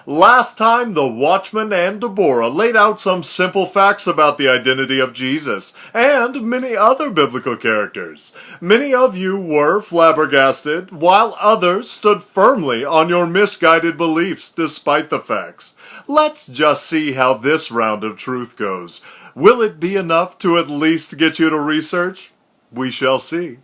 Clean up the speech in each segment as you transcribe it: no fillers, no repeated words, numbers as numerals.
Last time, the Watchman and Deborah laid out some simple facts about the identity of Jesus and many other biblical characters. Many of you were flabbergasted, while others stood firmly on your misguided beliefs despite the facts. Let's just see how this round of truth goes. Will it be enough to at least get you to research? We shall see.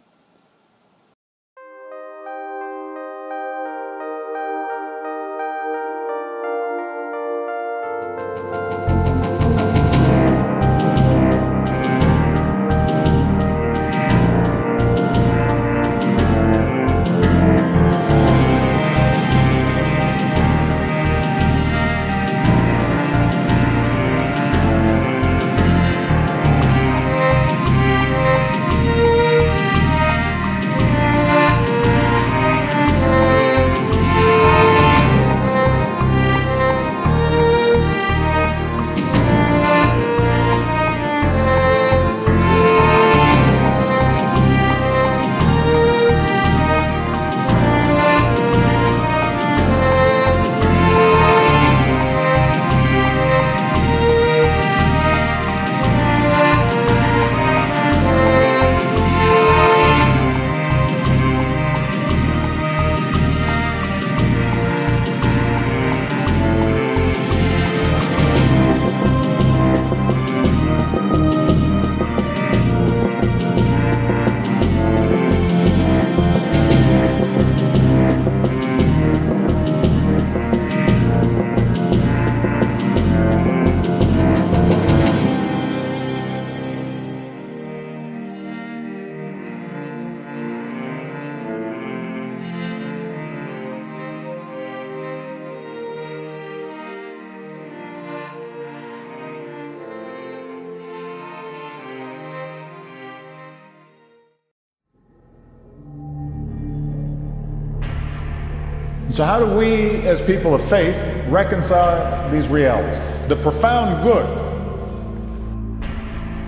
So how do we, as people of faith, reconcile these realities? The profound good,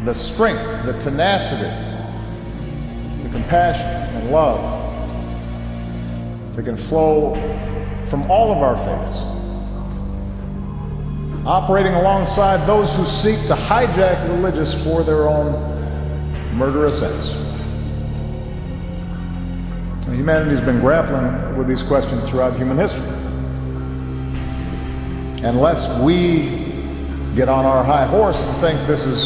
the strength, the tenacity, the compassion and love that can flow from all of our faiths, operating alongside those who seek to hijack religious for their own murderous ends. Humanity's been grappling with these questions throughout human history. Unless we get on our high horse and think this is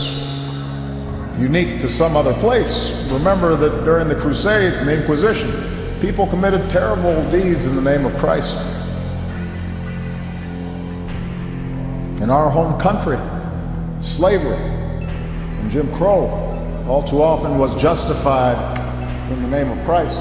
unique to some other place, remember that during the Crusades and the Inquisition, people committed terrible deeds in the name of Christ. In our home country, slavery and Jim Crow all too often was justified in the name of Christ.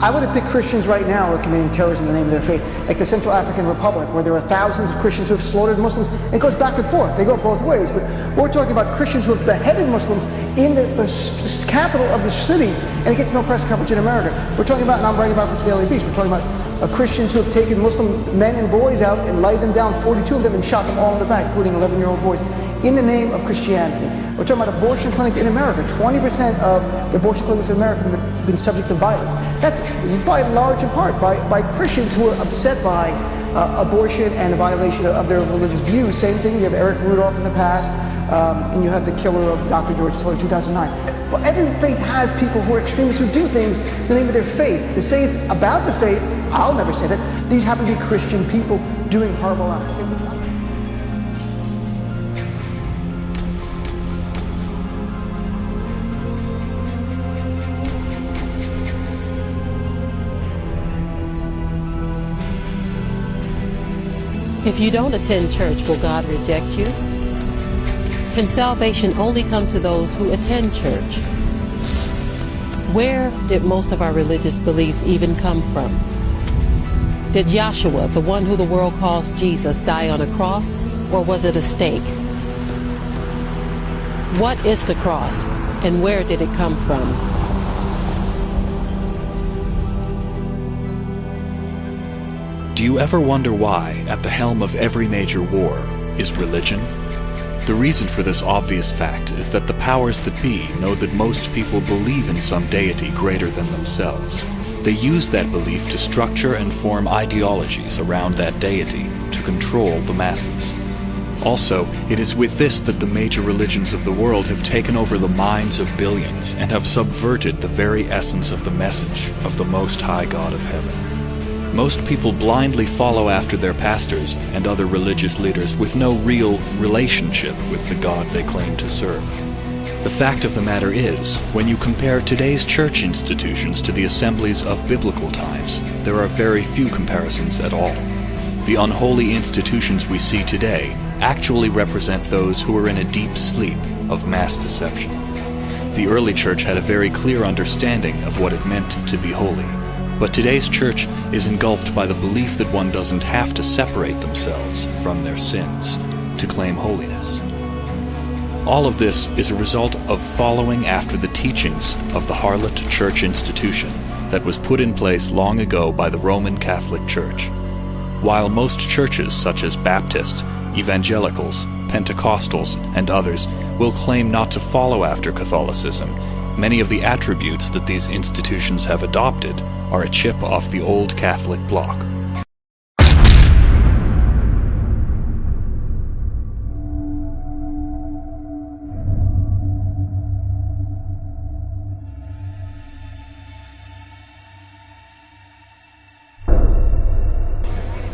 I would have picked Christians right now who are committing terrorism in the name of their faith, like the Central African Republic, where there are thousands of Christians who have slaughtered Muslims. It goes back and forth. They go both ways. But we're talking about Christians who have beheaded Muslims in the capital of the city, and it gets no press coverage in America. We're talking about, and I'm writing about from the Daily Beast, we're talking about Christians who have taken Muslim men and boys out and laid them down, 42 of them, and shot them all in the back, including 11-year-old boys, in the name of Christianity. We're talking about abortion clinics in America. 20% of the abortion clinics in America have been subject to violence. That's by large in part by Christians who are upset by abortion and a violation of their religious views. Same thing, you have Eric Rudolph in the past, and you have the killer of Dr. George Floyd in 2009. Well, every faith has people who are extremists who do things in the name of their faith. To say it's about the faith, I'll never say that. These happen to be Christian people doing horrible acts. If you don't attend church, will God reject you? Can salvation only come to those who attend church? Where did most of our religious beliefs even come from? Did Joshua, the one who the world calls Jesus, die on a cross, or was it a stake? What is the cross, and where did it come from? Do you ever wonder why, at the helm of every major war, is religion? The reason for this obvious fact is that the powers that be know that most people believe in some deity greater than themselves. They use that belief to structure and form ideologies around that deity to control the masses. Also, it is with this that the major religions of the world have taken over the minds of billions and have subverted the very essence of the message of the Most High God of Heaven. Most people blindly follow after their pastors and other religious leaders with no real relationship with the God they claim to serve. The fact of the matter is, when you compare today's church institutions to the assemblies of biblical times, there are very few comparisons at all. The unholy institutions we see today actually represent those who are in a deep sleep of mass deception. The early church had a very clear understanding of what it meant to be holy. But today's church is engulfed by the belief that one doesn't have to separate themselves from their sins to claim holiness. All of this is a result of following after the teachings of the harlot church institution that was put in place long ago by the Roman Catholic Church. While most churches such as Baptist, Evangelicals, Pentecostals, and others will claim not to follow after Catholicism, many of the attributes that these institutions have adopted are a chip off the old Catholic block.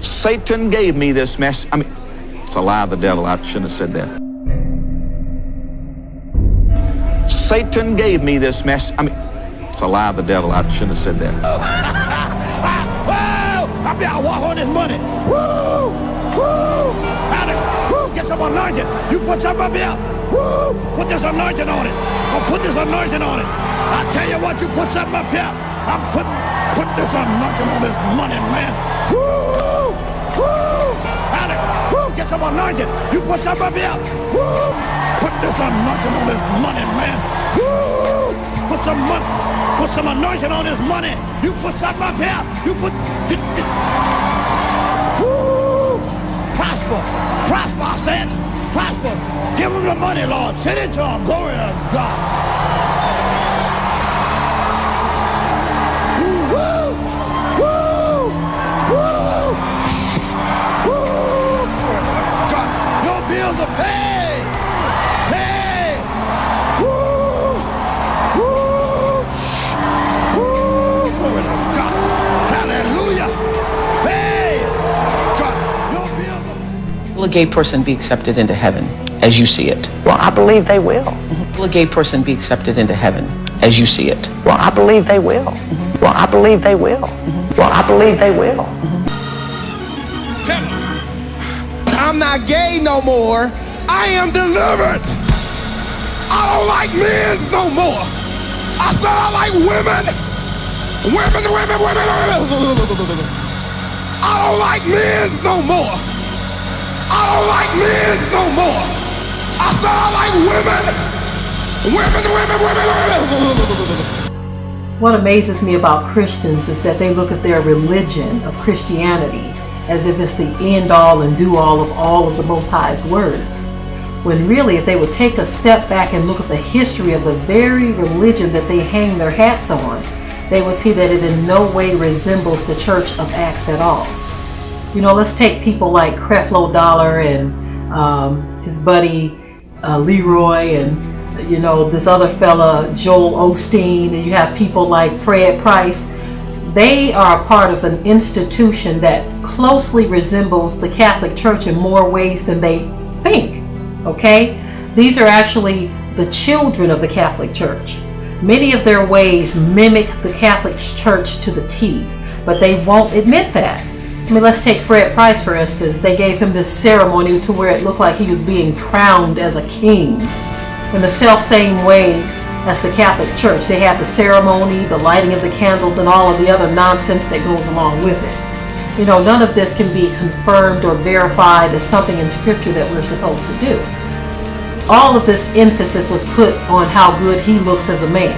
Satan gave me this mess. It's a lie of the devil. I shouldn't have said that. Satan gave me this mess. It's a lie of the devil. I shouldn't have said that. I be out walk on this money. Woo! Woo! Woo! Get some anointing. You put something up here. Woo! Put this anointing on it. I'll put this anointing on it. I tell you what, you put something up here. I'm put this anointing on this money, man. Woo! Woo! Woo! Get some anointing. You put something up here. Woo! Put this anointing on this money, man. Woo! Put some money. Put some anointing on this money. You put something up here. You put. Woo! Prosper. Prosper, I said. Prosper. Give them the money, Lord. Send it to them. Glory to God. Bills are paid. Paid. Woo. Woo. Woo. Glory to God. Hallelujah. Paid. God. Your bills are paid. Will a gay person be accepted into heaven as you see it? Well, I believe they will. Will a gay person be accepted into heaven as you see it? Well, I believe they will. Well, I believe they will. Well, I believe they will. Tell them. I'm not gay no more. I am delivered. I don't like men no more. I said I like women. Women. I don't like men no more. I don't like men no more. I said I like women. What amazes me about Christians is that they look at their religion of Christianity as if it's the end-all and do-all of the Most High's word. When really, if they would take a step back and look at the history of the very religion that they hang their hats on, they would see that it in no way resembles the Church of Acts at all. You know, let's take people like Creflo Dollar and his buddy Leroy, and you know, this other fella Joel Osteen, and you have people like Fred Price. They are a part of an institution that closely resembles the Catholic Church in more ways than they think, okay? These are actually the children of the Catholic Church. Many of their ways mimic the Catholic Church to the T, but they won't admit that. I mean, let's take Fred Price, for instance. They gave him this ceremony to where it looked like he was being crowned as a king. In the self-same way as the Catholic Church, they have the ceremony, the lighting of the candles, and all of the other nonsense that goes along with it. You know, none of this can be confirmed or verified as something in Scripture that we're supposed to do. All of this emphasis was put on how good he looks as a man.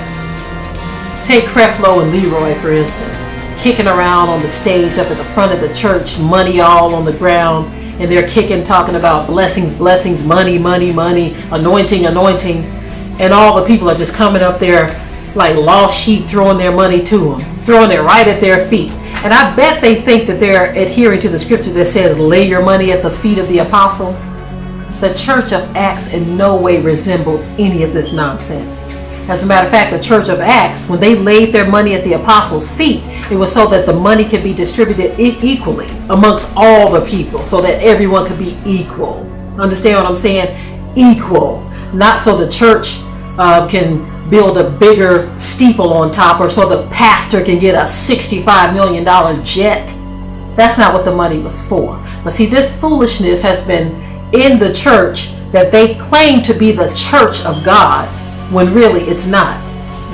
Take Creflo and Leroy, for instance, kicking around on the stage up at the front of the church, money all on the ground, and they're kicking, talking about blessings, blessings, money, money, money, anointing, anointing. And all the people are just coming up there like lost sheep, throwing their money to them, throwing it right at their feet. And I bet they think that they're adhering to the scripture that says, lay your money at the feet of the apostles. The Church of Acts in no way resembled any of this nonsense. As a matter of fact, the Church of Acts, when they laid their money at the apostles' feet, it was so that the money could be distributed equally amongst all the people, so that everyone could be equal. Understand what I'm saying? Equal. Not so the church can build a bigger steeple on top, or so the pastor can get a $65 million jet. That's not what the money was for. But see, this foolishness has been in the church, that they claim to be the church of God, when really it's not.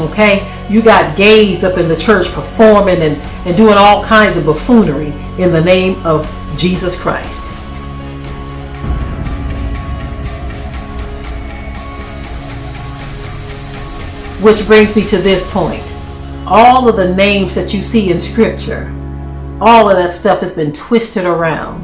Okay? You got gays up in the church performing and doing all kinds of buffoonery in the name of Jesus Christ. Which brings me to this point. All of the names that you see in scripture, all of that stuff has been twisted around.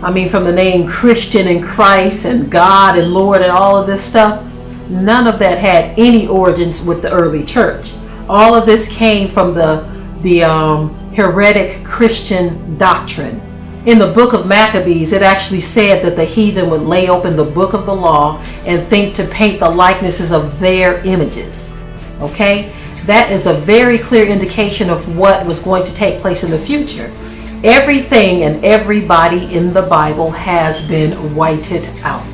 I mean, from the name Christian and Christ and God and Lord and all of this stuff, none of that had any origins with the early church. All of this came from the heretic Christian doctrine. In the book of Maccabees, it actually said that the heathen would lay open the book of the law and think to paint the likenesses of their images. Okay? That is a very clear indication of what was going to take place in the future. Everything and everybody in the Bible has been whited out.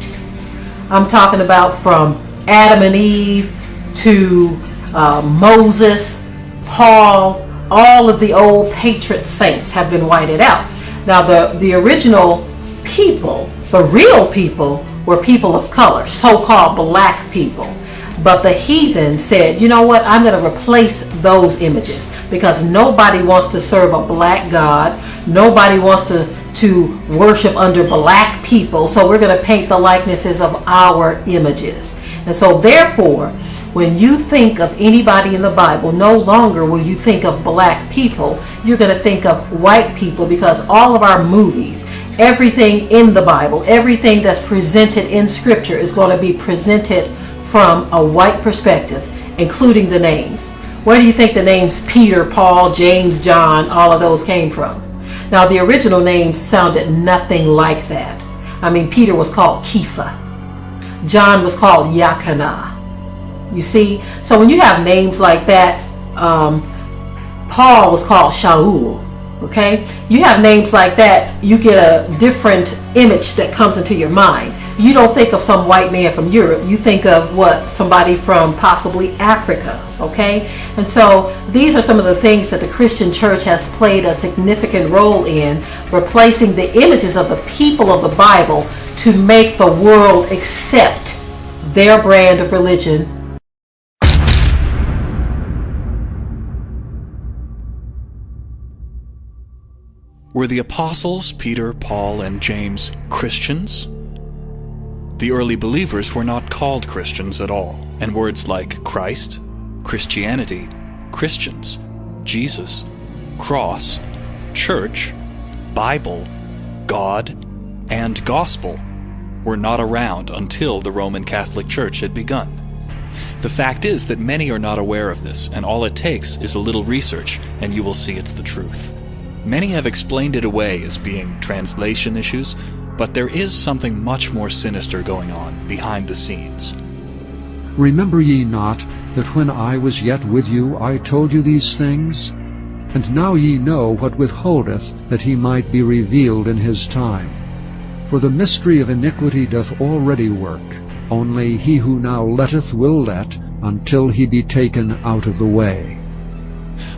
I'm talking about from Adam and Eve to Moses, Paul, all of the old patriot saints have been whited out. Now the original people, the real people, were people of color, so-called black people. But the heathen said, you know what, I'm going to replace those images, because nobody wants to serve a black God. Nobody wants to worship under black people. So we're going to paint the likenesses of our images. And so therefore, when you think of anybody in the Bible, no longer will you think of black people. You're going to think of white people, because all of our movies, everything in the Bible, everything that's presented in scripture is going to be presented from a white perspective, including the names. Where do you think the names Peter, Paul, James, John, all of those came from? Now, the original names sounded nothing like that. I mean, Peter was called Kepha. John was called Yakana. You see? So when you have names like that, Paul was called Shaul. Okay? You have names like that, you get a different image that comes into your mind. You don't think of some white man from Europe. You think of what? Somebody from possibly Africa. Okay? And so these are some of the things that the Christian church has played a significant role in, replacing the images of the people of the Bible to make the world accept their brand of religion. Were the apostles, Peter, Paul, and James, Christians? The early believers were not called Christians at all, and words like Christ, Christianity, Christians, Jesus, cross, church, Bible, God, and gospel were not around until the Roman Catholic Church had begun. The fact is that many are not aware of this, and all it takes is a little research, and you will see it's the truth. Many have explained it away as being translation issues, but there is something much more sinister going on behind the scenes. Remember ye not that when I was yet with you I told you these things? And now ye know what withholdeth, that he might be revealed in his time. For the mystery of iniquity doth already work, only he who now letteth will let, until he be taken out of the way.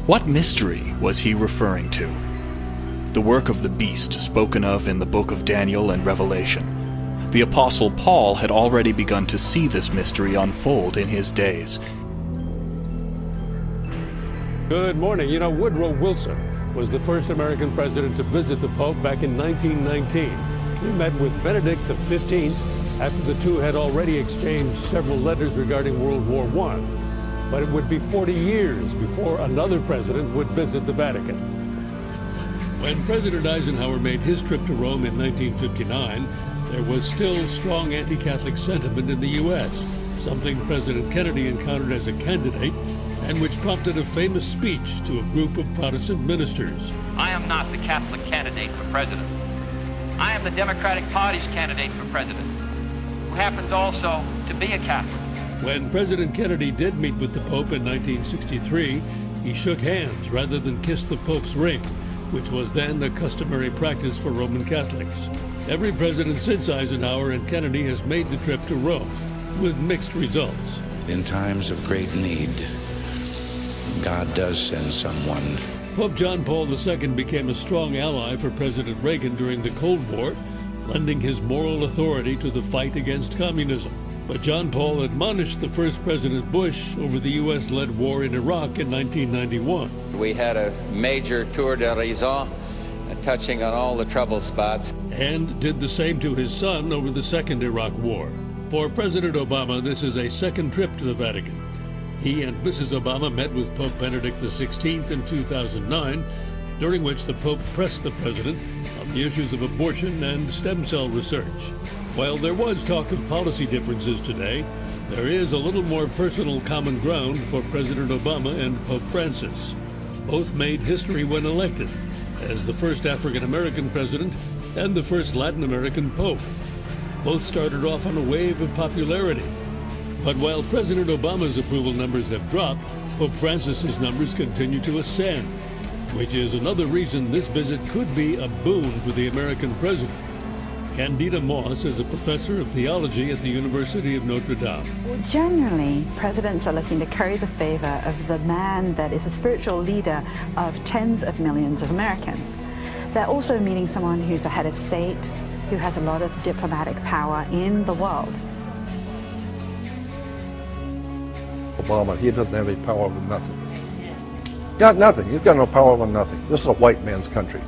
What mystery was he referring to? The work of the beast spoken of in the book of Daniel and Revelation. The Apostle Paul had already begun to see this mystery unfold in his days. Good morning. You know, Woodrow Wilson was the first American president to visit the Pope back in 1919. He met with Benedict XV after the two had already exchanged several letters regarding World War I. But it would be 40 years before another president would visit the Vatican. When President Eisenhower made his trip to Rome in 1959, there was still strong anti-Catholic sentiment in the U.S. something President Kennedy encountered as a candidate and which prompted a famous speech to a group of Protestant ministers. I am not the Catholic candidate for president. I am the Democratic Party's candidate for president, who happens also to be a Catholic. When President Kennedy did meet with the Pope in 1963, he shook hands rather than kiss the Pope's ring, which was then a customary practice for Roman Catholics. Every president since Eisenhower and Kennedy has made the trip to Rome, with mixed results. In times of great need, God does send someone. Pope John Paul II became a strong ally for President Reagan during the Cold War, lending his moral authority to the fight against communism. But John Paul admonished the first President Bush over the U.S.-led war in Iraq in 1991. We had a major tour d'horizon, touching on all the trouble spots. And did the same to his son over the Second Iraq War. For President Obama, this is a second trip to the Vatican. He and Mrs. Obama met with Pope Benedict XVI in 2009, during which the Pope pressed the president on the issues of abortion and stem cell research. While there was talk of policy differences today, there is a little more personal common ground for President Obama and Pope Francis. Both made history when elected, as the first African-American president and the first Latin American pope. Both started off on a wave of popularity. But while President Obama's approval numbers have dropped, Pope Francis's numbers continue to ascend, which is another reason this visit could be a boon for the American president. Candida Moss is a professor of theology at the University of Notre Dame. Well, generally, presidents are looking to curry the favor of the man that is a spiritual leader of tens of millions of Americans. They're also meeting someone who's a head of state, who has a lot of diplomatic power in the world. Obama, he doesn't have any power over nothing. Got nothing. He's got no power over nothing. This is a white man's country.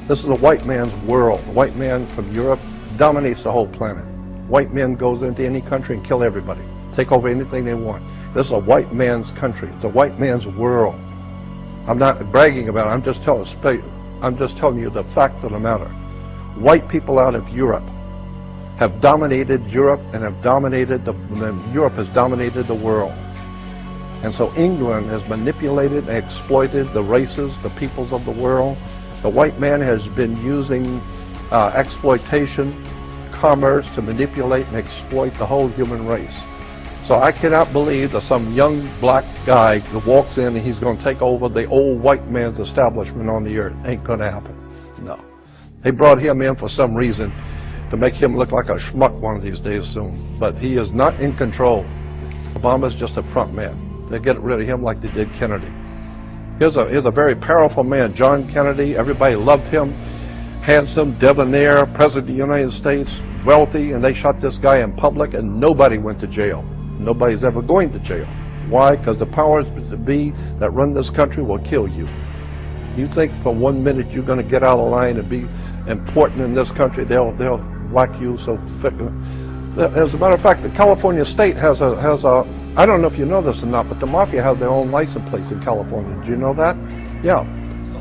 This is a white man's world. The white man from Europe dominates the whole planet. White men goes into any country and kill everybody, take over anything they want. This is a white man's country. It's a white man's world. I'm not bragging about it. I'm just telling you the fact of the matter. White people out of Europe have dominated Europe and have dominated Europe has dominated the world. And so England has manipulated and exploited the races, the peoples of the world. The white man has been using exploitation, commerce to manipulate and exploit the whole human race. So I cannot believe that some young black guy that walks in and he's going to take over the old white man's establishment on the earth. Ain't going to happen. No. They brought him in for some reason to make him look like a schmuck one of these days soon. But he is not in control. Obama's just a front man. They get rid of him like they did Kennedy. Here's a very powerful man, John Kennedy. Everybody loved him. Handsome, debonair, president of the United States, wealthy, and they shot this guy in public and nobody went to jail. Nobody's ever going to jail. Why? Because the powers that be that run this country will kill you. You think for 1 minute you're going to get out of line and be important in this country, they'll whack you so thick. As a matter of fact, the California state has a I don't know if you know this or not, but the mafia have their own license plates in California. Do you know that? Yeah.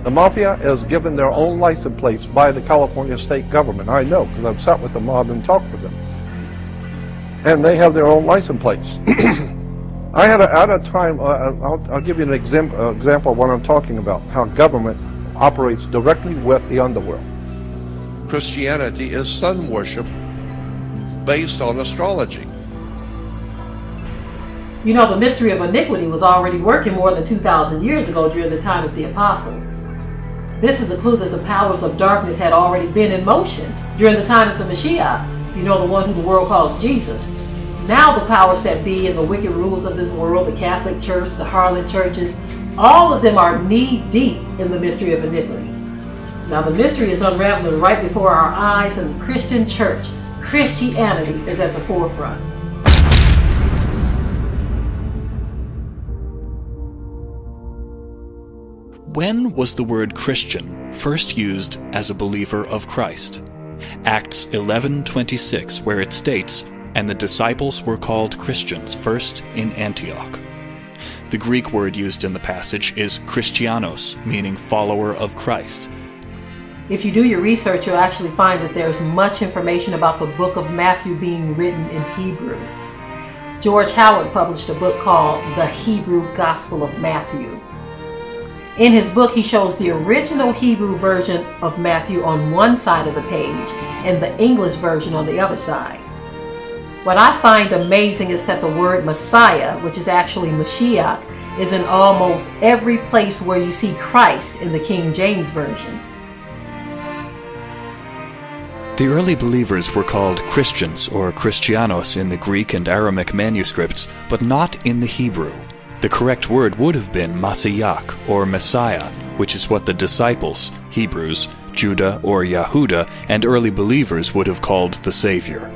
The mafia is given their own license plates by the California state government. I know, because I've sat with the mob and talked with them. And they have their own license plates. I had a time, I'll give you an example of what I'm talking about, how government operates directly with the underworld. Christianity is sun worship based on astrology. You know, the mystery of iniquity was already working more than 2,000 years ago during the time of the apostles. This is a clue that the powers of darkness had already been in motion during the time of the Mashiach, you know, the one who the world calls Jesus. Now the powers that be and the wicked rulers of this world, the Catholic Church, the harlot churches, all of them are knee-deep in the mystery of iniquity. Now the mystery is unraveling right before our eyes, and the Christian church, Christianity, is at the forefront. When was the word Christian first used as a believer of Christ? Acts 11:26, where it states, "And the disciples were called Christians first in Antioch." The Greek word used in the passage is Christianos, meaning follower of Christ. If you do your research, you'll actually find that there's much information about the book of Matthew being written in Hebrew. George Howard published a book called The Hebrew Gospel of Matthew. In his book, he shows the original Hebrew version of Matthew on one side of the page and the English version on the other side. What I find amazing is that the word Messiah, which is actually Mashiach, is in almost every place where you see Christ in the King James Version. The early believers were called Christians or Christianos in the Greek and Aramaic manuscripts, but not in the Hebrew. The correct word would have been Mashiach or Messiah, which is what the disciples, Hebrews, Judah or Yahuda, and early believers would have called the Savior.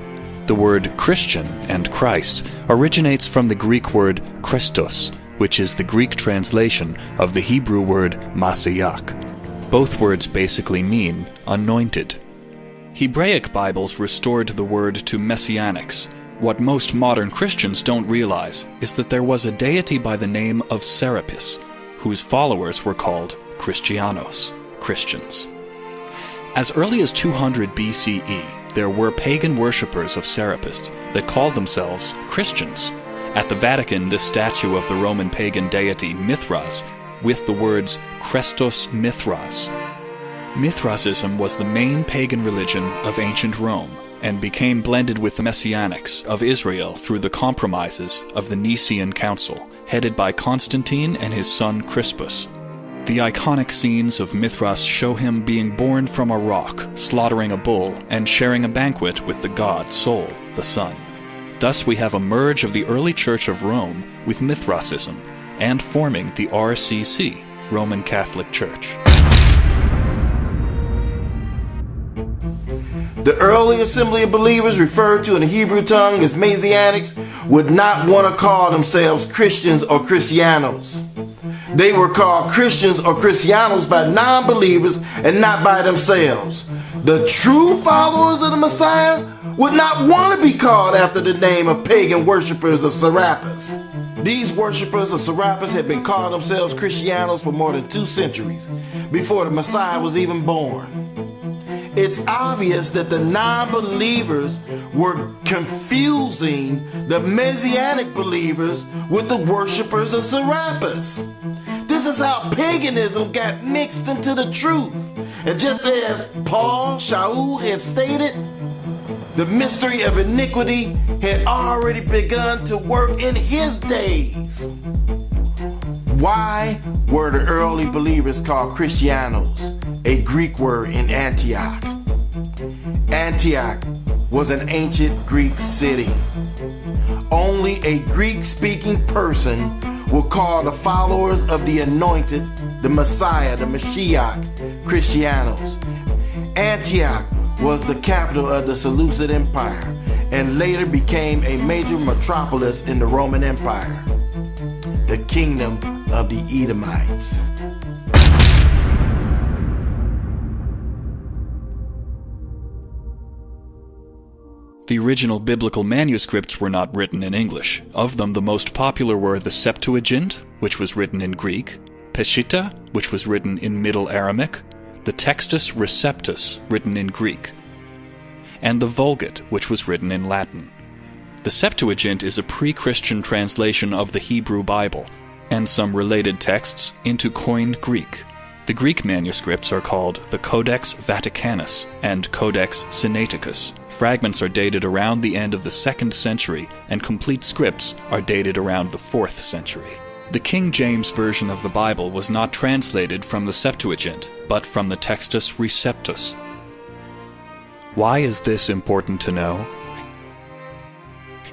The word Christian and Christ originates from the Greek word Christos, which is the Greek translation of the Hebrew word Mashiach. Both words basically mean anointed. Hebraic Bibles restored the word to Messianics. What most modern Christians don't realize is that there was a deity by the name of Serapis, whose followers were called Christianos, Christians. As early as 200 BCE, there were pagan worshippers of Serapis that called themselves Christians. At the Vatican, this statue of the Roman pagan deity Mithras, with the words Christos Mithras. Mithrasism was the main pagan religion of ancient Rome, and became blended with the Messianics of Israel through the compromises of the Nicene Council, headed by Constantine and his son Crispus. The iconic scenes of Mithras show him being born from a rock, slaughtering a bull, and sharing a banquet with the god Sol, the sun. Thus we have a merge of the early Church of Rome with Mithrasism, and forming the RCC, Roman Catholic Church. The early assembly of believers, referred to in the Hebrew tongue as Messianics, would not want to call themselves Christians or Christianos. They were called Christians or Christianos by non-believers and not by themselves. The true followers of the Messiah would not want to be called after the name of pagan worshippers of Serapis. These worshippers of Serapis had been calling themselves Christianos for more than 2 centuries, before the Messiah was even born. It's obvious that the non-believers were confusing the Messianic believers with the worshippers of Serapis. This is how paganism got mixed into the truth. And just as Paul, Shaul had stated, the mystery of iniquity had already begun to work in his days. Why were the early believers called Christianos, a Greek word in Antioch? Antioch was an ancient Greek city. Only a Greek-speaking person will call the followers of the anointed, the Messiah, the Mashiach, Christianos. Antioch was the capital of the Seleucid Empire and later became a major metropolis in the Roman Empire, the kingdom of the Edomites. The original biblical manuscripts were not written in English. Of them, the most popular were the Septuagint, which was written in Greek, Peshitta, which was written in Middle Aramaic, the Textus Receptus, written in Greek, and the Vulgate, which was written in Latin. The Septuagint is a pre-Christian translation of the Hebrew Bible, and some related texts into Koine Greek. The Greek manuscripts are called the Codex Vaticanus and Codex Sinaiticus. Fragments are dated around the end of the 2nd century, and complete scripts are dated around the 4th century. The King James Version of the Bible was not translated from the Septuagint, but from the Textus Receptus. Why is this important to know?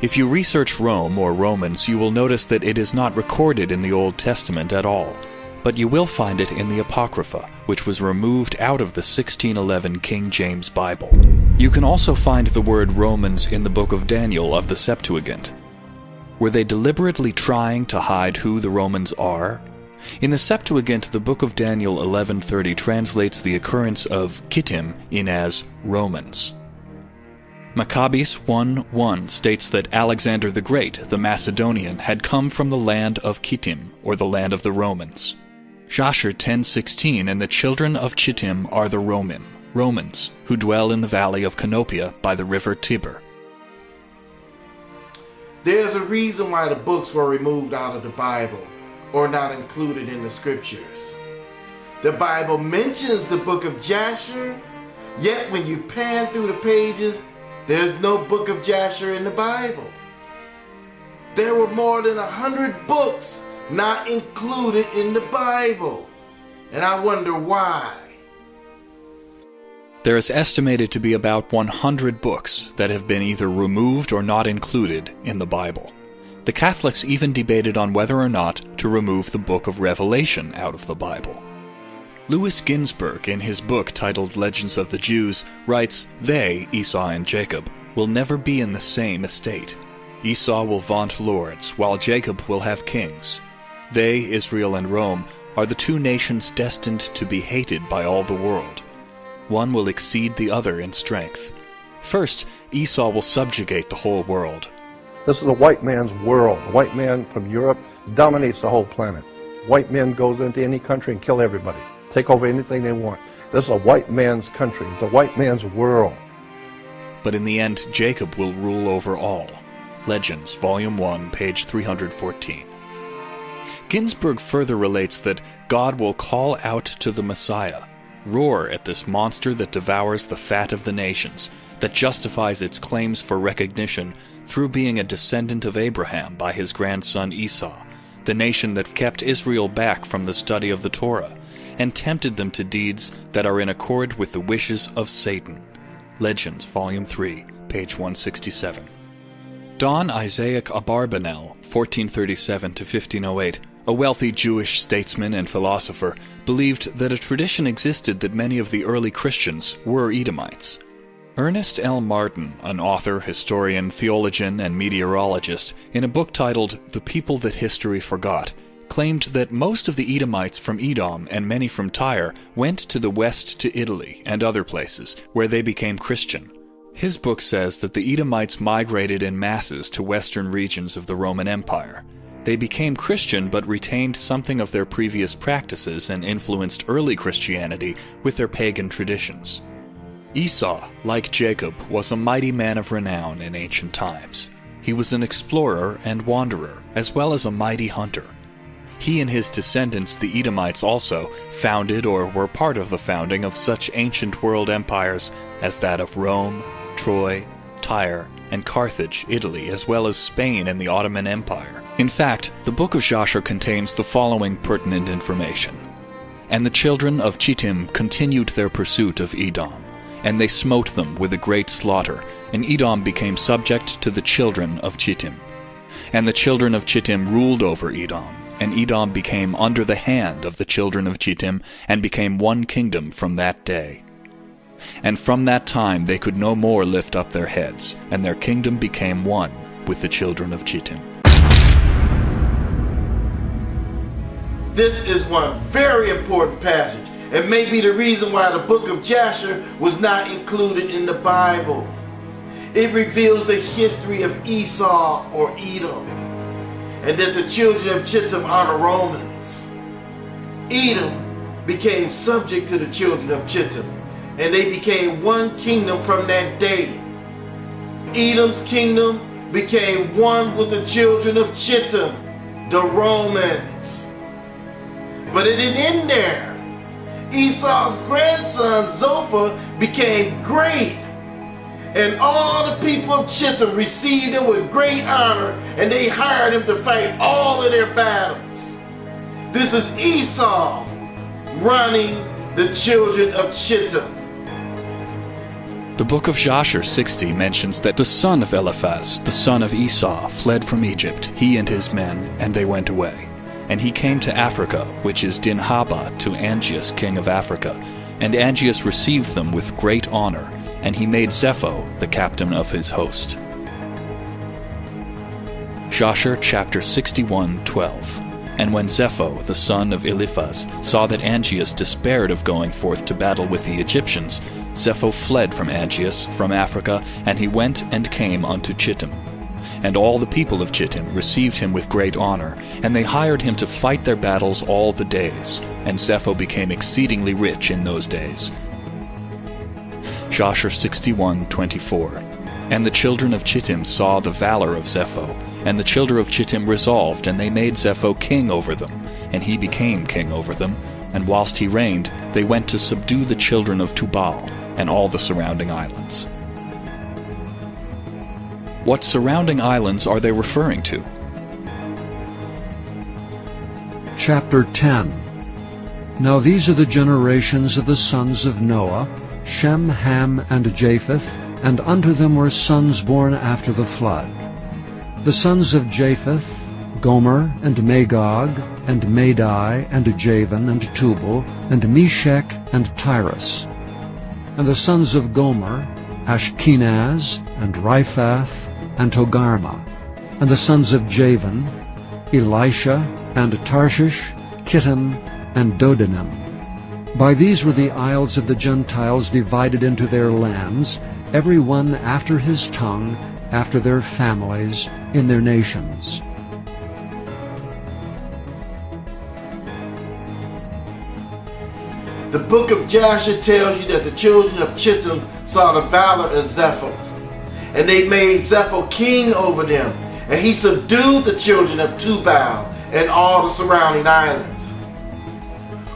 If you research Rome or Romans, you will notice that it is not recorded in the Old Testament at all, but you will find it in the Apocrypha, which was removed out of the 1611 King James Bible. You can also find the word Romans in the book of Daniel of the Septuagint. Were they deliberately trying to hide who the Romans are? In the Septuagint, the book of Daniel 11:30 translates the occurrence of Kittim in as Romans. Maccabees 1:1 states that Alexander the Great, the Macedonian, had come from the land of Kittim, or the land of the Romans. Jasher 10:16, and the children of Chittim are the Romans, who dwell in the valley of Canopia by the river Tiber. There's a reason why the books were removed out of the Bible or not included in the scriptures. The Bible mentions the book of Jasher, yet when you pan through the pages, there's no book of Jasher in the Bible. There were more than 100 books not included in the Bible, and I wonder why. There is estimated to be about 100 books that have been either removed or not included in the Bible. The Catholics even debated on whether or not to remove the book of Revelation out of the Bible. Louis Ginsburg, in his book titled Legends of the Jews, writes, "They, Esau and Jacob, will never be in the same estate. Esau will vaunt lords, while Jacob will have kings. They, Israel and Rome, are the two nations destined to be hated by all the world. One will exceed the other in strength. First, Esau will subjugate the whole world." This is a white man's world. The white man from Europe dominates the whole planet. White men goes into any country and kill everybody. Take over anything they want. This is a white man's country. It's a white man's world. But in the end, Jacob will rule over all. Legends, Volume 1, page 314. Ginsburg further relates that God will call out to the Messiah, roar at this monster that devours the fat of the nations, that justifies its claims for recognition through being a descendant of Abraham by his grandson Esau, the nation that kept Israel back from the study of the Torah, and tempted them to deeds that are in accord with the wishes of Satan. Legends, Volume 3, page 167. Don Isaac Abarbanel, 1437-1508, a wealthy Jewish statesman and philosopher, believed that a tradition existed that many of the early Christians were Edomites. Ernest L. Martin, an author, historian, theologian, and meteorologist, in a book titled The People That History Forgot, claimed that most of the Edomites from Edom and many from Tyre went to the west to Italy and other places, where they became Christian. His book says that the Edomites migrated in masses to western regions of the Roman Empire. They became Christian but retained something of their previous practices and influenced early Christianity with their pagan traditions. Esau, like Jacob, was a mighty man of renown in ancient times. He was an explorer and wanderer, as well as a mighty hunter. He and his descendants, the Edomites, also founded or were part of the founding of such ancient world empires as that of Rome, Troy, Tyre, and Carthage, Italy, as well as Spain and the Ottoman Empire. In fact, the book of Jasher contains the following pertinent information. "And the children of Chittim continued their pursuit of Edom, and they smote them with a great slaughter, and Edom became subject to the children of Chittim. And the children of Chittim ruled over Edom, and Edom became under the hand of the children of Chittim, and became one kingdom from that day. And from that time they could no more lift up their heads, and their kingdom became one with the children of Chittim." This is one very important passage, and may be the reason why the book of Jasher was not included in the Bible. It reveals the history of Esau or Edom, and that the children of Chittim are the Romans. Edom became subject to the children of Chittim, and they became one kingdom from that day. Edom's kingdom became one with the children of Chittim, the Romans. But it didn't end there. Esau's grandson Zophar became great, and all the people of Chittim received him with great honor, and they hired him to fight all of their battles. This is Esau running the children of Chittim. The book of Jasher 60 mentions that the son of Eliphaz, the son of Esau, fled from Egypt, he and his men, and they went away. And he came to Africa, which is Dinhaba, to Angeas, king of Africa. And Angeas received them with great honor, and he made Zepho the captain of his host. Jasher chapter 61:12. And when Zepho, the son of Eliphaz, saw that Angeas despaired of going forth to battle with the Egyptians, Zepho fled from Angeas, from Africa, and he went and came unto Chittim. And all the people of Chittim received him with great honor, and they hired him to fight their battles all the days, and Zepho became exceedingly rich in those days. Jasher 61:24. And the children of Chittim saw the valor of Zepho, And the children of Chittim resolved, and they made Zepho king over them, and he became king over them. And whilst he reigned, they went to subdue the children of Tubal and all the surrounding islands. What surrounding islands are they referring to? Chapter 10. Now these are the generations of the sons of Noah, Shem, Ham, and Japheth, and unto them were sons born after the flood. The sons of Japheth, Gomer, and Magog, and Madai, and Javan, and Tubal, and Meshech, and Tyrus. And the sons of Gomer, Ashkenaz, and Riphath, and Togarmah. And the sons of Javan, Elisha, and Tarshish, Kittim, and Dodanim. By these were the isles of the Gentiles divided into their lands, every one after his tongue, after their families, in their nations. The book of Jasher tells you that the children of Chittim saw the valor of Zepho, and they made Zepho king over them, and he subdued the children of Tubal and all the surrounding islands.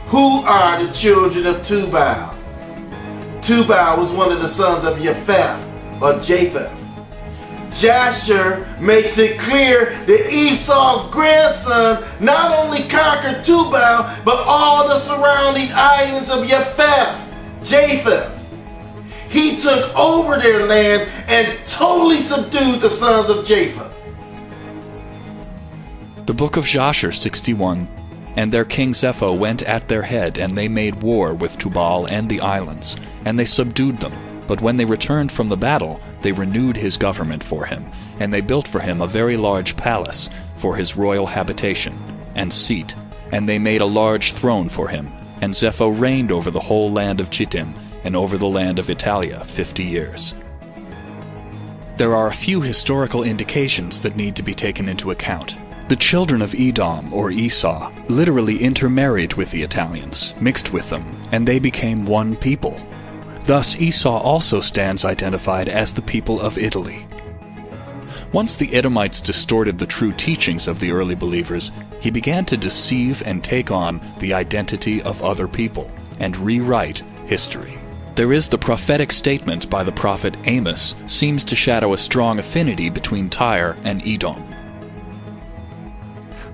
Who are the children of Tubal? Tubal was one of the sons of Japheth, or Japheth. Jasher makes it clear that Esau's grandson not only conquered Tubal, but all the surrounding islands of Japheth. He took over their land and totally subdued the sons of Japheth. The book of Jasher 61. And their king Zepho went at their head, and they made war with Tubal and the islands, and they subdued them. But when they returned from the battle, they renewed his government for him, and they built for him a very large palace for his royal habitation and seat, and they made a large throne for him. And Zepho reigned over the whole land of Chittim and over the land of Italia 50 years. There are a few historical indications that need to be taken into account. The children of Edom, or Esau, literally intermarried with the Italians, mixed with them, and they became one people. Thus Esau also stands identified as the people of Italy. Once the Edomites distorted the true teachings of the early believers, he began to deceive and take on the identity of other people, and rewrite history. There is the prophetic statement by the prophet Amos seems to shadow a strong affinity between Tyre and Edom.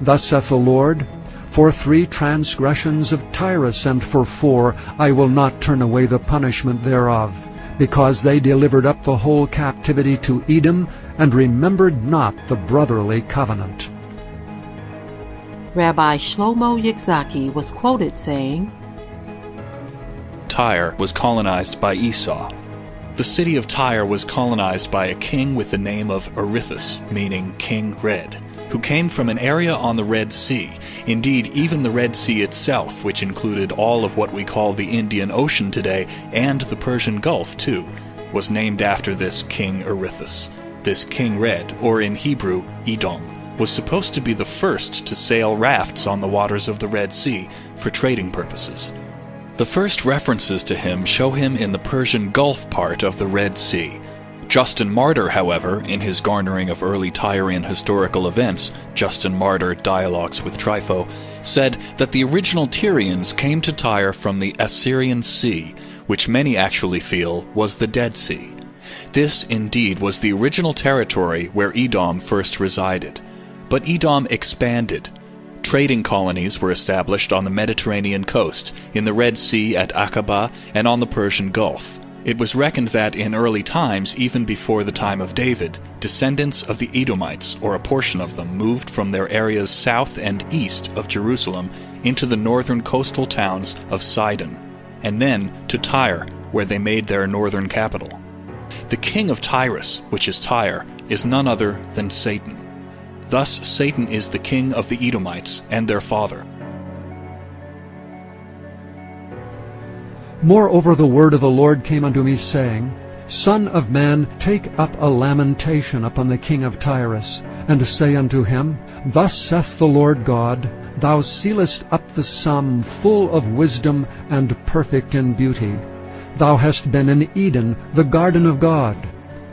Thus saith the Lord, For 3 transgressions of Tyrus, and for 4, I will not turn away the punishment thereof, because they delivered up the whole captivity to Edom, and remembered not the brotherly covenant. Rabbi Shlomo Yitzhaki was quoted saying, Tyre was colonized by Esau. The city of Tyre was colonized by a king with the name of Aristhus, meaning King Red, who came from an area on the Red Sea. Indeed, even the Red Sea itself, which included all of what we call the Indian Ocean today, and the Persian Gulf too, was named after this King Aristhus. This King Red, or in Hebrew, Edom, was supposed to be the first to sail rafts on the waters of the Red Sea for trading purposes. The first references to him show him in the Persian Gulf part of the Red Sea. Justin Martyr, however, in his garnering of early Tyrian historical events, Justin Martyr Dialogues with Trypho, said that the original Tyrians came to Tyre from the Assyrian Sea, which many actually feel was the Dead Sea. This, indeed, was the original territory where Edom first resided. But Edom expanded. Trading colonies were established on the Mediterranean coast, in the Red Sea at Aqaba, and on the Persian Gulf. It was reckoned that in early times, even before the time of David, descendants of the Edomites, or a portion of them, moved from their areas south and east of Jerusalem into the northern coastal towns of Sidon, and then to Tyre, where they made their northern capital. The king of Tyrus, which is Tyre, is none other than Satan. Thus Satan is the king of the Edomites and their father. Moreover the word of the Lord came unto me, saying, Son of man, take up a lamentation upon the king of Tyrus, and say unto him, Thus saith the Lord God, Thou sealest up the sum full of wisdom and perfect in beauty. Thou hast been in Eden, the garden of God.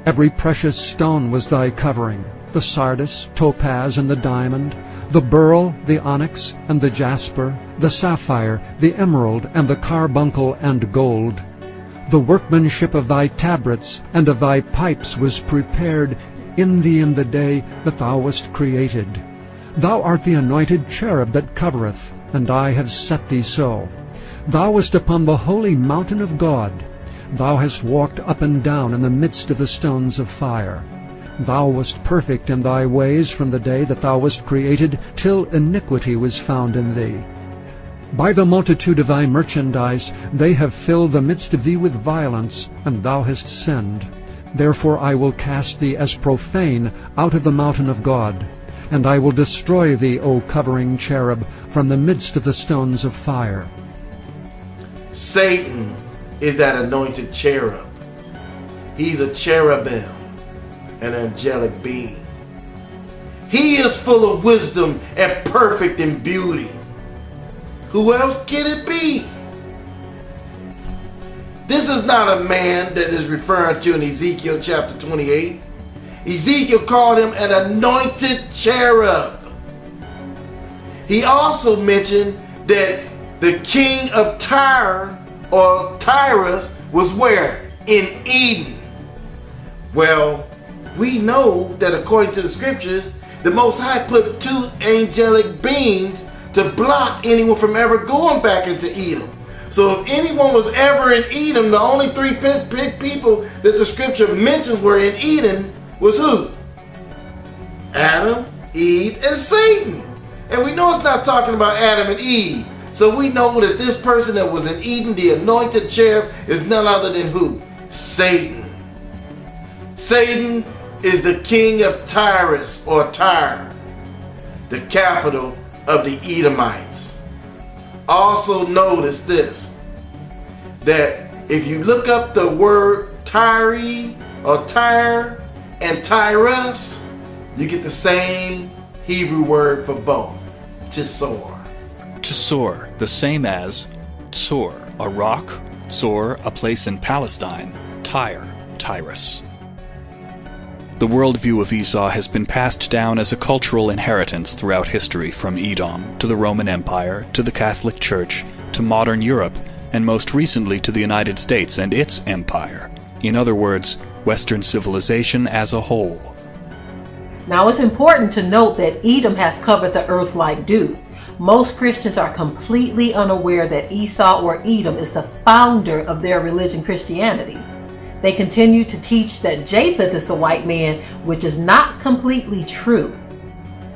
Every precious stone was thy covering. the sardius, topaz, and the diamond, the beryl, the onyx, and the jasper, the sapphire, the emerald, and the carbuncle and gold. The workmanship of thy tabrets and of thy pipes was prepared in thee in the day that thou wast created. Thou art the anointed cherub that covereth, and I have set thee so. Thou wast upon the holy mountain of God. Thou hast walked up and down in the midst of the stones of fire. Thou wast perfect in thy ways from the day that thou wast created, till iniquity was found in thee. By the multitude of thy merchandise they have filled the midst of thee with violence, and thou hast sinned. Therefore I will cast thee as profane out of the mountain of God, and I will destroy thee, O covering cherub, from the midst of the stones of fire. Satan is that anointed cherub. He's a cherubim, an angelic being. He is full of wisdom and perfect in beauty. Who else can it be? This is not a man that is referring to in Ezekiel chapter 28. Ezekiel called him an anointed cherub. He also mentioned that the king of Tyre or Tyrus was where? In Eden. Well, we know that according to the scriptures, the Most High put two angelic beings to block anyone from ever going back into Edom. So if anyone was ever in Edom, the only three people that the scripture mentions were in Eden was who? Adam, Eve, and Satan. And we know it's not talking about Adam and Eve. So we know that this person that was in Eden, the anointed cherub, is none other than who? Satan. Satan is the king of Tyrus or Tyre, the capital of the Edomites. Also notice this, that if you look up the word Tyre or Tyre and Tyrus, you get the same Hebrew word for both, Tisor. Tisor, the same as Tsor, a rock, Zor, a place in Palestine, Tyre, Tyrus. The worldview of Esau has been passed down as a cultural inheritance throughout history, from Edom to the Roman Empire to the Catholic Church to modern Europe, and most recently to the United States and its empire. In other words, Western civilization as a whole. Now it's important to note that Edom has covered the earth like dew. Most Christians are completely unaware that Esau or Edom is the founder of their religion, Christianity. They continue to teach that Japheth is the white man, which is not completely true.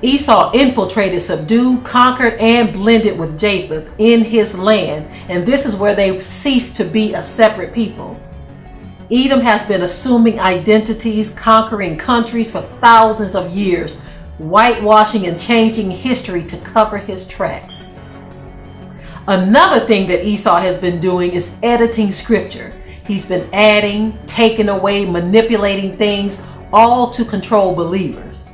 Esau infiltrated, subdued, conquered, and blended with Japheth in his land, and this is where they ceased to be a separate people. Edom has been assuming identities, conquering countries for thousands of years, whitewashing and changing history to cover his tracks. Another thing that Esau has been doing is editing scripture. He's been adding, taking away, manipulating things, all to control believers.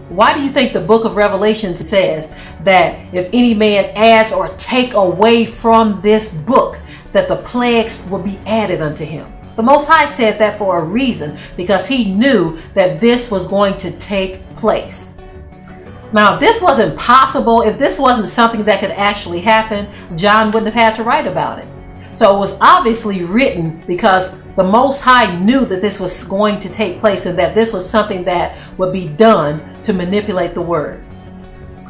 Why do you think the book of Revelation says that if any man adds or take away from this book, that the plagues will be added unto him? The Most High said that for a reason, because he knew that this was going to take place. Now, if this wasn't possible, if this wasn't something that could actually happen, John wouldn't have had to write about it. So it was obviously written because the Most High knew that this was going to take place and that this was something that would be done to manipulate the word.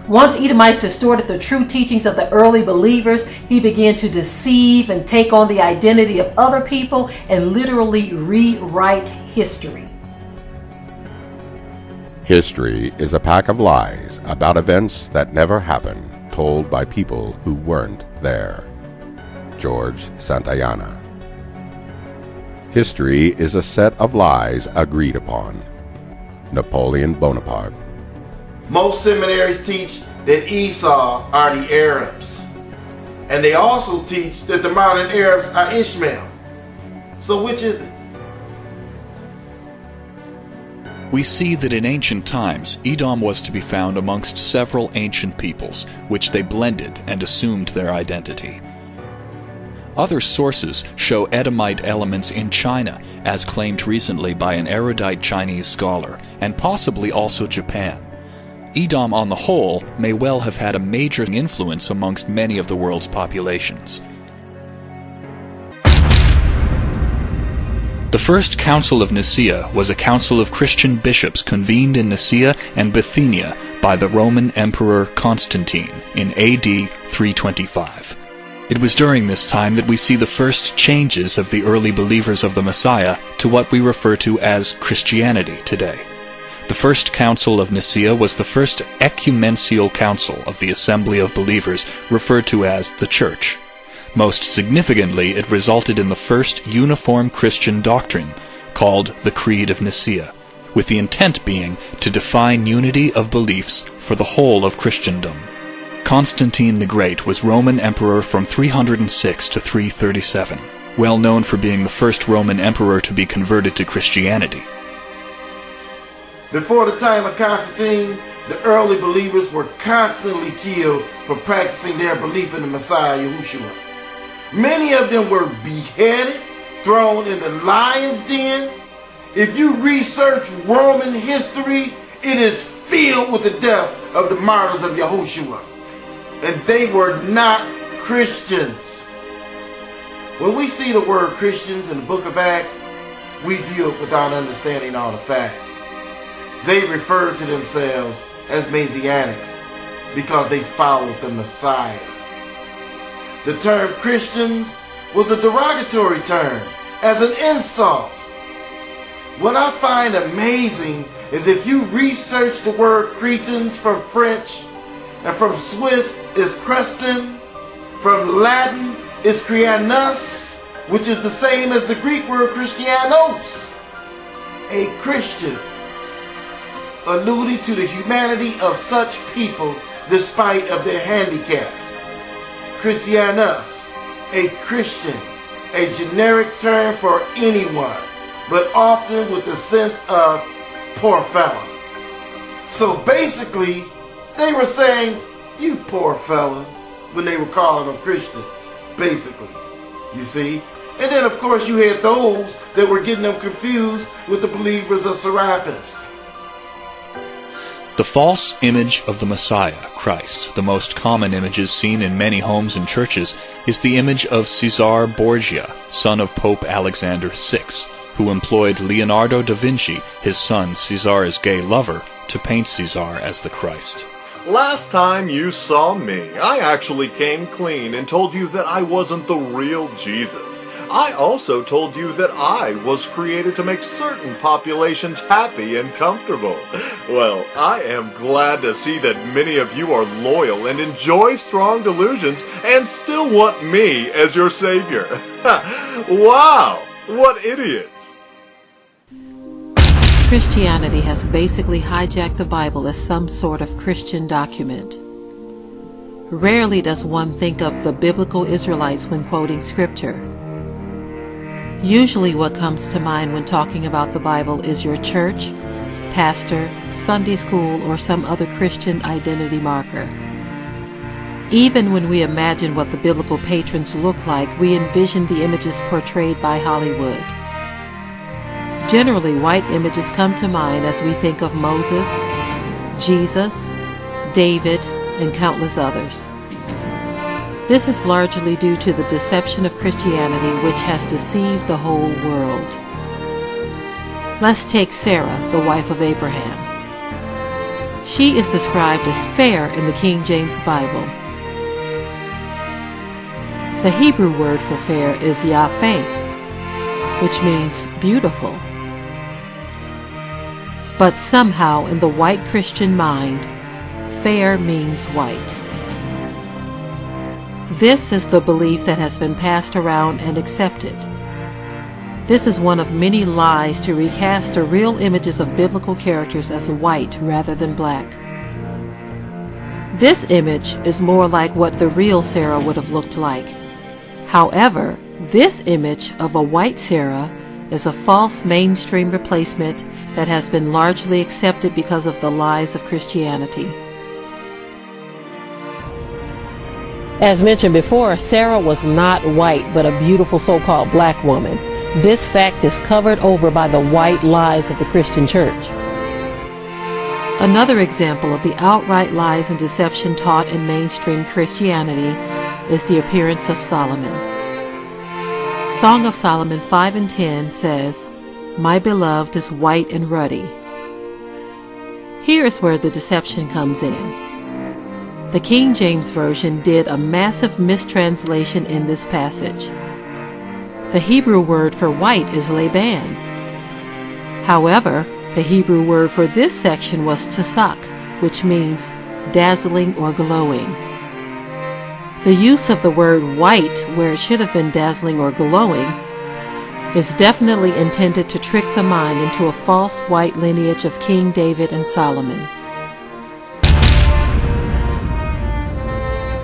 Once Edomites distorted the true teachings of the early believers, he began to deceive and take on the identity of other people and literally rewrite history. History is a pack of lies about events that never happened, told by people who weren't there. George Santayana. History is a set of lies agreed upon. Napoleon Bonaparte. Most seminaries teach that Esau are the Arabs. And they also teach that the modern Arabs are Ishmael. So which is it? We see that in ancient times, Edom was to be found amongst several ancient peoples, which they blended and assumed their identity. Other sources show Edomite elements in China, as claimed recently by an erudite Chinese scholar, and possibly also Japan. Edom on the whole may well have had a major influence amongst many of the world's populations. The First Council of Nicaea was a council of Christian bishops convened in Nicaea and Bithynia by the Roman Emperor Constantine in AD 325. It was during this time that we see the first changes of the early believers of the Messiah to what we refer to as Christianity today. The First Council of Nicaea was the first ecumenical council of the assembly of believers referred to as the Church. Most significantly, it resulted in the first uniform Christian doctrine, called the Creed of Nicaea, with the intent being to define unity of beliefs for the whole of Christendom. Constantine the Great was Roman emperor from 306 to 337, well known for being the first Roman emperor to be converted to Christianity. Before the time of Constantine, the early believers were constantly killed for practicing their belief in the Messiah, Yahushua. Many of them were beheaded, thrown in the lion's den. If you research Roman history, it is filled with the death of the martyrs of Yahushua. And they were not Christians. When we see the word Christians in the book of Acts, we view it without understanding all the facts. They refer to themselves as Messianics because they followed the Messiah. The term Christians was a derogatory term, as an insult. What I find amazing is if you research the word Cretans from French, and from Swiss is Creston, from Latin is Christianus, which is the same as the Greek word Christianos. A Christian, alluding to the humanity of such people despite of their handicaps. Christianus, a Christian, a generic term for anyone, but often with the sense of poor fella. So basically, they were saying, you poor fella, when they were calling them Christians, basically, you see. And then, of course, you had those that were getting them confused with the believers of Serapis. The false image of the Messiah, Christ, the most common images seen in many homes and churches, is the image of Caesar Borgia, son of Pope Alexander VI, who employed Leonardo da Vinci, his son Caesar's gay lover, to paint Caesar as the Christ. Last time you saw me, I actually came clean and told you that I wasn't the real Jesus. I also told you that I was created to make certain populations happy and comfortable. Well, I am glad to see that many of you are loyal and enjoy strong delusions and still want me as your savior. Wow, what idiots! Christianity has basically hijacked the Bible as some sort of Christian document. Rarely does one think of the biblical Israelites when quoting scripture. Usually what comes to mind when talking about the Bible is your church, pastor, Sunday school, or some other Christian identity marker. Even when we imagine what the biblical patrons look like, we envision the images portrayed by Hollywood. Generally, white images come to mind as we think of Moses, Jesus, David, and countless others. This is largely due to the deception of Christianity, which has deceived the whole world. Let's take Sarah, the wife of Abraham. She is described as fair in the King James Bible. The Hebrew word for fair is Yafeh, which means beautiful. But somehow in the white Christian mind, fair means white. This is the belief that has been passed around and accepted. This is one of many lies to recast the real images of biblical characters as white rather than black. This image is more like what the real Sarah would have looked like. However, this image of a white Sarah is a false mainstream replacement that has been largely accepted because of the lies of Christianity. As mentioned before, Sarah was not white, but a beautiful so-called black woman. This fact is covered over by the white lies of the Christian church. Another example of the outright lies and deception taught in mainstream Christianity is the appearance of Solomon. Song of Solomon 5:10 says, "My beloved is white and ruddy." Here is where the deception comes in. The King James Version did a massive mistranslation in this passage. The Hebrew word for white is Laban. However, the Hebrew word for this section was tzasak, which means dazzling or glowing. The use of the word white where it should have been dazzling or glowing is definitely intended to trick the mind into a false white lineage of King David and Solomon.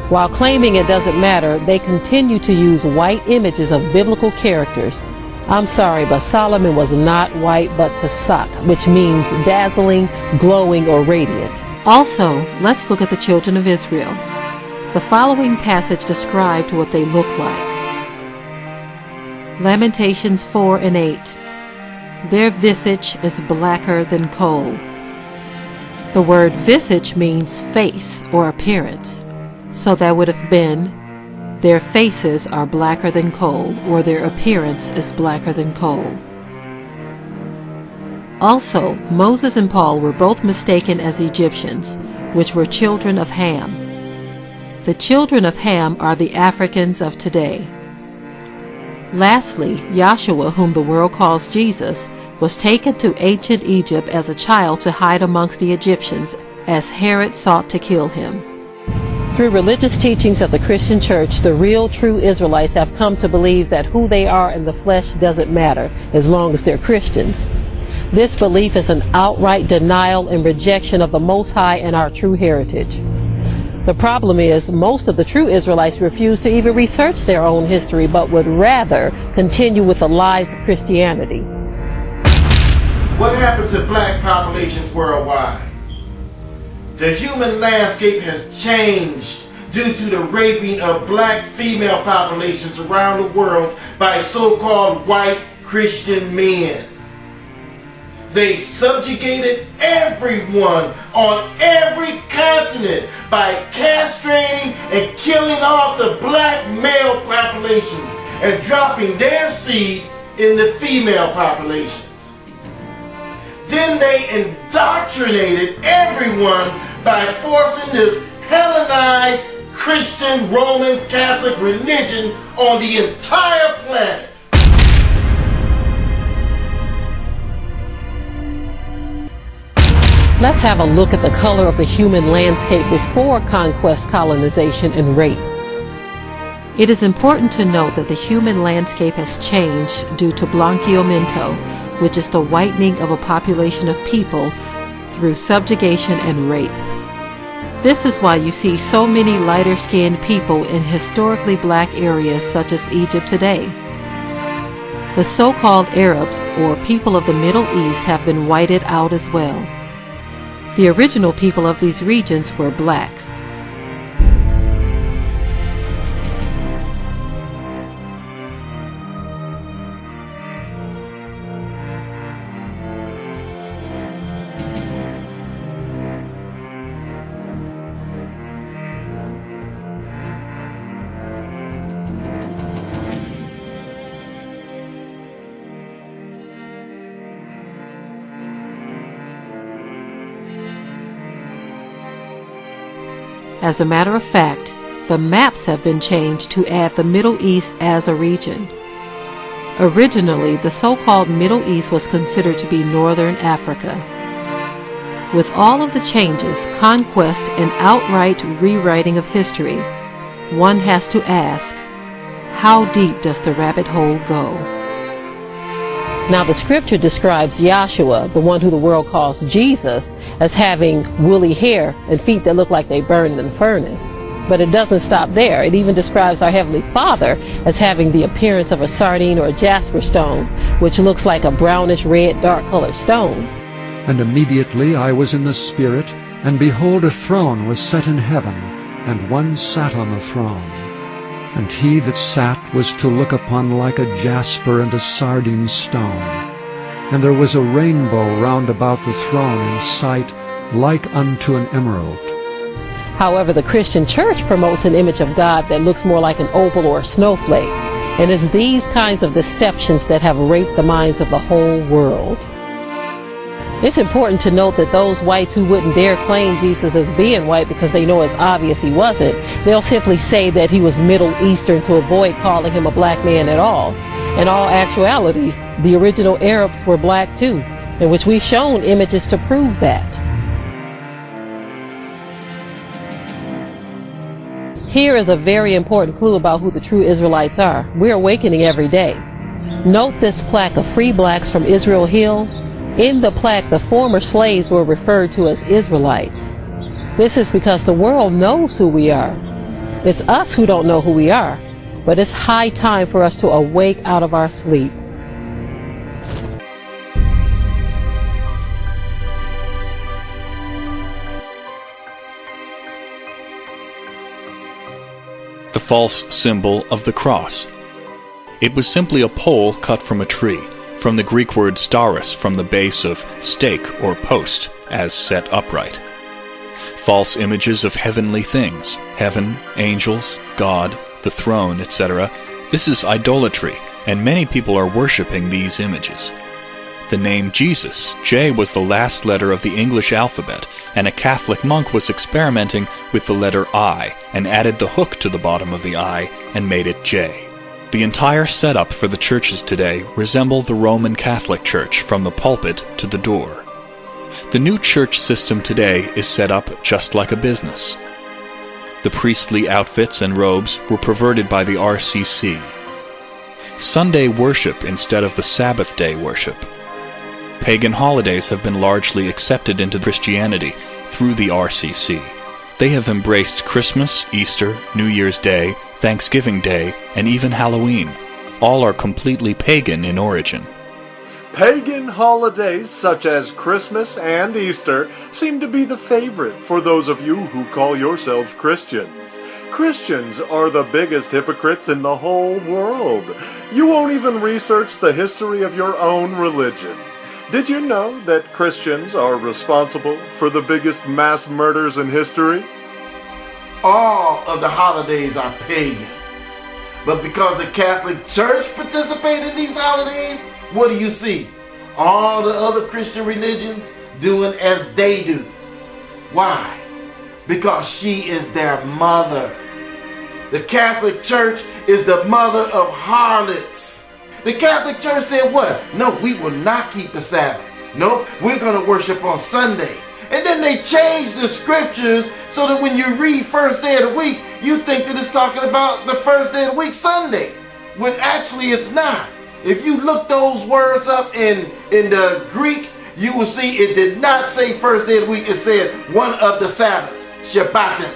While claiming it doesn't matter, they continue to use white images of biblical characters. I'm sorry, but Solomon was not white but tzasak, which means dazzling, glowing, or radiant. Also, let's look at the children of Israel. The following passage described what they look like. Lamentations 4:8. Their visage is blacker than coal. The word visage means face or appearance. So that would have been, their faces are blacker than coal, or their appearance is blacker than coal. Also, Moses and Paul were both mistaken as Egyptians, which were children of Ham. The children of Ham are the Africans of today. Lastly, Yahshua, whom the world calls Jesus, was taken to ancient Egypt as a child to hide amongst the Egyptians, as Herod sought to kill him. Through religious teachings of the Christian church, the real true Israelites have come to believe that who they are in the flesh doesn't matter as long as they're Christians. This belief is an outright denial and rejection of the Most High and our true heritage. The problem is most of the true Israelites refuse to even research their own history, but would rather continue with the lies of Christianity. What happened to black populations worldwide? The human landscape has changed due to the raping of black female populations around the world by so-called white Christian men. They subjugated everyone on every continent by castrating and killing off the black male populations and dropping their seed in the female populations. Then they indoctrinated everyone by forcing this Hellenized Christian Roman Catholic religion on the entire planet. Let's have a look at the color of the human landscape before conquest, colonization, and rape. It is important to note that the human landscape has changed due to blanqueamiento, which is the whitening of a population of people through subjugation and rape. This is why you see so many lighter-skinned people in historically black areas such as Egypt today. The so-called Arabs, or people of the Middle East, have been whited out as well. The original people of these regions were black. As a matter of fact, the maps have been changed to add the Middle East as a region. Originally, the so-called Middle East was considered to be Northern Africa. With all of the changes, conquest, and outright rewriting of history, one has to ask, how deep does the rabbit hole go? Now, the scripture describes Yahshua, the one who the world calls Jesus, as having woolly hair and feet that look like they burned in a furnace. But it doesn't stop there. It even describes our Heavenly Father as having the appearance of a sardine or a jasper stone, which looks like a brownish red dark colored stone. And immediately I was in the Spirit, and behold, a throne was set in heaven, and one sat on the throne. And he that sat was to look upon like a jasper and a sardine stone. And there was a rainbow round about the throne in sight, like unto an emerald. However, the Christian church promotes an image of God that looks more like an opal or a snowflake. And it's these kinds of deceptions that have raped the minds of the whole world. It's important to note that those whites who wouldn't dare claim Jesus as being white because they know it's obvious he wasn't, they'll simply say that he was Middle Eastern to avoid calling him a black man at all. In all actuality, the original Arabs were black too, in which we've shown images to prove that. Here is a very important clue about who the true Israelites are. We're awakening every day. Note this plaque of free blacks from Israel Hill. In the plaque, the former slaves were referred to as Israelites. This is because the world knows who we are. It's us who don't know who we are, but it's high time for us to awake out of our sleep. The false symbol of the cross. It was simply a pole cut from a tree, from the Greek word staros, from the base of stake or post, as set upright. False images of heavenly things, heaven, angels, God, the throne, etc. This is idolatry, and many people are worshipping these images. The name Jesus, J, was the last letter of the English alphabet, and a Catholic monk was experimenting with the letter I, and added the hook to the bottom of the I, and made it J. The entire setup for the churches today resemble the Roman Catholic Church from the pulpit to the door. The new church system today is set up just like a business. The priestly outfits and robes were perverted by the RCC. Sunday worship instead of the Sabbath day worship. Pagan holidays have been largely accepted into Christianity through the RCC. They have embraced Christmas, Easter, New Year's Day, Thanksgiving Day, and even Halloween. All are completely pagan in origin. Pagan holidays such as Christmas and Easter seem to be the favorite for those of you who call yourselves Christians. Christians are the biggest hypocrites in the whole world. You won't even research the history of your own religion. Did you know that Christians are responsible for the biggest mass murders in history? All of the holidays are pagan. But because the Catholic Church participates in these holidays, what do you see? All the other Christian religions doing as they do. Why? Because she is their mother. The Catholic Church is the mother of harlots. The Catholic Church said what? No, we will not keep the Sabbath. Nope, we're going to worship on Sunday. And then they changed the scriptures so that when you read first day of the week, you think that it's talking about the first day of the week, Sunday, when actually it's not. If you look those words up in the Greek, you will see it did not say first day of the week. It said one of the Sabbaths, Shabbat.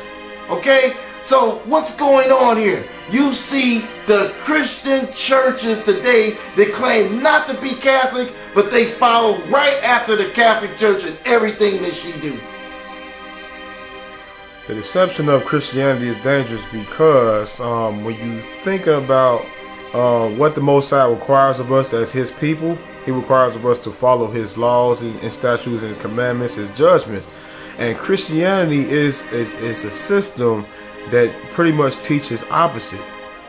Okay? So what's going on here? You see the Christian churches today that claim not to be Catholic, but they follow right after the Catholic Church in everything that she do. The deception of Christianity is dangerous because when you think about what the Most High requires of us as His people, He requires of us to follow His laws and statutes and His commandments, His judgments. And Christianity is a system that pretty much teaches opposite.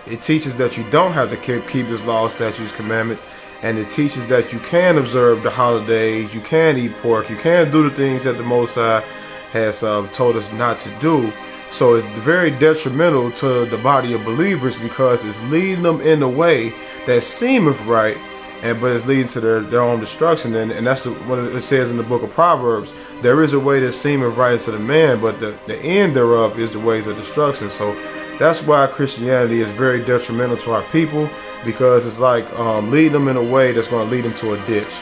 It teaches that you don't have to keep His laws, statutes, commandments, and it teaches that you can observe the holidays, you can eat pork, you can do the things that the Most High has told us not to do. So it's very detrimental to the body of believers because it's leading them in a way that seemeth right, but it's leading to their own destruction. And that's what it says in the book of Proverbs. There is a way that seemeth right to the man, but the end thereof is the ways of destruction. So that's why Christianity is very detrimental to our people, because it's like leading them in a way that's going to lead them to a ditch.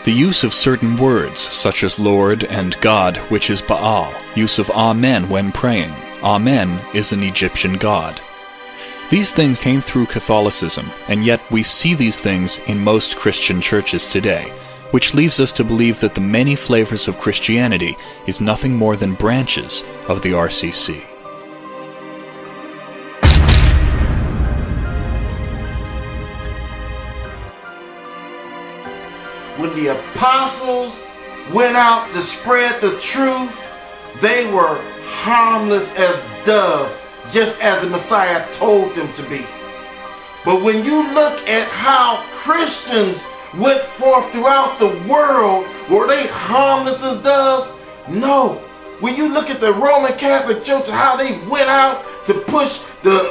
The use of certain words, such as Lord and God, which is Baal, use of Amen when praying. Amen is an Egyptian god. These things came through Catholicism, and yet we see these things in most Christian churches today. which leaves us to believe that the many flavors of Christianity is nothing more than branches of the RCC. When the apostles went out to spread the truth, they were harmless as doves, just as the Messiah told them to be. But when you look at how Christians went forth throughout the world, were they harmless as doves? No. When you look at the Roman Catholic Church and how they went out to push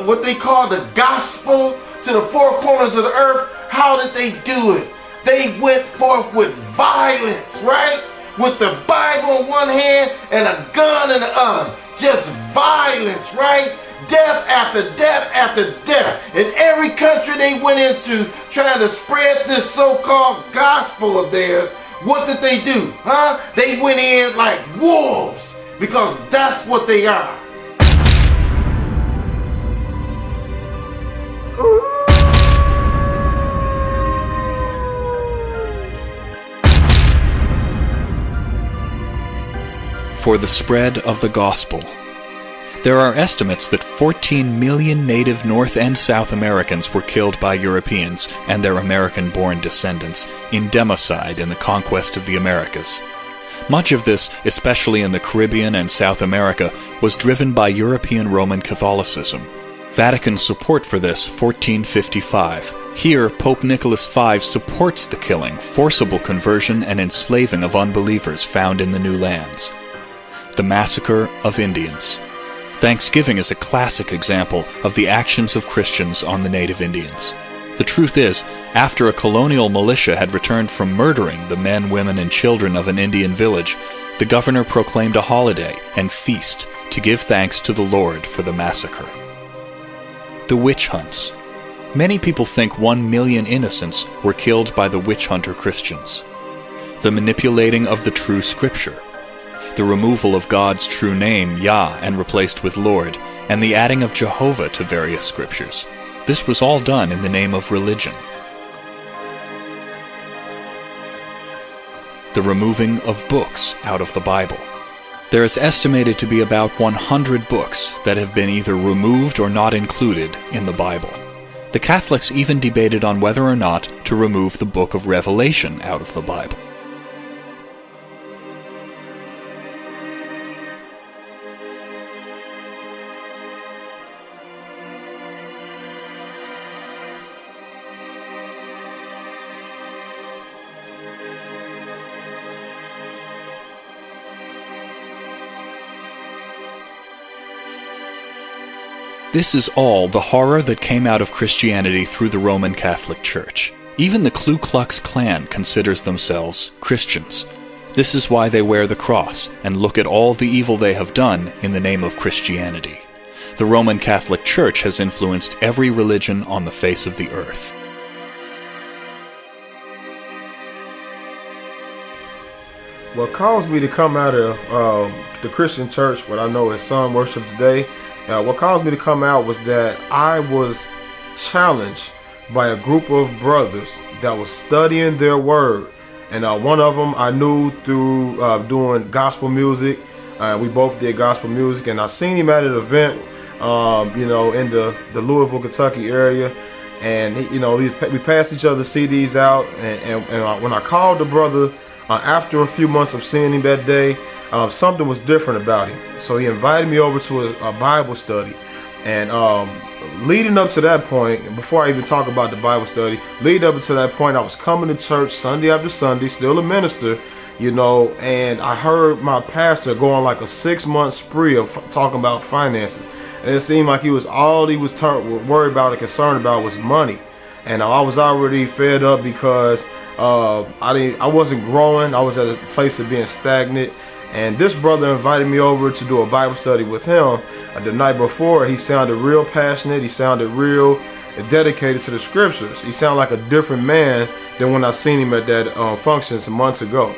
what they call the gospel to the four corners of the earth, how did they do it? They went forth with violence, right? With the Bible in one hand and a gun in the other. Just violence, right? Death after death after death. In every country they went into trying to spread this so-called gospel of theirs, what did they do? Huh? They went in like wolves, because that's what they are. For the spread of the gospel. There are estimates that 14 million native North and South Americans were killed by Europeans and their American-born descendants in democide in the conquest of the Americas. Much of this, especially in the Caribbean and South America, was driven by European Roman Catholicism. Vatican support for this, 1455. Here, Pope Nicholas V supports the killing, forcible conversion, and enslaving of unbelievers found in the new lands. The Massacre of Indians. Thanksgiving is a classic example of the actions of Christians on the native Indians. The truth is, after a colonial militia had returned from murdering the men, women, and children of an Indian village, the governor proclaimed a holiday and feast to give thanks to the Lord for the massacre. The witch hunts. Many people think 1 million innocents were killed by the witch hunter Christians. The manipulating of the true scripture. The removal of God's true name, Yah, and replaced with Lord, and the adding of Jehovah to various scriptures. This was all done in the name of religion. The removing of books out of the Bible. There is estimated to be about 100 books that have been either removed or not included in the Bible. The Catholics even debated on whether or not to remove the book of Revelation out of the Bible. This is all the horror that came out of Christianity through the Roman Catholic Church. Even the Ku Klux Klan considers themselves Christians. This is why they wear the cross and look at all the evil they have done in the name of Christianity. The Roman Catholic Church has influenced every religion on the face of the earth. What caused me to come out of the Christian church, what I know as Sun Worship today, what caused me to come out was that I was challenged by a group of brothers that was studying their word. And one of them I knew through doing gospel music. We both did gospel music, and I seen him at an event, in the Louisville, Kentucky area. And we passed each other CDs out. And when I called the brother after a few months of seeing him that day, something was different about him. So he invited me over to a Bible study. And leading up to that point, before I even talk about the Bible study, leading up to that point, I was coming to church Sunday after Sunday, still a minister, and I heard my pastor go on like a 6-month spree of talking about finances. And it seemed like all he was worried about and concerned about was money. And I was already fed up because I wasn't growing. I was at a place of being stagnant. And this brother invited me over to do a Bible study with him. The night before, he sounded real passionate. He sounded real dedicated to the scriptures. He sounded like a different man than when I seen him at that function some months ago.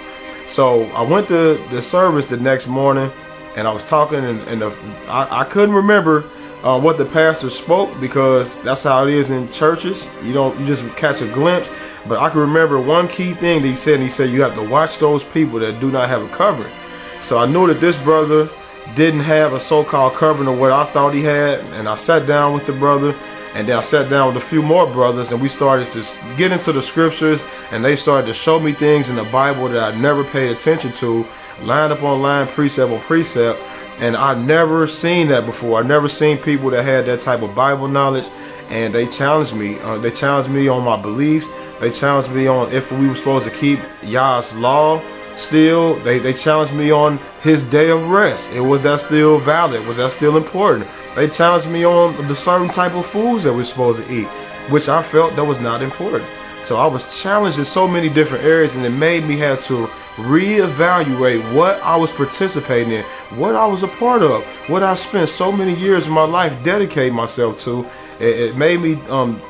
So I went to the service the next morning, and I was talking, and I couldn't remember what the pastor spoke, because that's how it is in churches. You just catch a glimpse. But I can remember one key thing that he said. And he said, you have to watch those people that do not have a covering. So I knew that this brother didn't have a so-called covering of what I thought he had. And I sat down with the brother, and then I sat down with a few more brothers, and we started to get into the scriptures, and they started to show me things in the Bible that I never paid attention to, line upon line, precept on precept. And I never seen that before. I never seen people that had that type of Bible knowledge, and they challenged me. They challenged me on my beliefs. They challenged me on if we were supposed to keep Yah's law still. They challenged me on his day of rest. Was that still valid? Was that still important? They challenged me on the certain type of foods that we're supposed to eat, which I felt that was not important. So I was challenged in so many different areas, and it made me have to reevaluate what I was participating in, what I was a part of, what I spent so many years of my life dedicating myself to. It made me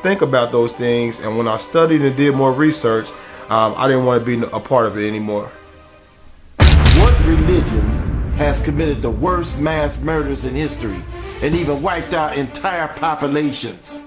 think about those things, and when I studied and did more research, I didn't want to be a part of it anymore. What religion has committed the worst mass murders in history and even wiped out entire populations?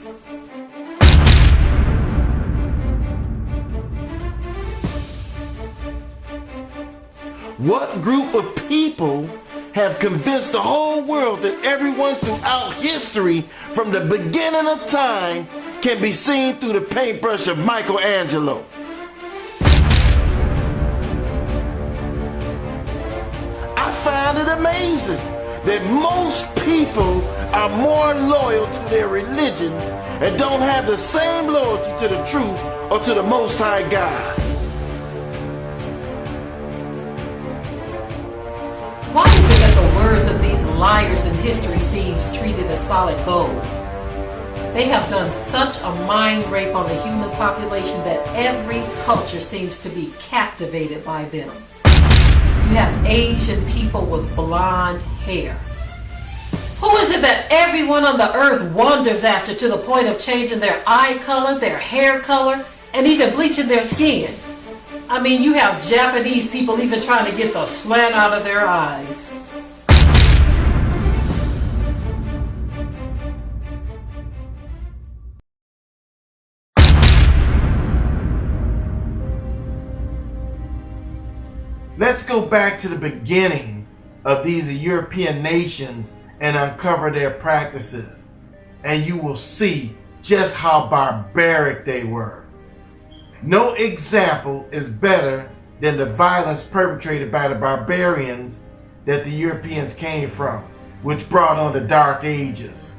What group of people have convinced the whole world that everyone throughout history, from the beginning of time, can be seen through the paintbrush of Michelangelo? I find it amazing that most people are more loyal to their religion and don't have the same loyalty to the truth or to the Most High God. Why is it that the words of these liars and history thieves treated as solid gold? They have done such a mind rape on the human population that every culture seems to be captivated by them. You have Asian people with blonde hair. Who is it that everyone on the earth wanders after to the point of changing their eye color, their hair color, and even bleaching their skin? I mean, you have Japanese people even trying to get the slant out of their eyes. Let's go back to the beginning of these European nations and uncover their practices, and you will see just how barbaric they were. No example is better than the violence perpetrated by the barbarians that the Europeans came from, which brought on the Dark Ages.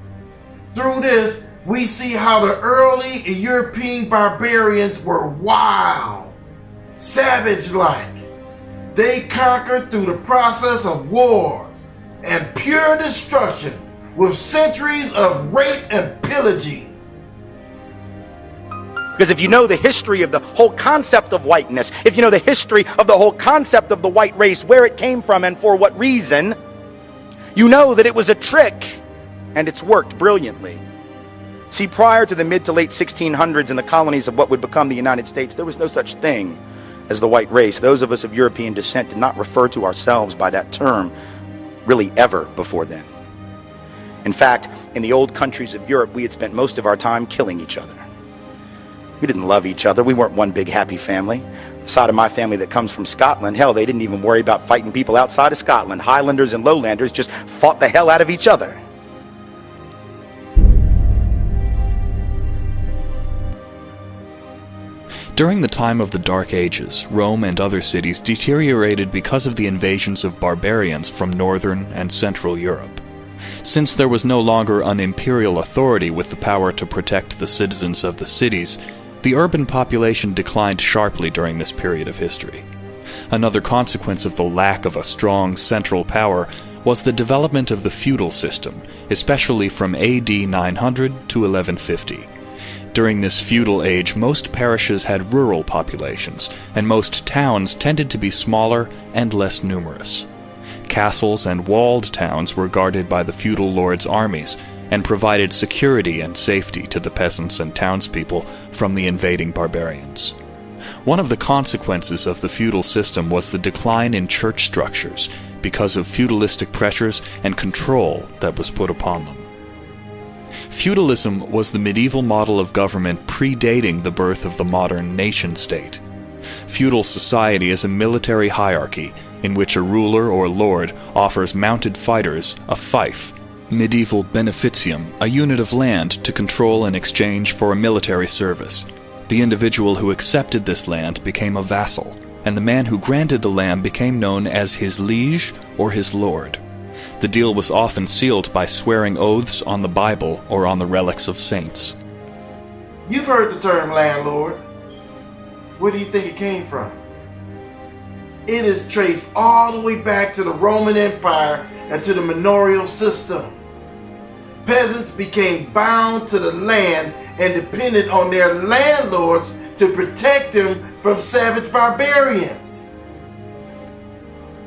Through this, we see how the early European barbarians were wild, savage-like. They conquered through the process of wars and pure destruction with centuries of rape and pillaging. Because if you know the history of the whole concept of whiteness, if you know the history of the whole concept of the white race, where it came from and for what reason, you know that it was a trick, and it's worked brilliantly. See, prior to the mid to late 1600s in the colonies of what would become the United States, there was no such thing as the white race. Those of us of European descent did not refer to ourselves by that term really ever before then. In fact, in the old countries of Europe, we had spent most of our time killing each other. We didn't love each other. We weren't one big happy family. The side of my family that comes from Scotland, hell, they didn't even worry about fighting people outside of Scotland. Highlanders and Lowlanders just fought the hell out of each other. During the time of the Dark Ages, Rome and other cities deteriorated because of the invasions of barbarians from northern and central Europe. Since there was no longer an imperial authority with the power to protect the citizens of the cities, the urban population declined sharply during this period of history. Another consequence of the lack of a strong central power was the development of the feudal system, especially from AD 900 to 1150. During this feudal age, most parishes had rural populations, and most towns tended to be smaller and less numerous. Castles and walled towns were guarded by the feudal lords' armies, and provided security and safety to the peasants and townspeople from the invading barbarians. One of the consequences of the feudal system was the decline in church structures because of feudalistic pressures and control that was put upon them. Feudalism was the medieval model of government predating the birth of the modern nation-state. Feudal society is a military hierarchy in which a ruler or lord offers mounted fighters a fief, medieval beneficium, a unit of land to control in exchange for a military service. The individual who accepted this land became a vassal, and the man who granted the land became known as his liege or his lord. The deal was often sealed by swearing oaths on the Bible or on the relics of saints. You've heard the term landlord. Where do you think it came from? It is traced all the way back to the Roman Empire and to the manorial system. Peasants became bound to the land and depended on their landlords to protect them from savage barbarians.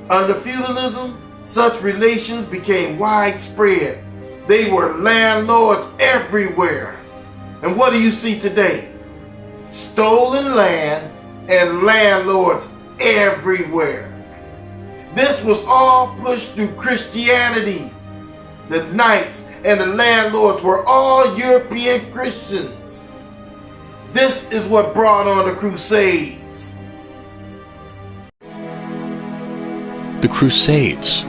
Under feudalism, such relations became widespread. They were landlords everywhere. And what do you see today? Stolen land and landlords everywhere. This was all pushed through Christianity. The knights and the landlords were all European Christians. This is what brought on the Crusades. The Crusades.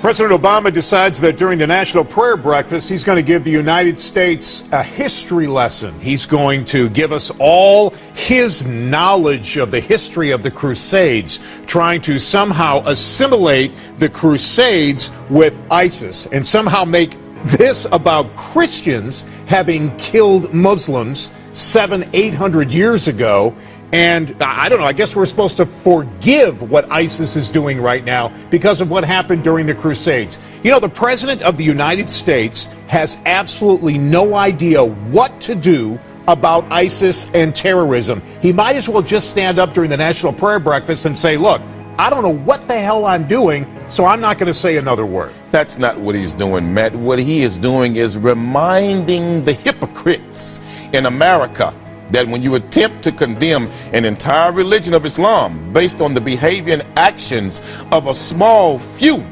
President Obama decides that during the National Prayer Breakfast, he's going to give the United States a history lesson. He's going to give us all his knowledge of the history of the Crusades, trying to somehow assimilate the Crusades with ISIS and somehow make this about Christians having killed Muslims 700-800 years ago. And I don't know, I guess we're supposed to forgive what ISIS is doing right now because of what happened during the Crusades. You know, the President of the United States has absolutely no idea what to do about ISIS and terrorism. He might as well just stand up during the National Prayer Breakfast and say, look, I don't know what the hell I'm doing, so I'm not going to say another word. That's not what he's doing, Matt. What he is doing is reminding the hypocrites in America that when you attempt to condemn an entire religion of Islam based on the behavior and actions of a small few,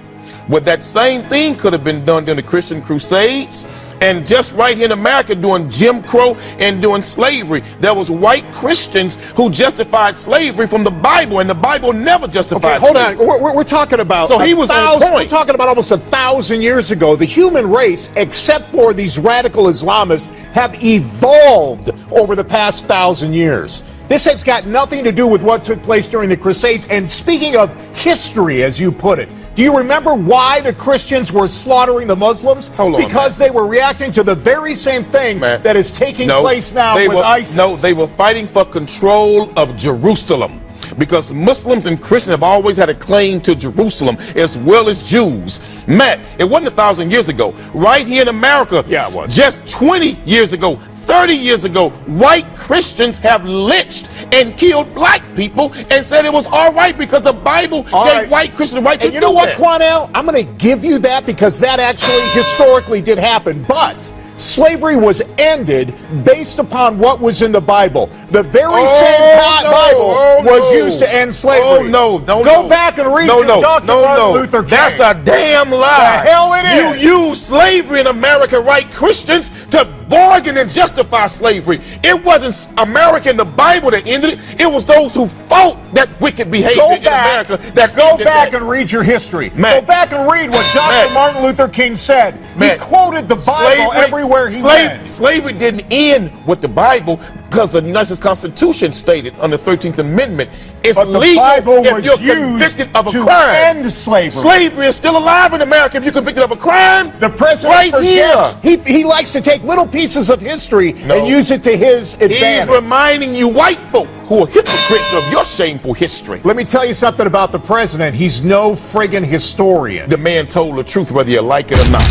well, that same thing could have been done during the Christian Crusades. And just right here in America during Jim Crow and during slavery, there was white Christians who justified slavery from the Bible, and the Bible never justified slavery. Hold on, we're talking about so he was on point. We're talking about almost 1,000 years ago. The human race, except for these radical Islamists, have evolved over the past 1,000 years. This has got nothing to do with what took place during the Crusades. And speaking of history, as you put it, do you remember why the Christians were slaughtering the Muslims? Hold on, because they were reacting to the very same thing that is taking place now with ISIS. No, they were fighting for control of Jerusalem. Because Muslims and Christians have always had a claim to Jerusalem as well as Jews. Matt, it wasn't 1,000 years ago. Right here in America, yeah, it was. Just 20 years ago, 30 years ago, white Christians have lynched and killed black people and said it was all right because the Bible gave white Christians the right to do that. And you know what, Quanell? I'm going to give you that because that actually historically did happen. But slavery was ended based upon what was in the Bible. The very same Bible was used to end slavery. Go back and read Dr. Martin Luther King. That's a damn lie. The hell it is. You use slavery in America, right, Christians, to bargain and justify slavery. It wasn't America and the Bible that ended it. It was those who fought that wicked behavior in America that go back and read your history. Go back and read what Dr. Martin Luther King said. He quoted the Bible everywhere he went. Slavery didn't end with the Bible because the United States Constitution stated on the 13th Amendment it's legal if you're convicted of a crime. End slavery. Slavery is still alive in America if you're convicted of a crime. The president forgets. He likes to take little pieces of history and use it to his advantage. He's reminding you white folk who are hypocrites of your shameful history. Let me tell you something about the president. He's no friggin' historian. The man told the truth whether you like it or not.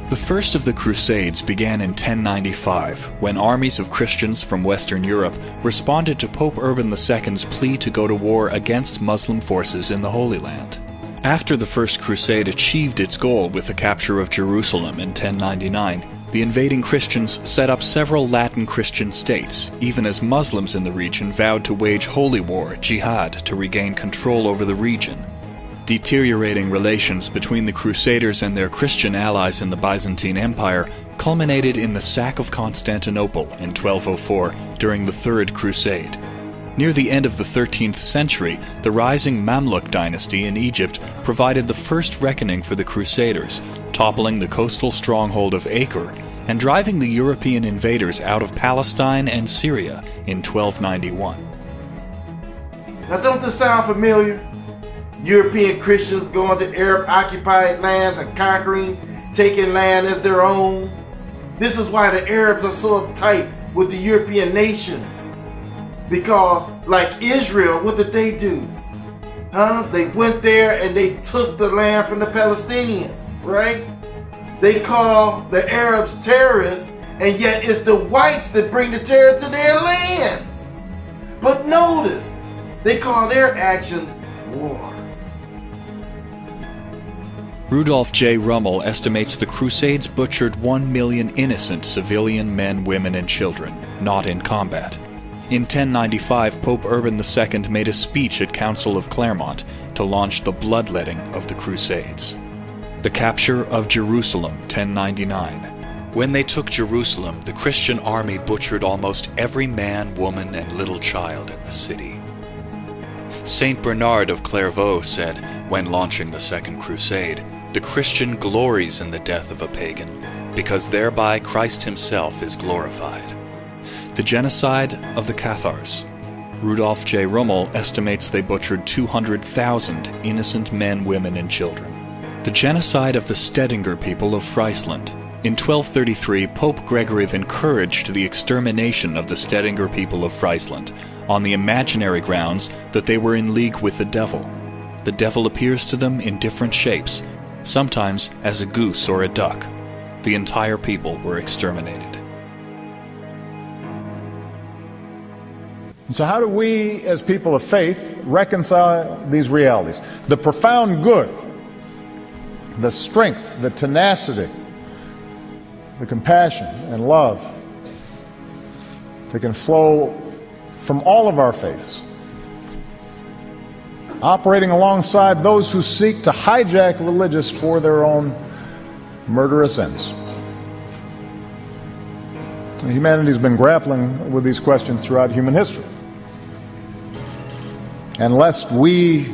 The first of the Crusades began in 1095, when armies of Christians from Western Europe responded to Pope Urban II's plea to go to war against Muslim forces in the Holy Land. After the First Crusade achieved its goal with the capture of Jerusalem in 1099, the invading Christians set up several Latin Christian states, even as Muslims in the region vowed to wage holy war, jihad, to regain control over the region. Deteriorating relations between the Crusaders and their Christian allies in the Byzantine Empire culminated in the sack of Constantinople in 1204 during the Third Crusade. Near the end of the 13th century, the rising Mamluk dynasty in Egypt provided the first reckoning for the Crusaders, toppling the coastal stronghold of Acre and driving the European invaders out of Palestine and Syria in 1291. Now, don't this sound familiar? European Christians going to Arab-occupied lands and conquering, taking land as their own. This is why the Arabs are so uptight with the European nations. Because, like Israel, what did they do? They went there and they took the land from the Palestinians, right? They call the Arabs terrorists, and yet it's the whites that bring the terror to their lands. But notice, they call their actions war. Rudolph J. Rummel estimates the Crusades butchered 1 million innocent civilian men, women, and children, not in combat. In 1095, Pope Urban II made a speech at Council of Clermont to launch the bloodletting of the Crusades. The capture of Jerusalem, 1099. When they took Jerusalem, the Christian army butchered almost every man, woman, and little child in the city. Saint Bernard of Clairvaux said, when launching the Second Crusade, the Christian glories in the death of a pagan, because thereby Christ himself is glorified. The genocide of the Cathars. Rudolph J. Rummel estimates they butchered 200,000 innocent men, women, and children. The genocide of the Stedinger people of Friesland. In 1233, Pope Gregory encouraged the extermination of the Stedinger people of Friesland on the imaginary grounds that they were in league with the devil. The devil appears to them in different shapes, sometimes as a goose or a duck. The entire people were exterminated. So how do we, as people of faith, reconcile these realities? The profound good, the strength, the tenacity, the compassion and love that can flow from all of our faiths, operating alongside those who seek to hijack religious for their own murderous ends. Humanity's been grappling with these questions throughout human history. And lest we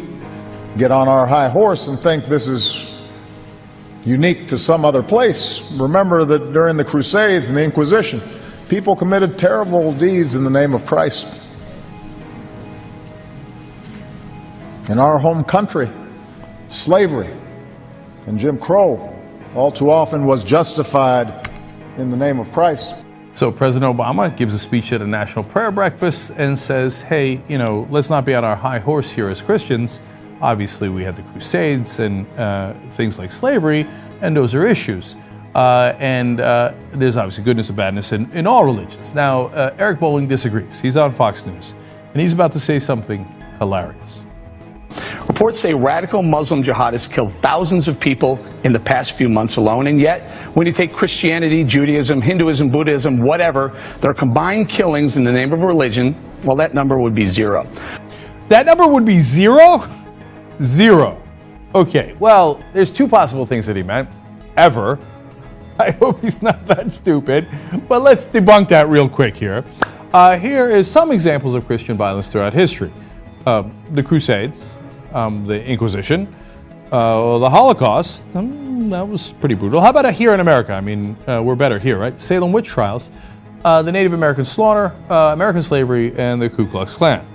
get on our high horse and think this is unique to some other place, remember that during the Crusades and the Inquisition, people committed terrible deeds in the name of Christ. In our home country, slavery and Jim Crow all too often was justified in the name of Christ. So President Obama gives a speech at a national prayer breakfast and says, hey, let's not be on our high horse here as Christians. Obviously, we had the Crusades and things like slavery, and those are issues. There's obviously goodness and badness in all religions. Now, Eric Bolling disagrees. He's on Fox News, and he's about to say something hilarious. Reports say radical Muslim jihadists killed thousands of people in the past few months alone, and yet, when you take Christianity, Judaism, Hinduism, Buddhism, whatever, their combined killings in the name of religion, well, that number would be zero. That number would be zero? Zero. Okay, well, there's two possible things that he meant. Ever. I hope he's not that stupid, but let's debunk that real quick here. Here is some examples of Christian violence throughout history. The Crusades, the Inquisition, the Holocaust, that was pretty brutal. How about here in America? I mean, we're better here, right? Salem witch trials, the Native American slaughter, American slavery, and the Ku Klux Klan.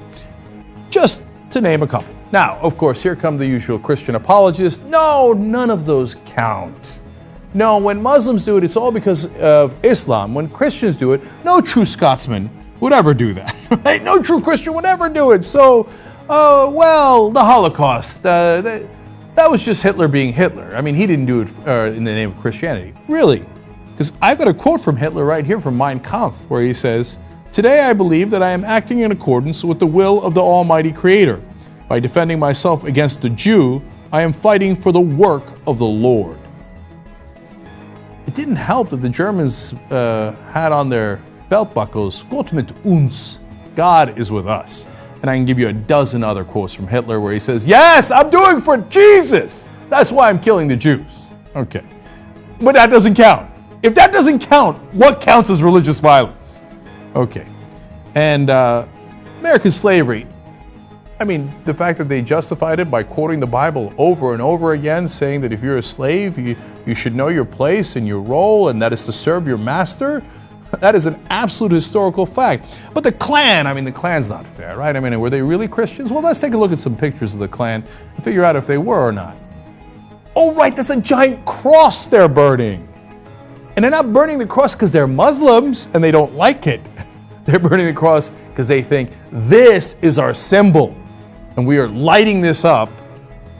Just to name a couple. Now, of course, here come the usual Christian apologists. No, none of those count. No, when Muslims do it, it's all because of Islam. When Christians do it, no true Scotsman would ever do that, right? No true Christian would ever do it. So, well, the Holocaust, that was just Hitler being Hitler. I mean, he didn't do it in the name of Christianity. Really? Because I've got a quote from Hitler right here from Mein Kampf, where he says, "Today I believe that I am acting in accordance with the will of the Almighty Creator. By defending myself against the Jew, I am fighting for the work of the Lord." It didn't help that the Germans had on their belt buckles, "Gott mit uns," God is with us. And I can give you a dozen other quotes from Hitler where he says, yes, I'm doing it for Jesus. That's why I'm killing the Jews. Okay. But that doesn't count. If that doesn't count, what counts as religious violence? Okay. And American slavery, I mean, the fact that they justified it by quoting the Bible over and over again, saying that if you're a slave, you should know your place and your role, and that is to serve your master. That is an absolute historical fact. But the Klan, I mean, the Klan's not fair, right? I mean, were they really Christians? Well, let's take a look at some pictures of the Klan and figure out if they were or not. Oh, right, that's a giant cross they're burning. And they're not burning the cross because they're Muslims and they don't like it. They're burning the cross because they think this is our symbol. And we are lighting this up,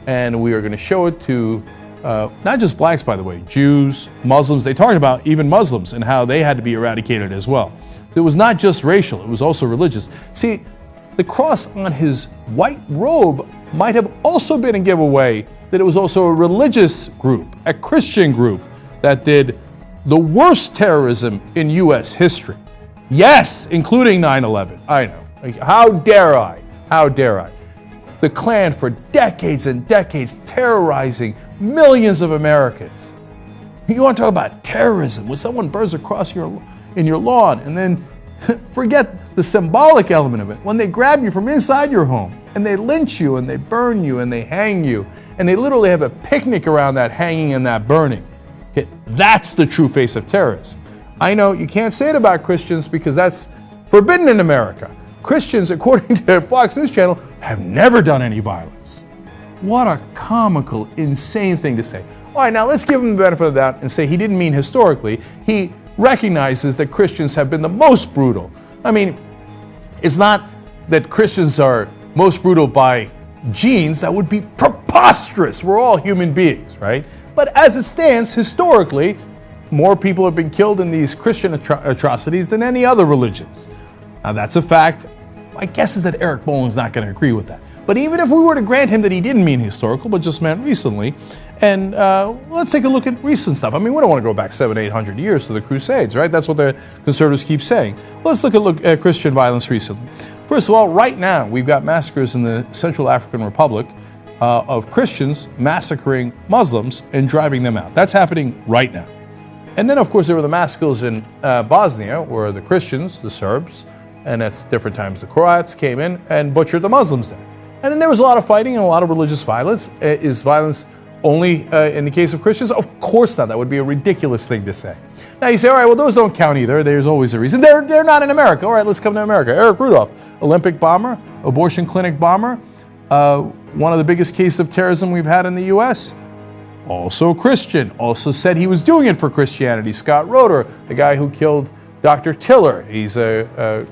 and we are going to show it to not just blacks, by the way, Jews, Muslims. They talked about even Muslims and how they had to be eradicated as well. So it was not just racial, it was also religious. See, the cross on his white robe might have also been a giveaway that it was also a religious group, a Christian group, that did the worst terrorism in U.S. history. Yes, including 9/11. I know. How dare I? How dare I? The Klan for decades and decades terrorizing millions of Americans. You want to talk about terrorism when someone burns a cross in your lawn, and then forget the symbolic element of it. When they grab you from inside your home and they lynch you and they burn you and they hang you and they literally have a picnic around that hanging and that burning. Okay, that's the true face of terrorism. I know you can't say it about Christians because that's forbidden in America. Christians, according to Fox News Channel, have never done any violence. What a comical, insane thing to say. All right, now let's give him the benefit of the doubt and say he didn't mean historically. He recognizes that Christians have been the most brutal. I mean, it's not that Christians are most brutal by genes. That would be preposterous. We're all human beings, right? But as it stands, historically, more people have been killed in these Christian atrocities than any other religions. Now, that's a fact. My guess is that Eric Bolin's not going to agree with that. But even if we were to grant him that he didn't mean historical, but just meant recently, and let's take a look at recent stuff. I mean, we don't want to go back 700-800 years to the Crusades, right? That's what the conservatives keep saying. Let's look at Christian violence recently. First of all, right now, we've got massacres in the Central African Republic of Christians massacring Muslims and driving them out. That's happening right now. And then, of course, there were the massacres in Bosnia, where the Christians, the Serbs, and at different times the Croats came in and butchered the Muslims there. And then there was a lot of fighting and a lot of religious violence. Is violence only in the case of Christians? Of course not. That would be a ridiculous thing to say. Now you say, all right, well, those don't count either. There's always a reason. They're not in America. All right, let's come to America. Eric Rudolph, Olympic bomber, abortion clinic bomber, one of the biggest cases of terrorism we've had in the U.S., also Christian, also said he was doing it for Christianity. Scott Roeder, the guy who killed Dr. Tiller. He's a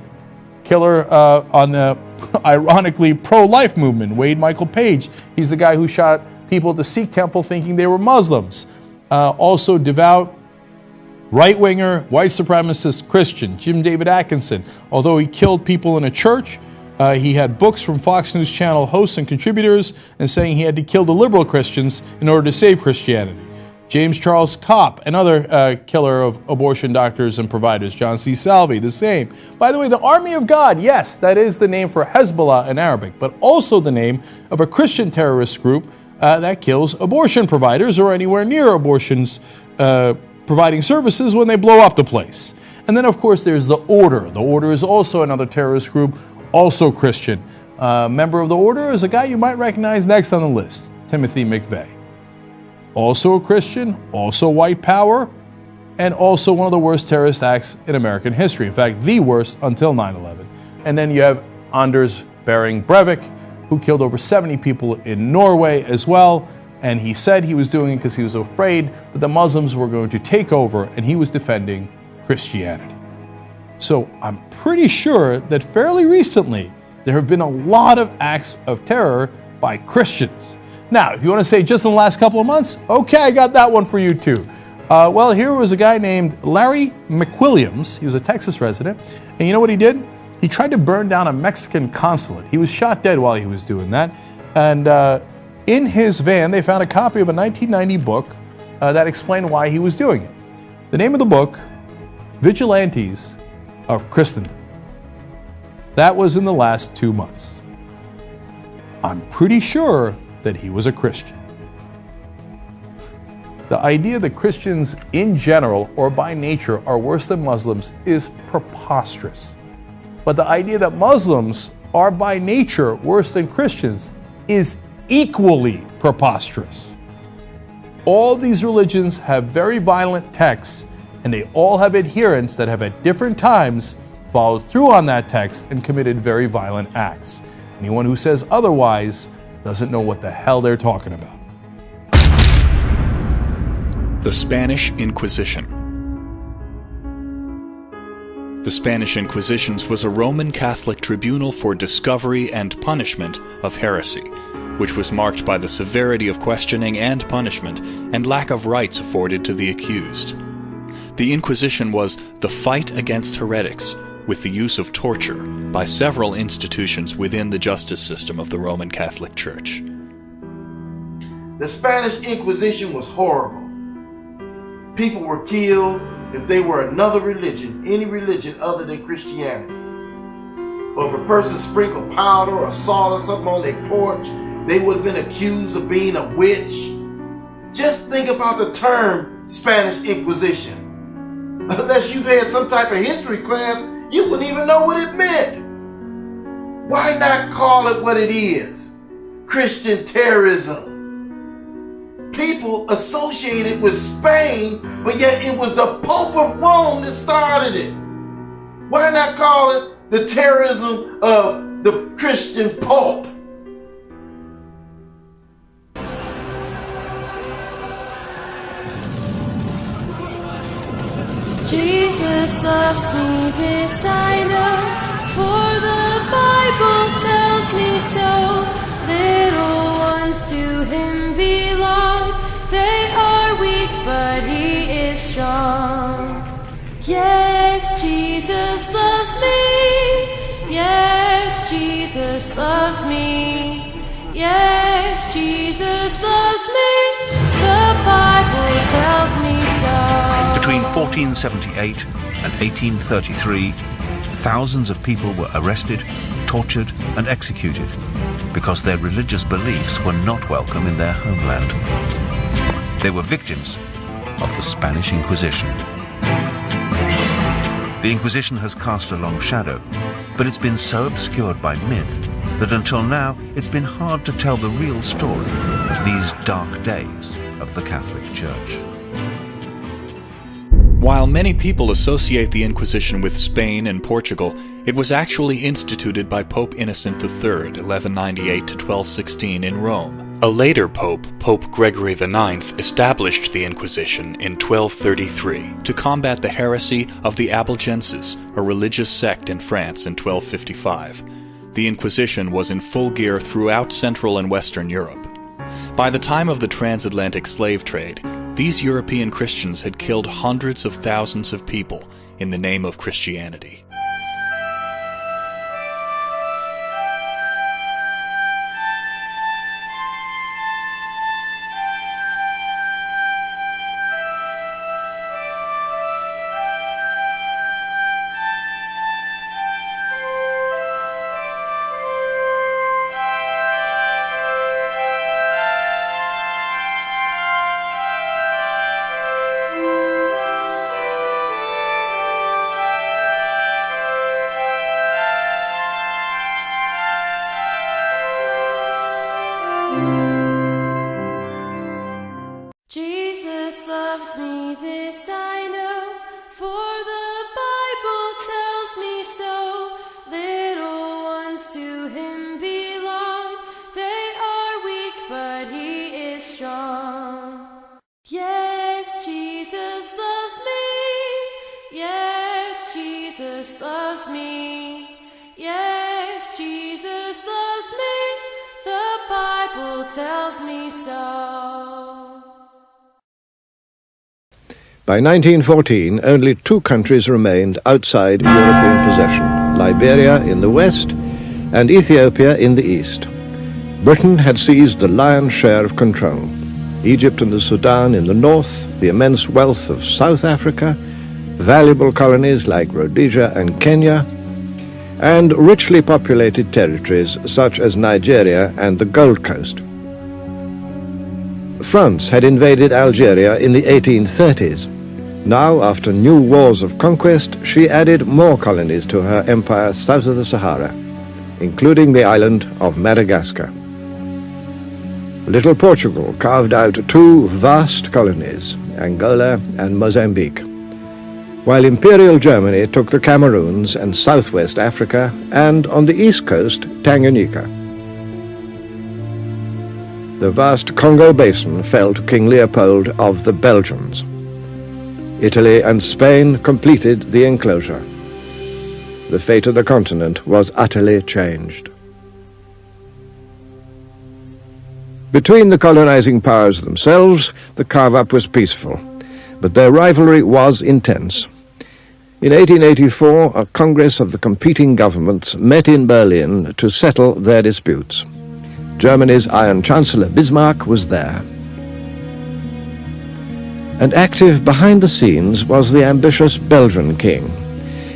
killer on the ironically pro-life movement. Wade Michael Page, he's the guy who shot people at the Sikh temple thinking they were Muslims. Also devout right-winger, white supremacist Christian, Jim David Atkinson. Although he killed people in a church, he had books from Fox News Channel hosts and contributors and saying he had to kill the liberal Christians in order to save Christianity. James Charles Kopp, another killer of abortion doctors and providers. John C. Salvi, the same. By the way, the Army of God, yes, that is the name for Hezbollah in Arabic, but also the name of a Christian terrorist group that kills abortion providers or anywhere near abortions providing services when they blow up the place. And then, of course, there's the Order. The Order is also another terrorist group, also Christian. Member of the Order is a guy you might recognize next on the list, Timothy McVeigh. Also a Christian, also white power, and also one of the worst terrorist acts in American history. In fact, the worst until 9/11. And then you have Anders Behring Breivik, who killed over 70 people in Norway as well. And he said he was doing it because he was afraid that the Muslims were going to take over, and he was defending Christianity. So I'm pretty sure that fairly recently, there have been a lot of acts of terror by Christians. Now, if you want to say just in the last couple of months, okay, I got that one for you too. Well, here was a guy named Larry McWilliams. He was a Texas resident. And you know what he did? He tried to burn down a Mexican consulate. He was shot dead while he was doing that. And in his van, they found a copy of a 1990 book that explained why he was doing it. The name of the book, Vigilantes of Christendom. That was in the last 2 months. I'm pretty sure that he was a Christian. The idea that Christians in general or by nature are worse than Muslims is preposterous. But the idea that Muslims are by nature worse than Christians is equally preposterous. All these religions have very violent texts, and they all have adherents that have at different times followed through on that text and committed very violent acts. Anyone who says otherwise doesn't know what the hell they're talking about. The Spanish Inquisition. The Spanish Inquisition was a Roman Catholic tribunal for discovery and punishment of heresy, which was marked by the severity of questioning and punishment and lack of rights afforded to the accused. The Inquisition was the fight against heretics, with the use of torture by several institutions within the justice system of the Roman Catholic Church. The Spanish Inquisition was horrible. People were killed if they were another religion, any religion other than Christianity. Or if a person sprinkled powder or salt or something on their porch, they would have been accused of being a witch. Just think about the term Spanish Inquisition. Unless you've had some type of history class, you wouldn't even know what it meant. Why not call it what it is? Christian terrorism. People associated with Spain, but yet it was the Pope of Rome that started it. Why not call it the terrorism of the Christian Pope? Jesus loves me, this I know, for the Bible tells me so. Little ones to him belong, they are weak, but he is strong. Yes, Jesus loves me. Yes, Jesus loves me. Yes, Jesus loves me. The Bible tells me so. Between 1478 and 1833, thousands of people were arrested, tortured, and executed because their religious beliefs were not welcome in their homeland. They were victims of the Spanish Inquisition. The Inquisition has cast a long shadow, but it's been so obscured by myth that until now it's been hard to tell the real story of these dark days of the Catholic Church. While many people associate the Inquisition with Spain and Portugal, it was actually instituted by Pope Innocent III, 1198 to 1216 in Rome. A later pope, Pope Gregory IX, established the Inquisition in 1233 to combat the heresy of the Albigenses, a religious sect in France, in 1255. The Inquisition was in full gear throughout Central and Western Europe. By the time of the transatlantic slave trade, these European Christians had killed hundreds of thousands of people in the name of Christianity. Jesus loves me, this I know, for the Bible tells me so. Little ones to him belong, they are weak, but he is strong. Yes, Jesus loves me. Yes, Jesus loves me. Yes, Jesus loves me. The Bible tells me so. By 1914, only two countries remained outside European possession, Liberia in the west and Ethiopia in the east. Britain had seized the lion's share of control. Egypt and the Sudan in the north, the immense wealth of South Africa, valuable colonies like Rhodesia and Kenya, and richly populated territories such as Nigeria and the Gold Coast. France had invaded Algeria in the 1830s. Now, after new wars of conquest, she added more colonies to her empire south of the Sahara, including the island of Madagascar. Little Portugal carved out two vast colonies, Angola and Mozambique, while Imperial Germany took the Cameroons and southwest Africa, and on the east coast, Tanganyika. The vast Congo basin fell to King Leopold of the Belgians. Italy and Spain completed the enclosure. The fate of the continent was utterly changed. Between the colonizing powers themselves, the carve-up was peaceful, but their rivalry was intense. In 1884, a congress of the competing governments met in Berlin to settle their disputes. Germany's Iron Chancellor Bismarck was there. And active behind the scenes was the ambitious Belgian king.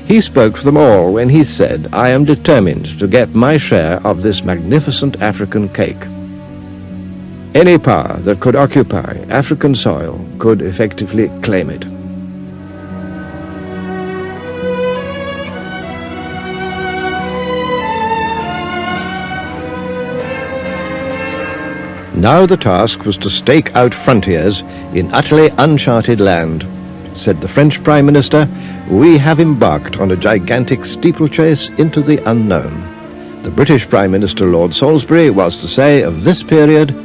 He spoke for them all when he said, "I am determined to get my share of this magnificent African cake." Any power that could occupy African soil could effectively claim it. Now the task was to stake out frontiers in utterly uncharted land. Said the French Prime Minister, "We have embarked on a gigantic steeplechase into the unknown." The British Prime Minister Lord Salisbury was to say of this period,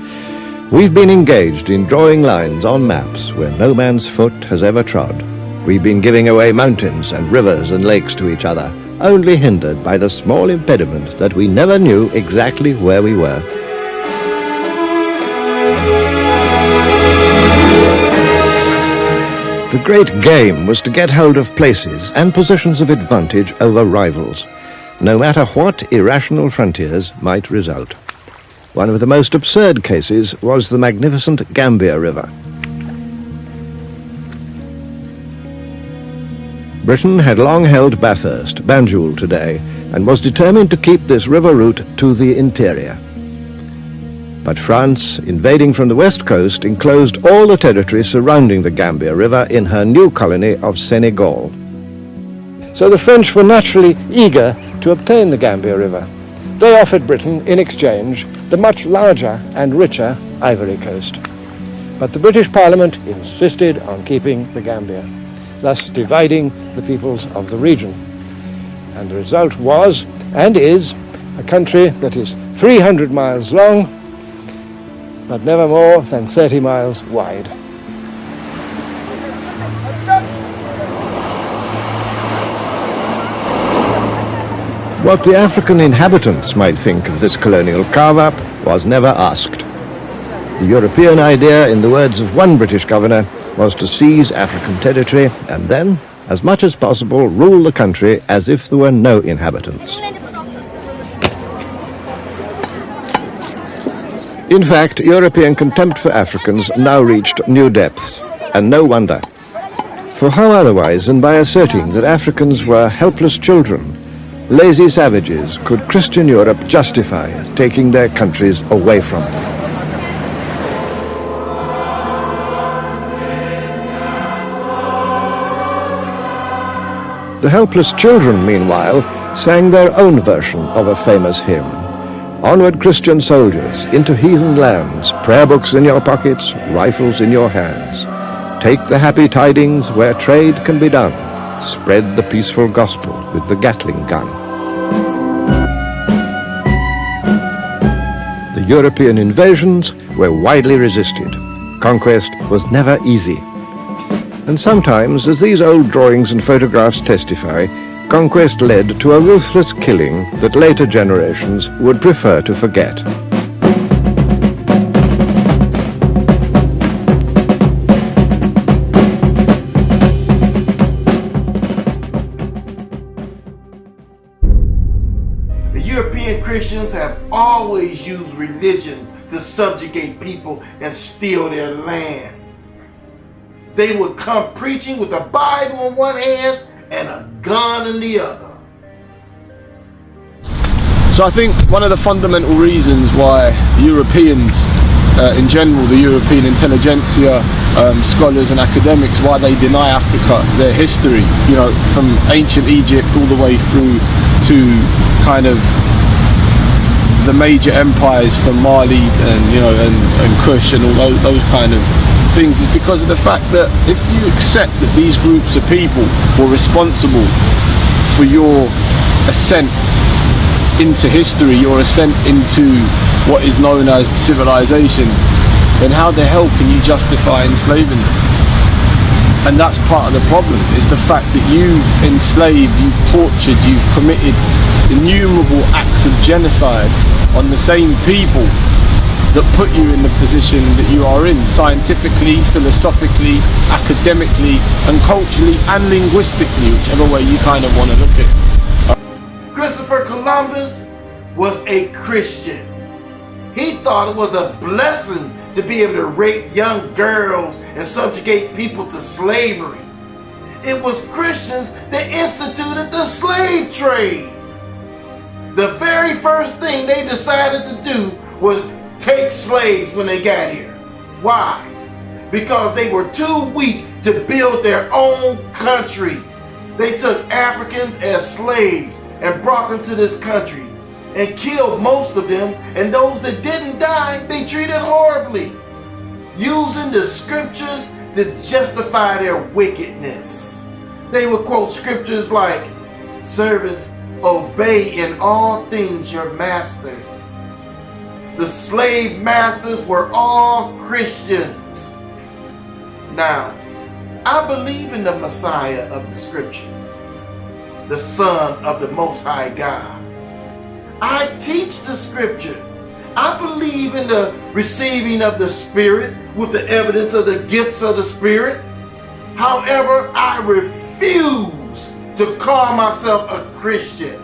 "We've been engaged in drawing lines on maps where no man's foot has ever trod. We've been giving away mountains and rivers and lakes to each other, only hindered by the small impediment that we never knew exactly where we were." The great game was to get hold of places and positions of advantage over rivals, no matter what irrational frontiers might result. One of the most absurd cases was the magnificent Gambia River. Britain had long held Bathurst, Banjul today, and was determined to keep this river route to the interior. But France, invading from the west coast, enclosed all the territory surrounding the Gambia River in her new colony of Senegal. So the French were naturally eager to obtain the Gambia River. They offered Britain, in exchange, the much larger and richer Ivory Coast. But the British Parliament insisted on keeping the Gambia, thus dividing the peoples of the region. And the result was, and is, a country that is 300 miles long, but never more than 30 miles wide. What the African inhabitants might think of this colonial carve-up was never asked. The European idea, in the words of one British governor, was to seize African territory and then, as much as possible, rule the country as if there were no inhabitants. In fact, European contempt for Africans now reached new depths, and no wonder. For how otherwise than by asserting that Africans were helpless children, lazy savages, could Christian Europe justify taking their countries away from them? The helpless children, meanwhile, sang their own version of a famous hymn. Onward, Christian soldiers, into heathen lands, prayer books in your pockets, rifles in your hands. Take the happy tidings where trade can be done. Spread the peaceful gospel with the Gatling gun. The European invasions were widely resisted. Conquest was never easy. And sometimes, as these old drawings and photographs testify, conquest led to a ruthless killing that later generations would prefer to forget. The European Christians have always used religion to subjugate people and steal their land. They would come preaching with the Bible in one hand and a gun in the other. So I think one of the fundamental reasons why Europeans, in general, the European intelligentsia, scholars and academics, why they deny Africa their history, you know, from ancient Egypt all the way through to kind of the major empires from Mali and, you know, and Kush and all those kind of things, is because of the fact that if you accept that these groups of people were responsible for your ascent into history, your ascent into what is known as civilization, then how the hell can you justify enslaving them? And that's part of the problem, is the fact that you've enslaved, you've tortured, you've committed innumerable acts of genocide on the same people that put you in the position that you are in, scientifically, philosophically, academically, and culturally, and linguistically, whichever way you kind of want to look at it. Christopher Columbus was a Christian. He thought it was a blessing to be able to rape young girls and subjugate people to slavery. It was Christians that instituted the slave trade. The very first thing they decided to do was take slaves when they got here. Why? Because they were too weak to build their own country. They took Africans as slaves and brought them to this country and killed most of them, and those that didn't die, they treated horribly, using the scriptures to justify their wickedness. They would quote scriptures like, "Servants, obey in all things your masters." The slave masters were all Christians. Now, I believe in the Messiah of the scriptures, the Son of the Most High God. I teach the scriptures. I believe in the receiving of the Spirit with the evidence of the gifts of the Spirit. However, I refuse to call myself a Christian.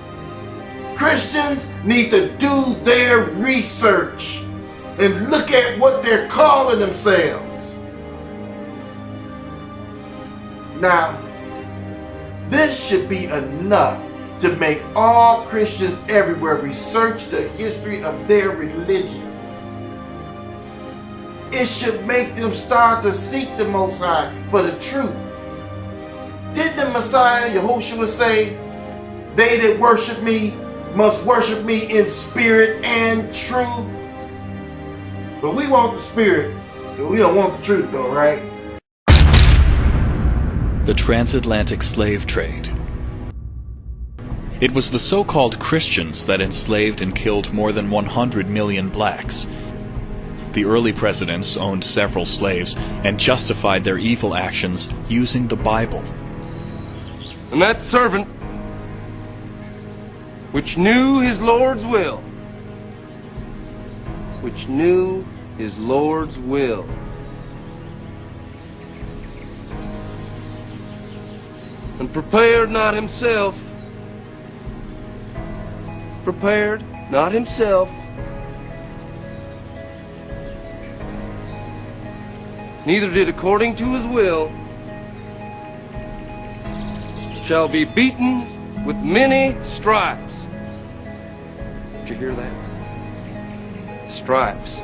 Christians need to do their research and look at what they're calling themselves. Now, this should be enough to make all Christians everywhere research the history of their religion. It should make them start to seek the Most High for the truth. Didn't the Messiah, Yahushua, say, "They that worship me must worship me in spirit and truth"? But we want the spirit, but we don't want the truth though, right? The transatlantic slave trade. It was the so-called Christians that enslaved and killed more than 100 million blacks. The early presidents owned several slaves and justified their evil actions using the Bible. And that servant which knew his Lord's will, and prepared not himself, neither did according to his will, shall be beaten with many stripes. Did you hear that? Stripes.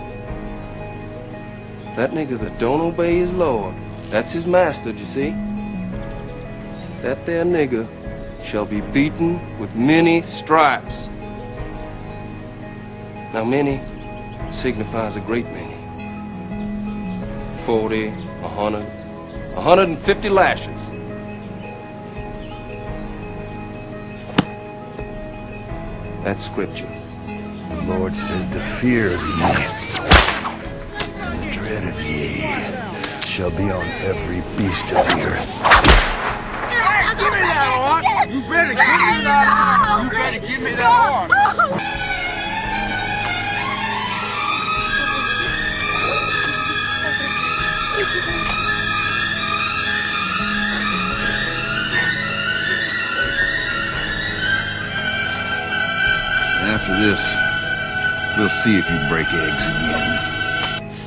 That nigga that don't obey his Lord, that's his master, you see? That there nigga shall be beaten with many stripes. Now many signifies a great many. 40, 100, 150 lashes. That's scripture. The Lord said, "The fear of ye and the dread of ye shall be on every beast of the earth." Give me that arm! You better give me that arm! You better give me that arm! After this, we'll see if you break eggs again.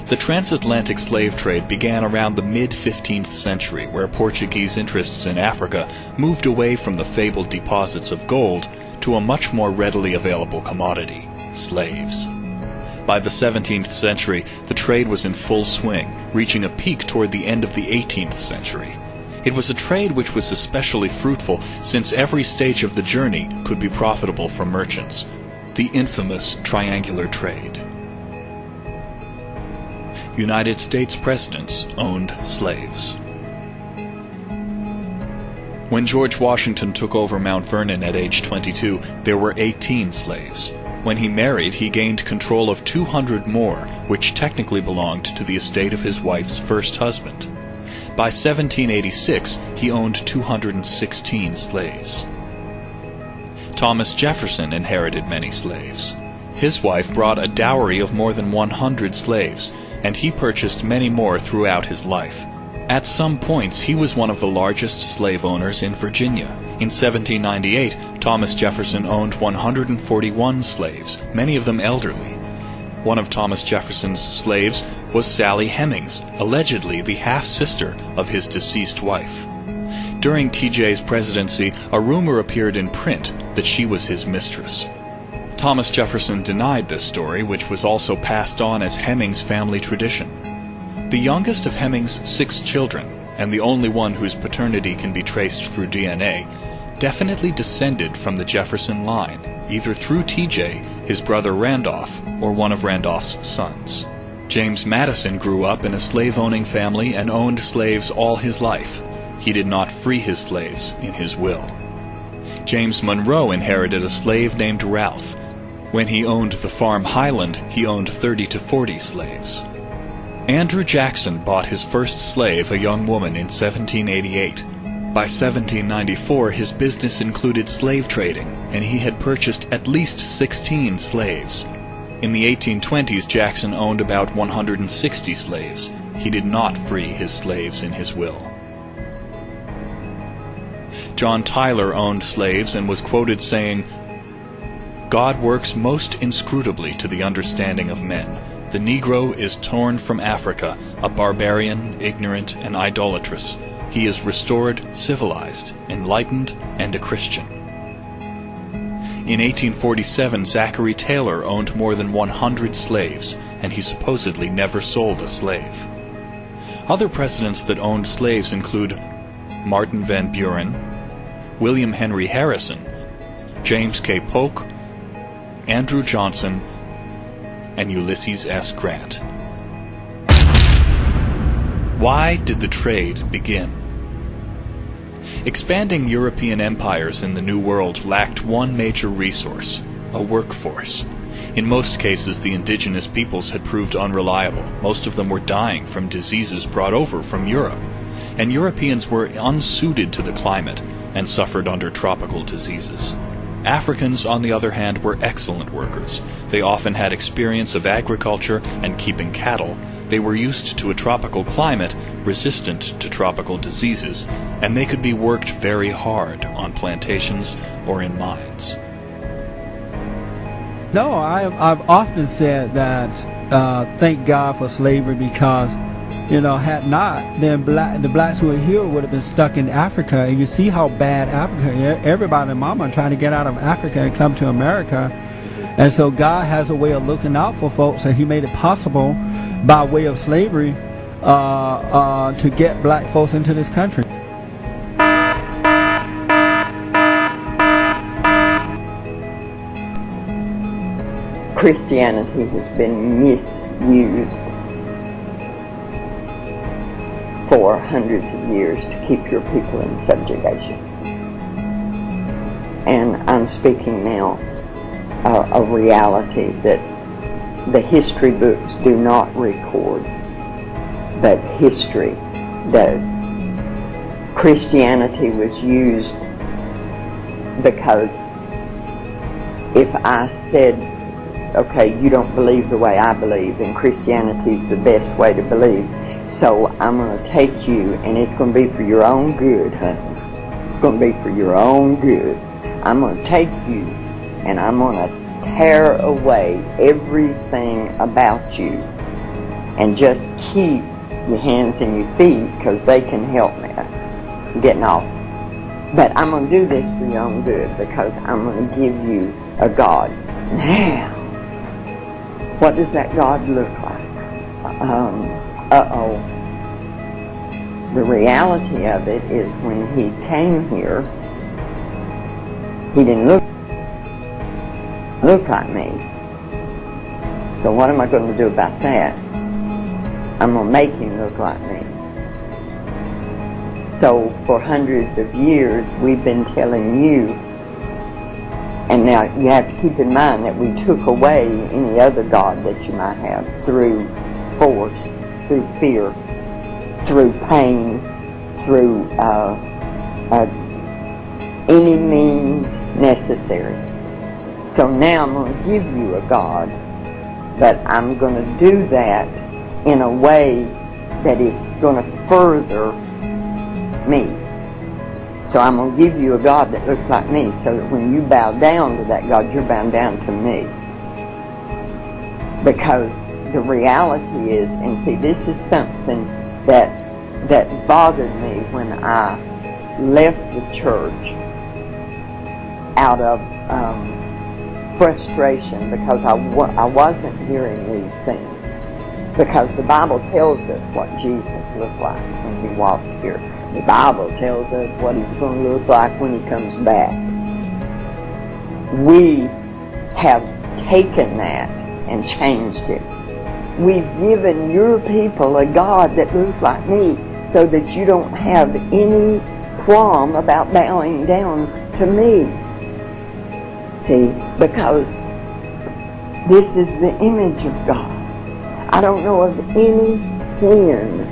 The transatlantic slave trade began around the mid-15th century, where Portuguese interests in Africa moved away from the fabled deposits of gold to a much more readily available commodity, slaves. By the 17th century, the trade was in full swing, reaching a peak toward the end of the 18th century. It was a trade which was especially fruitful since every stage of the journey could be profitable for merchants, the infamous triangular trade. United States presidents owned slaves. When George Washington took over Mount Vernon at age 22, there were 18 slaves. When he married, he gained control of 200 more, which technically belonged to the estate of his wife's first husband. By 1786, he owned 216 slaves. Thomas Jefferson inherited many slaves. His wife brought a dowry of more than 100 slaves, and he purchased many more throughout his life. At some points, he was one of the largest slave owners in Virginia. In 1798, Thomas Jefferson owned 141 slaves, many of them elderly. One of Thomas Jefferson's slaves was Sally Hemings, allegedly the half-sister of his deceased wife. During TJ's presidency, a rumor appeared in print that she was his mistress. Thomas Jefferson denied this story, which was also passed on as Hemings' family tradition. The youngest of Hemings' 6 children, and the only one whose paternity can be traced through DNA, definitely descended from the Jefferson line, either through TJ, his brother Randolph, or one of Randolph's sons. James Madison grew up in a slave-owning family and owned slaves all his life. He did not free his slaves in his will. James Monroe inherited a slave named Ralph. When he owned the farm Highland, he owned 30 to 40 slaves. Andrew Jackson bought his first slave, a young woman, in 1788. By 1794, his business included slave trading, and he had purchased at least 16 slaves. In the 1820s, Jackson owned about 160 slaves. He did not free his slaves in his will. John Tyler owned slaves and was quoted saying, "God works most inscrutably to the understanding of men. The Negro is torn from Africa, a barbarian, ignorant, and idolatrous. He is restored, civilized, enlightened, and a Christian." In 1847, Zachary Taylor owned more than 100 slaves, and he supposedly never sold a slave. Other presidents that owned slaves include Martin Van Buren, William Henry Harrison, James K. Polk, Andrew Johnson, and Ulysses S. Grant. Why did the trade begin? Expanding European empires in the New World lacked one major resource: a workforce. In most cases, the indigenous peoples had proved unreliable. Most of them were dying from diseases brought over from Europe, and Europeans were unsuited to the climate and suffered under tropical diseases. Africans, on the other hand, were excellent workers. They often had experience of agriculture and keeping cattle. They were used to a tropical climate, resistant to tropical diseases, and they could be worked very hard on plantations or in mines. No, I've often said that thank God for slavery because, had not, then the blacks who are here would have been stuck in Africa. And you see how bad Africa, everybody and mama trying to get out of Africa and come to America. And so God has a way of looking out for folks, and he made it possible by way of slavery to get black folks into this country. Christianity has been misused for hundreds of years to keep your people in subjugation. And I'm speaking now of reality that the history books do not record, but history does. Christianity was used because if I said, okay, you don't believe the way I believe, and Christianity is the best way to believe, so I'm going to take you, and it's going to be for your own good, honey. It's going to be for your own good. I'm going to take you, and I'm going to tear away everything about you, and just keep your hands and your feet, because they can help me getting off. But I'm going to do this for your own good, because I'm going to give you a God. Now, what does that God look like? The reality of it is, when he came here, he didn't look like me. So what am I going to do about that? I'm going to make him look like me. So for hundreds of years, we've been telling you, and now you have to keep in mind that we took away any other God that you might have through force, through fear, through pain, through any means necessary. So now I'm going to give you a God, but I'm going to do that in a way that is going to further me. So I'm going to give you a God that looks like me, so that when you bow down to that God, you're bowing down to me. Because the reality is, and see, this is something that bothered me when I left the church out of frustration, because I wasn't hearing these things. Because the Bible tells us what Jesus looked like when he walked here. The Bible tells us what he's going to look like when he comes back. We have taken that and changed it. We've given your people a God that looks like me, so that you don't have any qualm about bowing down to me. See, because this is the image of God. I don't know of any sin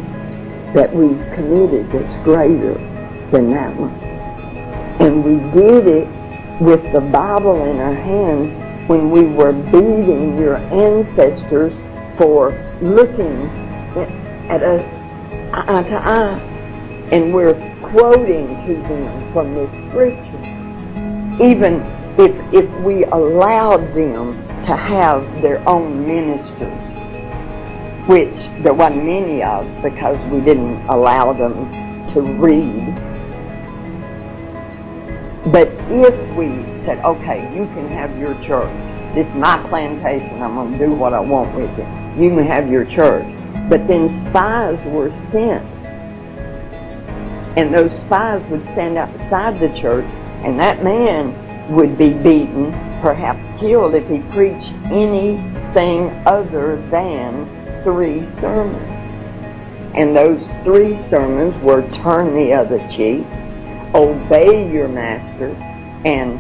that we've committed that's greater than that one. And we did it with the Bible in our hands when we were beating your ancestors for looking at us eye to eye. And we're quoting to them from the scripture. Even if we allowed them to have their own ministers, which there wasn't many of, because we didn't allow them to read. But if we said, okay, you can have your church, this is my plantation, I'm going to do what I want with it, you can have your church. But then spies were sent, and those spies would stand outside the church, and that man would be beaten, perhaps killed, if he preached anything other than 3 sermons. And those 3 sermons were turn the other cheek, obey your master, and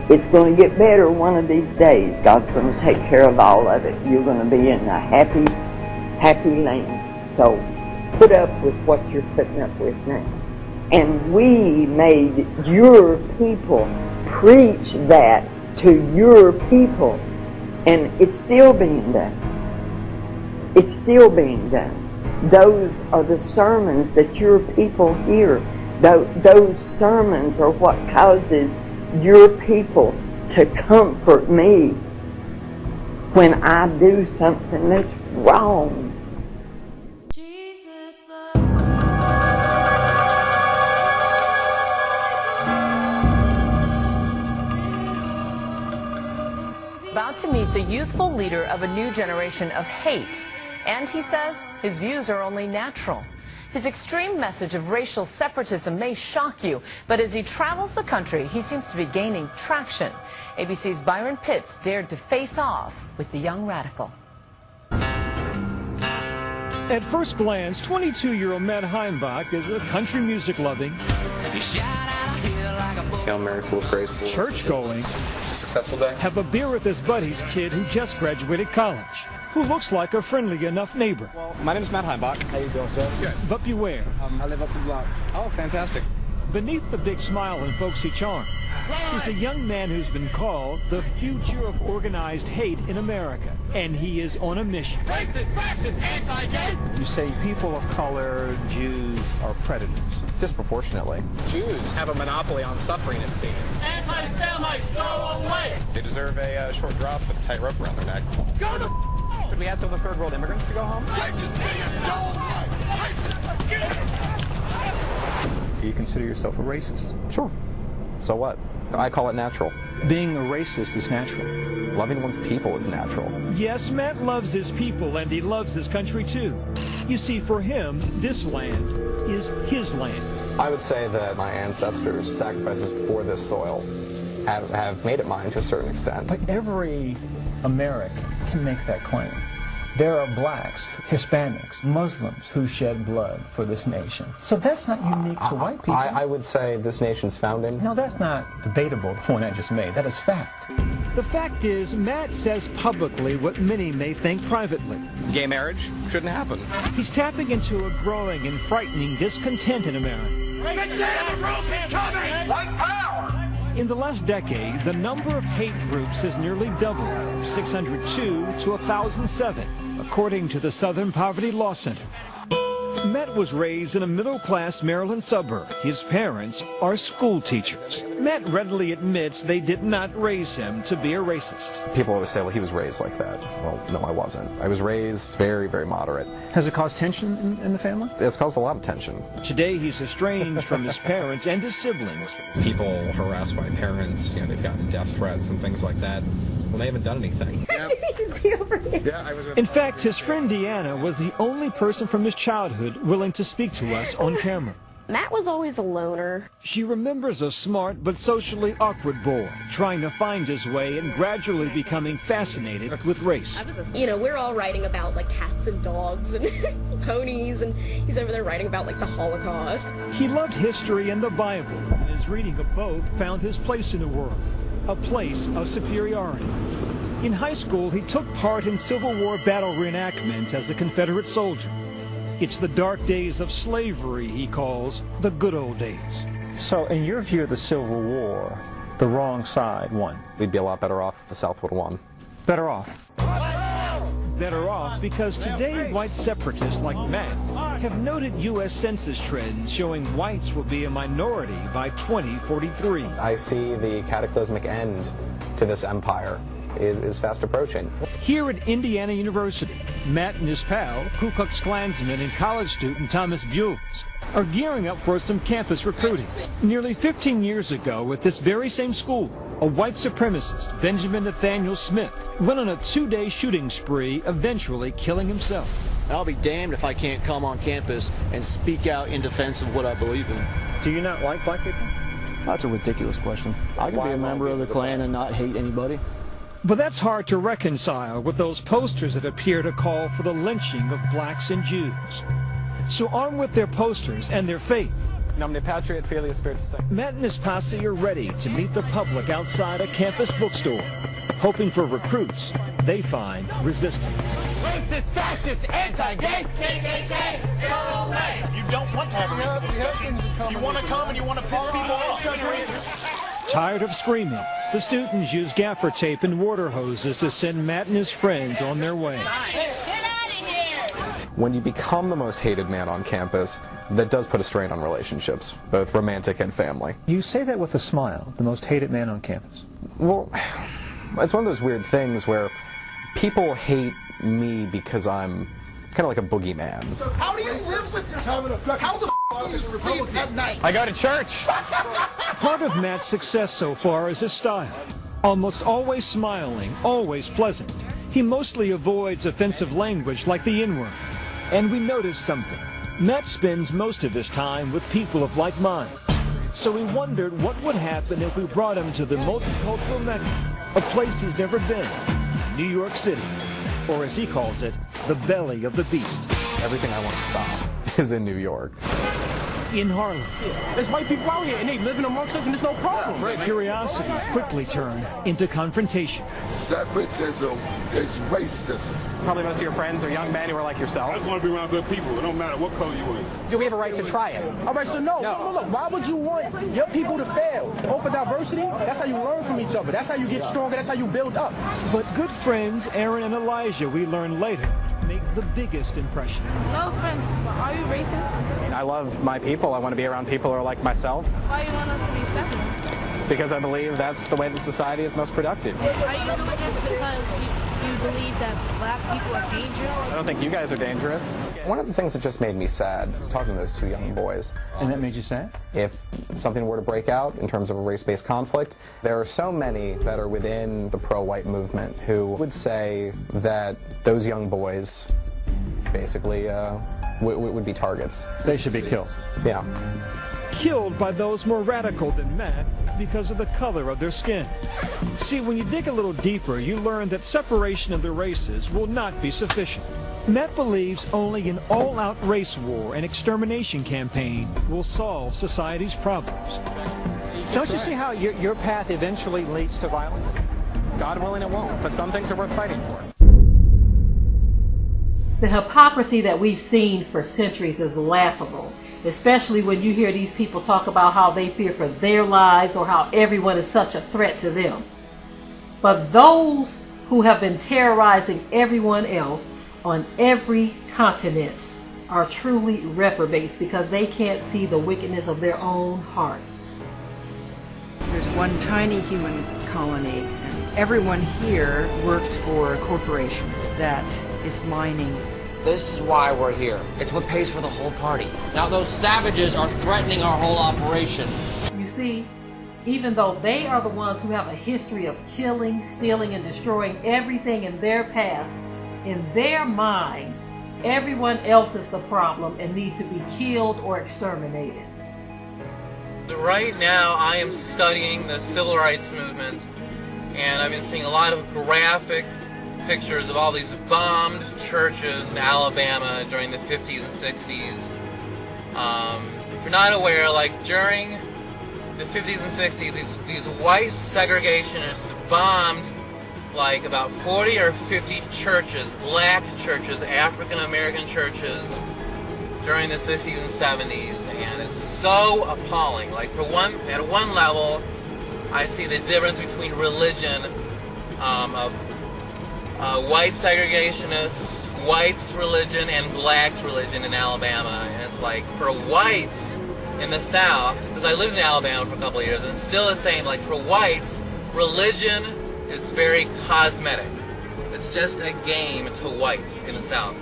it's going to get better one of these days. God's going to take care of all of it. You're going to be in a happy land. So put up with what you're putting up with now. And we made your people preach that to your people, and it's still being done. It's still being done. Those are the sermons that your people hear. Those sermons are what causes your people to comfort me when I do something that's wrong. About to meet the youthful leader of a new generation of hate. And he says his views are only natural. His extreme message of racial separatism may shock you, but as he travels the country, he seems to be gaining traction. ABC's Byron Pitts dared to face off with the young radical. At first glance, 22-year-old Matt Heimbach is a country music-loving, Hail Mary, full of grace, church-going, successful day. have a beer with his buddy's kid who just graduated college, who looks like a friendly enough neighbor. Well, my name is Matt Heimbach. How you doing, sir? Good. But beware. I live up the block. Oh, fantastic. Beneath the big smile and folksy charm is a young man who's been called the future of organized hate in America. And he is on a mission. Racist, fascist, anti-gay. You say people of color, Jews, are predators. Disproportionately. Jews have a monopoly on suffering, it seems. Anti-Semites, go away. They deserve a short drop with a tight rope around their neck. Go to Could we ask all the third world immigrants to go home? Racist, bigots, go away. Racist, get it. Do you consider yourself a racist? Sure. So what? I call it natural. Being a racist is natural. Loving one's people is natural. Yes, Matt loves his people, and he loves his country too. You see, for him, this land is his land. I would say that my ancestors' sacrifices for this soil have made it mine to a certain extent. But every American can make that claim. There are blacks, Hispanics, Muslims who shed blood for this nation. So that's not unique to white people. I would say this nation's founding. No, that's not debatable, the point I just made. That is fact. The fact is, Matt says publicly what many may think privately. Gay marriage shouldn't happen. He's tapping into a growing and frightening discontent in America. In the last decade, the number of hate groups has nearly doubled, from 602 to 1,007, according to the Southern Poverty Law Center. Matt was raised in a middle-class Maryland suburb. His parents are school teachers. Matt readily admits they did not raise him to be a racist. People always say, well, he was raised like that. Well, no, I wasn't. I was raised very, very moderate. Has it caused tension in the family? It's caused a lot of tension. Today, he's estranged from his parents and his siblings. People harassed by parents, they've gotten death threats and things like that. Well, they haven't done anything. In fact, his friend Deanna was the only person from his childhood willing to speak to us on camera. Matt was always a loner. She remembers a smart but socially awkward boy trying to find his way and gradually becoming fascinated with race. We're all writing about like cats and dogs and ponies, and he's over there writing about like the Holocaust. He loved history and the Bible, and his reading of both found his place in the world, a place of superiority. In high school, he took part in Civil War battle reenactments as a Confederate soldier. It's the dark days of slavery, he calls the good old days. So, in your view of the Civil War, the wrong side won? We'd be a lot better off if the South would have won. Better off. Better off because today white separatists like Matt have noted U.S. Census trends showing whites will be a minority by 2043. I see the cataclysmic end to this empire is fast approaching. Here at Indiana University, Matt and his pal, Ku Klux Klansman and college student Thomas Buels, are gearing up for some campus recruiting. Nearly 15 years ago at this very same school, a white supremacist, Benjamin Nathaniel Smith, went on a 2-day shooting spree, eventually killing himself. I'll be damned if I can't come on campus and speak out in defense of what I believe in. Do you not like black people? That's a ridiculous question. I can be a member of the Klan and not hate anybody. But that's hard to reconcile with those posters that appear to call for the lynching of blacks and Jews. So armed with their posters and their faith, Nomine Patriot, Filii Spiritus Sancti. Matt and his posse are ready to meet the public outside a campus bookstore. Hoping for recruits, they find resistance. Racist, fascist, anti-gay, KKK, LLA. You don't want to have a reasonable discussion. You want to come and you want to piss people off. Tired of screaming, the students use gaffer tape and water hoses to send Matt and his friends on their way. When you become the most hated man on campus, that does put a strain on relationships, both romantic and family. You say that with a smile, the most hated man on campus. Well, it's one of those weird things where people hate me because I'm kind of like a boogeyman. How do you live with yourself? How the f*** do you sleep at night? I go to church. Part of Matt's success so far is his style. Almost always smiling, always pleasant. He mostly avoids offensive language like the N-word. And we notice something. Matt spends most of his time with people of like mind. So we wondered what would happen if we brought him to the multicultural Mecca, a place he's never been, New York City, or as he calls it, the belly of the beast. Everything I want to stop is in New York. In Harlem. There's white people out here and they living amongst us and there's no problem. Curiosity quickly turned into confrontation. Separatism is racism. Probably most of your friends are young men who are like yourself. I just want to be around good people. It don't matter what color you is. Do we have a right to try it? All right, so no. Why would you want your people to fail? Oh, for diversity? That's how you learn from each other. That's how you get stronger. That's how you build up. But good friends Aaron and Elijah, we learn later, make the biggest impression. No offense, but are you racist? I love my people. I want to be around people who are like myself. Why do you want us to be separate? because I believe that's the way that society is most productive. Are you doing this because you believe that black people are dangerous? I don't think you guys are dangerous. One of the things that just made me sad was talking to those two young boys. And that made you sad? If something were to break out in terms of a race-based conflict, there are so many that are within the pro-white movement who would say that those young boys basically would be targets. They should be killed. Yeah. Killed by those more radical than Matt because of the color of their skin. See, when you dig a little deeper, you learn that separation of the races will not be sufficient. Matt believes only an all-out race war and extermination campaign will solve society's problems. Don't you see how your path eventually leads to violence? God willing, it won't, but some things are worth fighting for. The hypocrisy that we've seen for centuries is laughable, especially when you hear these people talk about how they fear for their lives or how everyone is such a threat to them. But those who have been terrorizing everyone else on every continent are truly reprobates because they can't see the wickedness of their own hearts. There's one tiny human colony, and everyone here works for a corporation that is mining. This is why we're here. It's what pays for the whole party. Now those savages are threatening our whole operation. You see, even though they are the ones who have a history of killing, stealing, and destroying everything in their path, in their minds, everyone else is the problem and needs to be killed or exterminated. Right now, I am studying the civil rights movement, and I've been seeing a lot of graphic pictures of all these bombed churches in Alabama during the 50s and 60s. If you're not aware, like during the 50s and 60s, these white segregationists bombed like about 40 or 50 churches, black churches, African American churches during the 60s and 70s, and it's so appalling. Like at one level, I see the difference between religion of white segregationists, whites' religion, and blacks' religion in Alabama. And it's like, for whites in the South, because I lived in Alabama for a couple of years, and it's still the same, like for whites, religion is very cosmetic. It's just a game to whites in the South.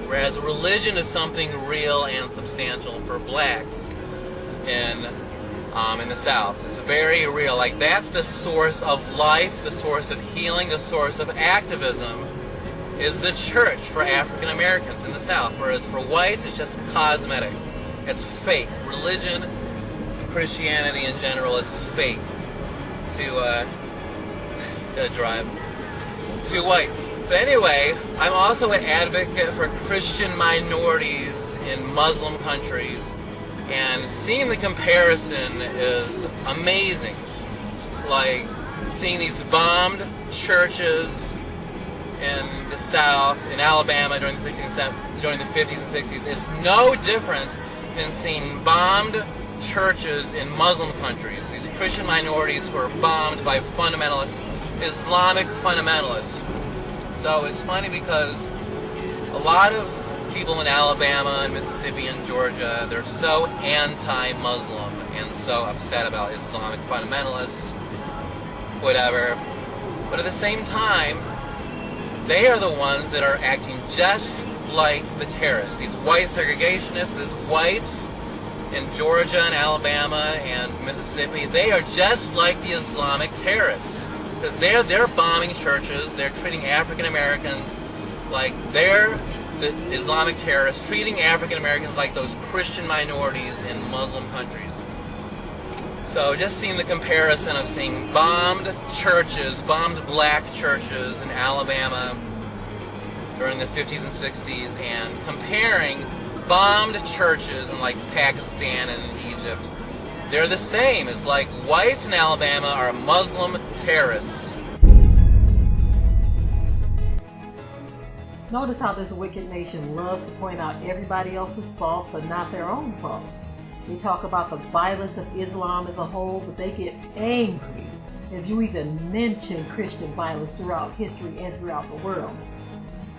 Whereas religion is something real and substantial for blacks in the South. It's very real. Like, that's the source of life, the source of healing, the source of activism is the church for African Americans in the South. Whereas for whites, it's just cosmetic. It's fake. Religion and Christianity in general is fake to drive to whites. But anyway, I'm also an advocate for Christian minorities in Muslim countries. And seeing the comparison is amazing. Like, seeing these bombed churches in the South, in Alabama during the 50s and 60s, is no different than seeing bombed churches in Muslim countries. These Christian minorities who are bombed by fundamentalists, Islamic fundamentalists. So it's funny because a lot of people in Alabama and Mississippi and Georgia, they're so anti-Muslim and so upset about Islamic fundamentalists, whatever. But at the same time, they are the ones that are acting just like the terrorists. These white segregationists, these whites in Georgia and Alabama and Mississippi, they are just like the Islamic terrorists. Because they're bombing churches, they're treating African Americans like they're the Islamic terrorists, treating African Americans like those Christian minorities in Muslim countries. So just seeing the comparison of seeing bombed churches, bombed black churches in Alabama during the 50s and 60s, and comparing bombed churches in like Pakistan and Egypt. They're the same. It's like whites in Alabama are Muslim terrorists. Notice how this wicked nation loves to point out everybody else's faults but not their own faults. They talk about the violence of Islam as a whole, but they get angry if you even mention Christian violence throughout history and throughout the world.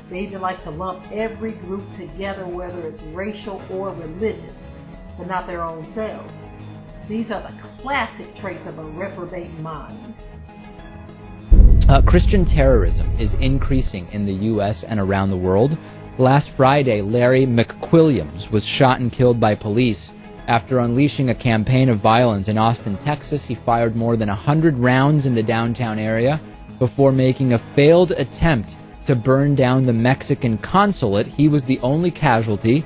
They even like to lump every group together, whether it's racial or religious, but not their own selves. These are the classic traits of a reprobate mind. Christian terrorism is increasing in the U.S. and around the world. Last Friday, Larry McQuilliams was shot and killed by police after unleashing a campaign of violence in Austin, Texas. He fired more than 100 rounds in the downtown area before making a failed attempt to burn down the Mexican consulate. He was the only casualty,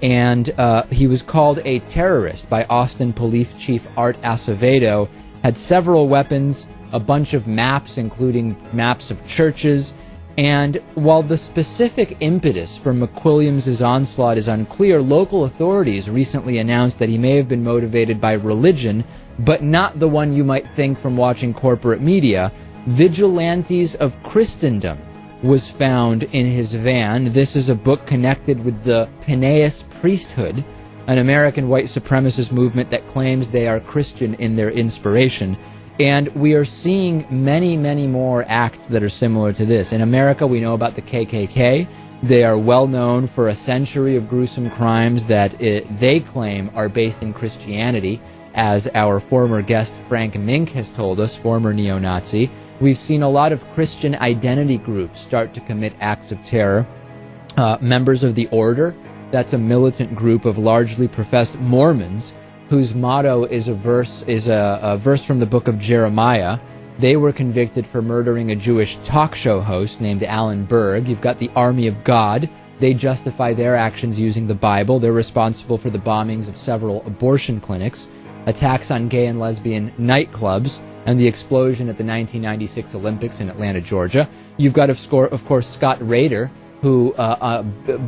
and he was called a terrorist by Austin Police Chief Art Acevedo. Had several weapons, a bunch of maps, including maps of churches. And while the specific impetus for McQuilliams' onslaught is unclear, local authorities recently announced that he may have been motivated by religion, but not the one you might think from watching corporate media. Vigilantes of Christendom was found in his van. This is a book connected with the Pineus priesthood, an American white supremacist movement that claims they are Christian in their inspiration. And we are seeing many, many more acts that are similar to this. In America, we know about the KKK. They are well known for a century of gruesome crimes that they claim are based in Christianity, as our former guest Frank Mink has told us, former neo-Nazi. We've seen a lot of Christian identity groups start to commit acts of terror. Members of the Order, that's a militant group of largely professed Mormons, whose motto is a verse from the book of Jeremiah. They were convicted for murdering a Jewish talk show host named Alan Berg. You've got the Army of God. They justify their actions using the Bible. They're responsible for the bombings of several abortion clinics, attacks on gay and lesbian nightclubs, and the explosion at the 1996 Olympics in Atlanta, Georgia. You've got, of course, Scott Rader, who,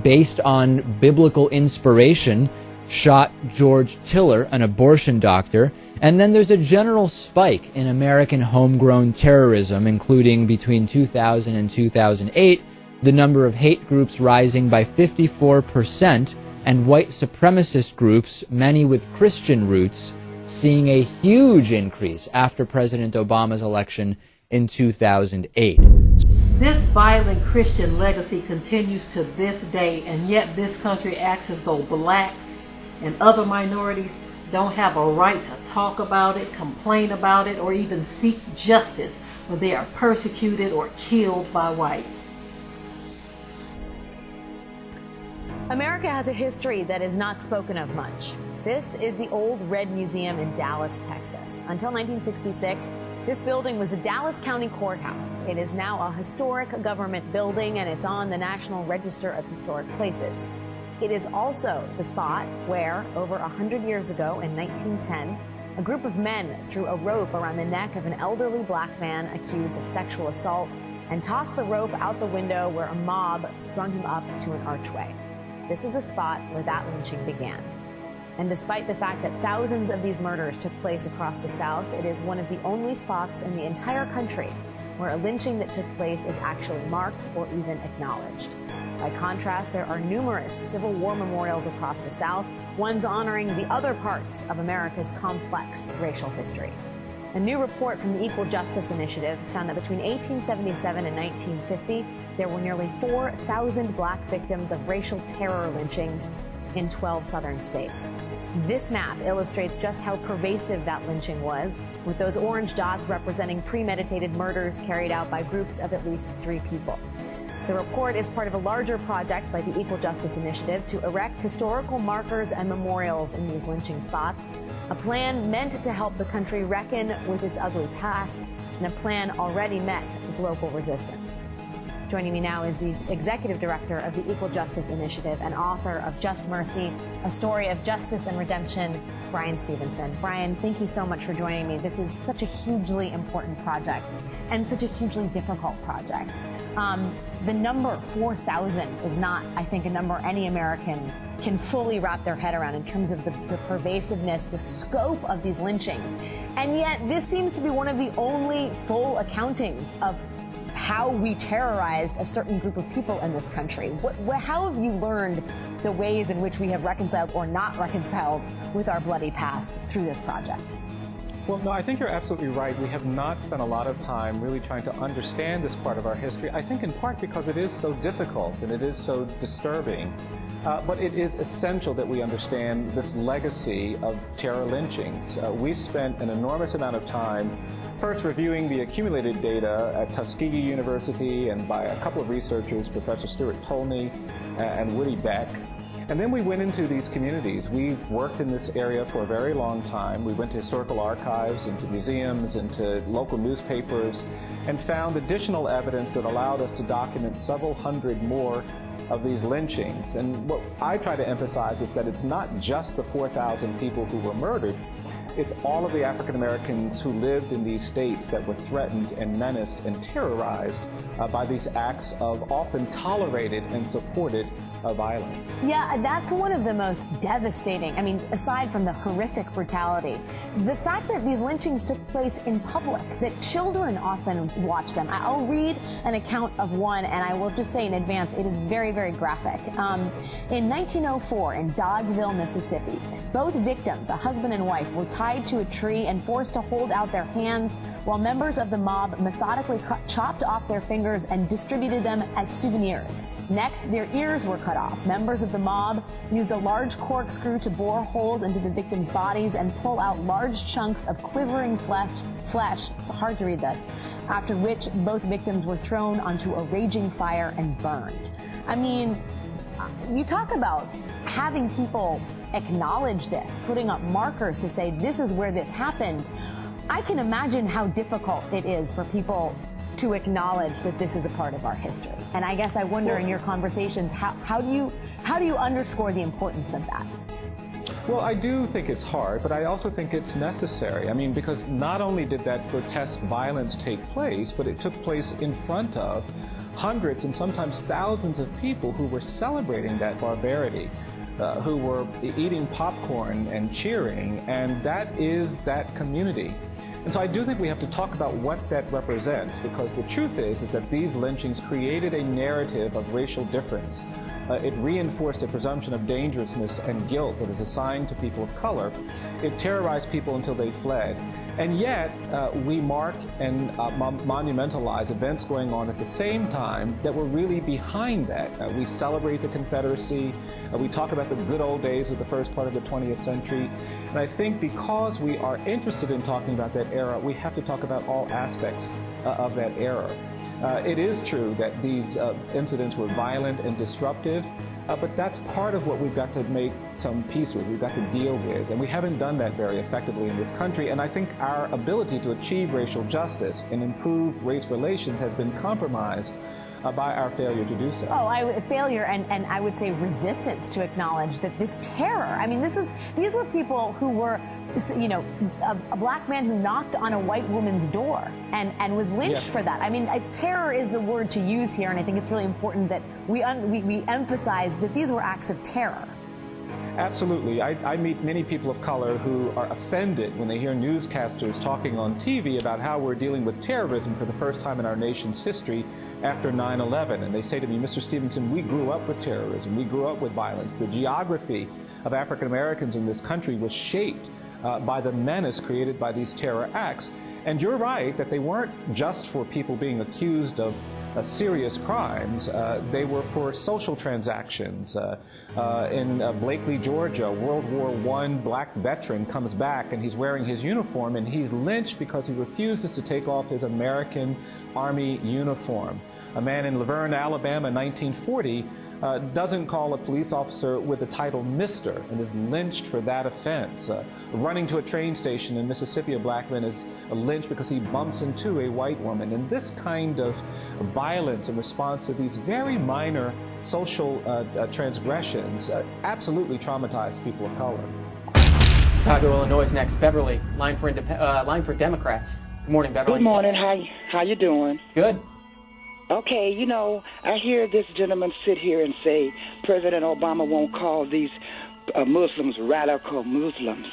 based on biblical inspiration, shot George Tiller, an abortion doctor. And then there's a general spike in American homegrown terrorism, including between 2000 and 2008, the number of hate groups rising by 54%, and white supremacist groups, many with Christian roots, seeing a huge increase after President Obama's election in 2008. This violent Christian legacy continues to this day, and yet this country acts as though blacks and other minorities don't have a right to talk about it, complain about it, or even seek justice when they are persecuted or killed by whites. America has a history that is not spoken of much. This is the Old Red Museum in Dallas, Texas. Until 1966, this building was the Dallas County Courthouse. It is now a historic government building, and it's on the National Register of Historic Places. It is also the spot where, over 100 years ago in 1910, a group of men threw a rope around the neck of an elderly black man accused of sexual assault and tossed the rope out the window where a mob strung him up to an archway. This is the spot where that lynching began. And despite the fact that thousands of these murders took place across the South, it is one of the only spots in the entire country where a lynching that took place is actually marked or even acknowledged. By contrast, there are numerous Civil War memorials across the South, ones honoring the other parts of America's complex racial history. A new report from the Equal Justice Initiative found that between 1877 and 1950, there were nearly 4,000 black victims of racial terror lynchings in 12 southern states. This map illustrates just how pervasive that lynching was, with those orange dots representing premeditated murders carried out by groups of at least 3 people. The report is part of a larger project by the Equal Justice Initiative to erect historical markers and memorials in these lynching spots, a plan meant to help the country reckon with its ugly past, and a plan already met with local resistance. Joining me now is the Executive Director of the Equal Justice Initiative and author of Just Mercy, A Story of Justice and Redemption, Brian Stevenson. Brian, thank you so much for joining me. This is such a hugely important project and such a hugely difficult project. The number 4,000 is not, I think, a number any American can fully wrap their head around in terms of the pervasiveness, the scope of these lynchings. And yet, this seems to be one of the only full accountings of how we terrorized a certain group of people in this country. How have you learned the ways in which we have reconciled or not reconciled with our bloody past through this project? Well, no, I think you're absolutely right. We have not spent a lot of time really trying to understand this part of our history, I think in part because it is so difficult and it is so disturbing. But it is essential that we understand this legacy of terror lynchings. We've spent an enormous amount of time first reviewing the accumulated data at Tuskegee University and by a couple of researchers, Professor Stuart Tolney and Woody Beck. And then we went into these communities. We've worked in this area for a very long time. We went to historical archives, into museums, into local newspapers, and found additional evidence that allowed us to document several hundred more of these lynchings. And what I try to emphasize is that it's not just the 4,000 people who were murdered, it's all of the African Americans who lived in these states that were threatened and menaced and terrorized by these acts of often tolerated and supported violence. Yeah, that's one of the most devastating, I mean, aside from the horrific brutality, the fact that these lynchings took place in public, that children often watch them. I'll read an account of one, and I will just say in advance, it is very, very graphic. In 1904, in Doddsville, Mississippi, both victims, a husband and wife, were tied to a tree and forced to hold out their hands while members of the mob methodically chopped off their fingers and distributed them as souvenirs. Next, their ears were cut off. Members of the mob used a large corkscrew to bore holes into the victims' bodies and pull out large chunks of quivering flesh. It's hard to read this. After which, both victims were thrown onto a raging fire and burned. I mean, you talk about having people acknowledge this, putting up markers to say this is where this happened. I can imagine how difficult it is for people to acknowledge that this is a part of our history. And I guess I wonder in your conversations, how do you underscore the importance of that? Well, I do think it's hard, but I also think it's necessary. I mean, because not only did that grotesque violence take place, but it took place in front of hundreds and sometimes thousands of people who were celebrating that barbarity. Who were eating popcorn and cheering, and that is that community. And so I do think we have to talk about what that represents, because the truth is that these lynchings created a narrative of racial difference. It reinforced a presumption of dangerousness and guilt that is assigned to people of color. It terrorized people until they fled. And yet, we mark and monumentalize events going on at the same time that were really behind that. We celebrate the Confederacy. We talk about the good old days of the first part of the 20th century. And I think because we are interested in talking about that era, we have to talk about all aspects of that era. It is true that these incidents were violent and disruptive, but that's part of what we've got to make some peace with, we've got to deal with. And we haven't done that very effectively in this country. And I think our ability to achieve racial justice and improve race relations has been compromised by our failure to do so. Failure and I would say resistance to acknowledge that this terror, I mean, these were people who were, you know, a black man who knocked on a white woman's door and was lynched for that. I mean, terror is the word to use here, and I think it's really important that we emphasize that these were acts of terror. Absolutely. I meet many people of color who are offended when they hear newscasters talking on TV about how we're dealing with terrorism for the first time in our nation's history after 9/11. And they say to me, Mr. Stevenson, we grew up with terrorism. We grew up with violence. The geography of African Americans in this country was shaped by the menace created by these terror acts. And you're right that they weren't just for people being accused of serious crimes. They were for social transactions. In Blakely, Georgia, World War I black veteran comes back and he's wearing his uniform and he's lynched because he refuses to take off his American Army uniform. A man in Laverne, Alabama, 1940, doesn't call a police officer with the title Mr. and is lynched for that offense. Running to a train station in Mississippi, a black man is lynched because he bumps into a white woman. And this kind of violence in response to these very minor social transgressions absolutely traumatized people of color. Chicago, Illinois next. Beverly, line for Democrats. Good morning, Beverly. Good morning. How you doing? Good. Okay, you know, I hear this gentleman sit here and say President Obama won't call these Muslims radical Muslims.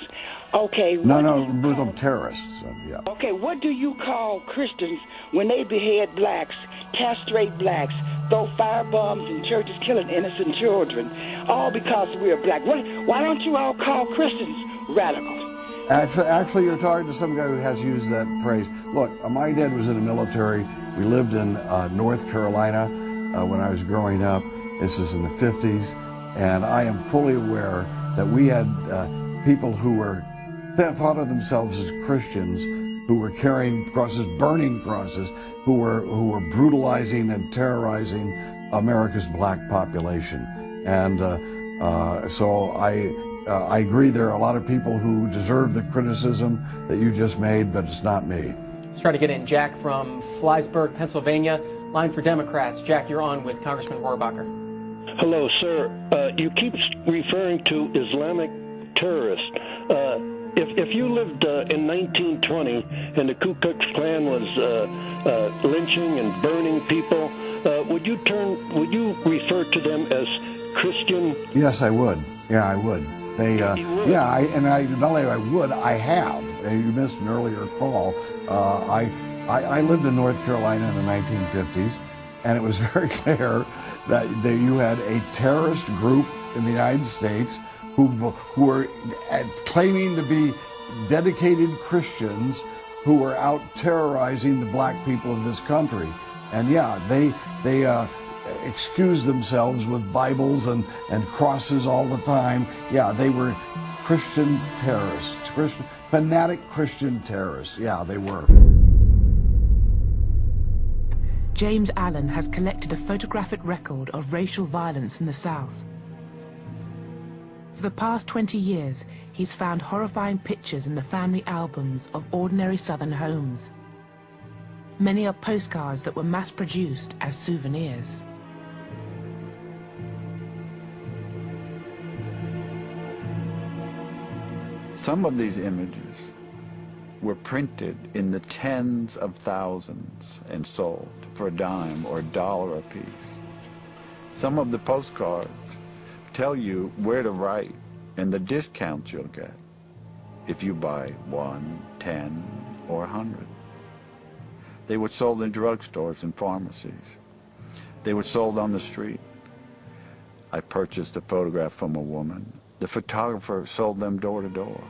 Okay. No, Muslim terrorists. Yeah. Okay, what do you call Christians when they behead blacks, castrate blacks, throw firebombs in churches, killing innocent children, all because we're black? Why don't you all call Christians radicals? Actually, you're talking to some guy who has used that phrase. Look, my dad was in the military. We lived in North Carolina when I was growing up. This is in the 50s. And I am fully aware that we had people who thought of themselves as Christians, who were carrying crosses, burning crosses, who were brutalizing and terrorizing America's black population. And so I agree there are a lot of people who deserve the criticism that you just made, but it's not me. Let's try to get in Jack from Flysburg, Pennsylvania. Line for Democrats. Jack, you're on with Congressman Rohrabacher. Hello, sir. You keep referring to Islamic terrorists. If you lived in 1920 and the Ku Klux Klan was lynching and burning people, would you refer to them as Christian? Yes, I would. Yeah, I would. Not only I would, I have. You missed an earlier call. I lived in North Carolina in the 1950s, and it was very clear that you had a terrorist group in the United States who were claiming to be dedicated Christians who were out terrorizing the black people of this country. And yeah, they excused themselves with Bibles and crosses all the time. Yeah, they were Christian terrorists, fanatic Christian terrorists. Yeah, they were. James Allen has collected a photographic record of racial violence in the South. For the past 20 years, he's found horrifying pictures in the family albums of ordinary Southern homes. Many are postcards that were mass-produced as souvenirs. Some of these images were printed in the tens of thousands and sold for a dime or $1 a piece. Some of the postcards tell you where to write and the discounts you'll get if you buy 1, 10, or 100. They were sold in drugstores and pharmacies. They were sold on the street. I purchased a photograph from a woman. The photographer sold them door to door.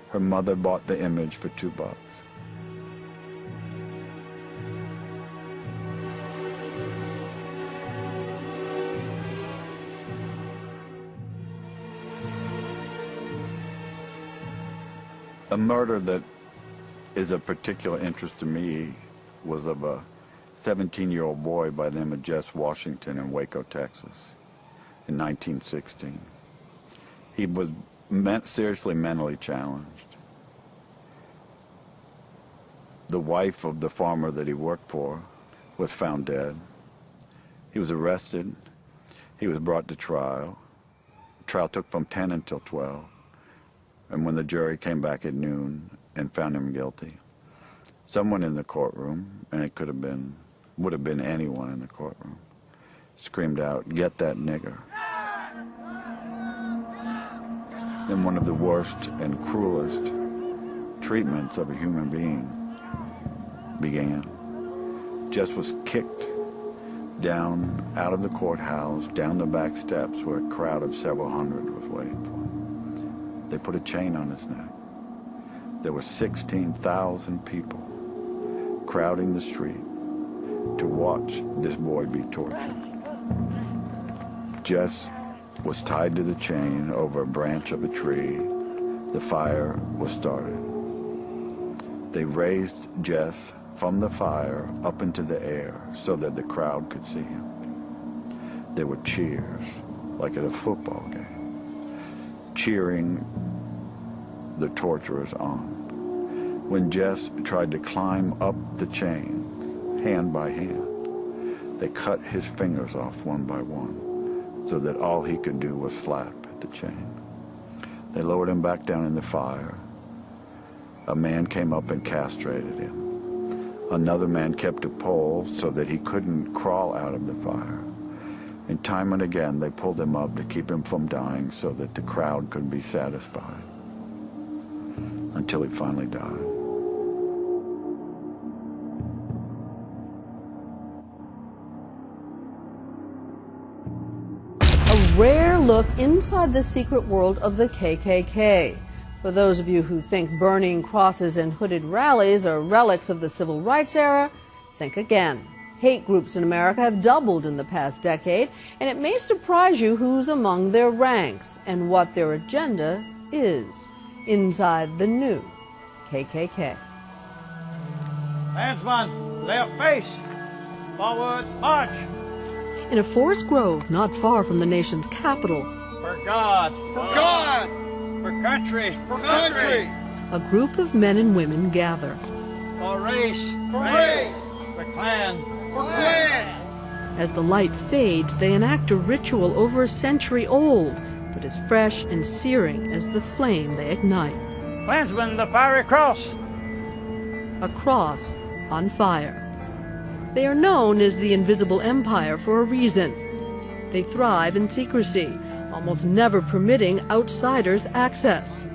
Her mother bought the image for $2. A murder that is of particular interest to me was of a 17-year-old boy by the name of Jess Washington in Waco, Texas, in 1916. He was seriously mentally challenged. The wife of the farmer that he worked for was found dead. He was arrested. He was brought to trial. The trial took from 10 until 12. And when the jury came back at noon and found him guilty, someone in the courtroom, and it would have been anyone in the courtroom, screamed out, "Get that nigger." Then one of the worst and cruelest treatments of a human being began. Jess was kicked down out of the courthouse, down the back steps where a crowd of several hundred was waiting for him. They put a chain on his neck. There were 16,000 people crowding the street to watch this boy be tortured. Jess was tied to the chain over a branch of a tree. The fire was started. They raised Jess from the fire up into the air so that the crowd could see him. There were cheers, like at a football game, cheering the torturers on. When Jess tried to climb up the chains, hand by hand, they cut his fingers off one by one so that all he could do was slap at the chain. They lowered him back down in the fire. A man came up and castrated him. Another man kept a pole so that he couldn't crawl out of the fire. And time and again, they pulled him up to keep him from dying so that the crowd could be satisfied, until he finally died. A rare look inside the secret world of the KKK. For those of you who think burning crosses and hooded rallies are relics of the civil rights era, think again. Hate groups in America have doubled in the past decade, and it may surprise you who's among their ranks and what their agenda is inside the new KKK. Landsman, left base, forward march. In a forest grove not far from the nation's capital, For God, for country, a group of men and women gather. for race, for clan, for clan. As the light fades, they enact a ritual over a century old, but as fresh and searing as the flame they ignite. Klansman, the fiery cross. A cross on fire. They are known as the Invisible Empire for a reason. They thrive in secrecy, almost never permitting outsiders access.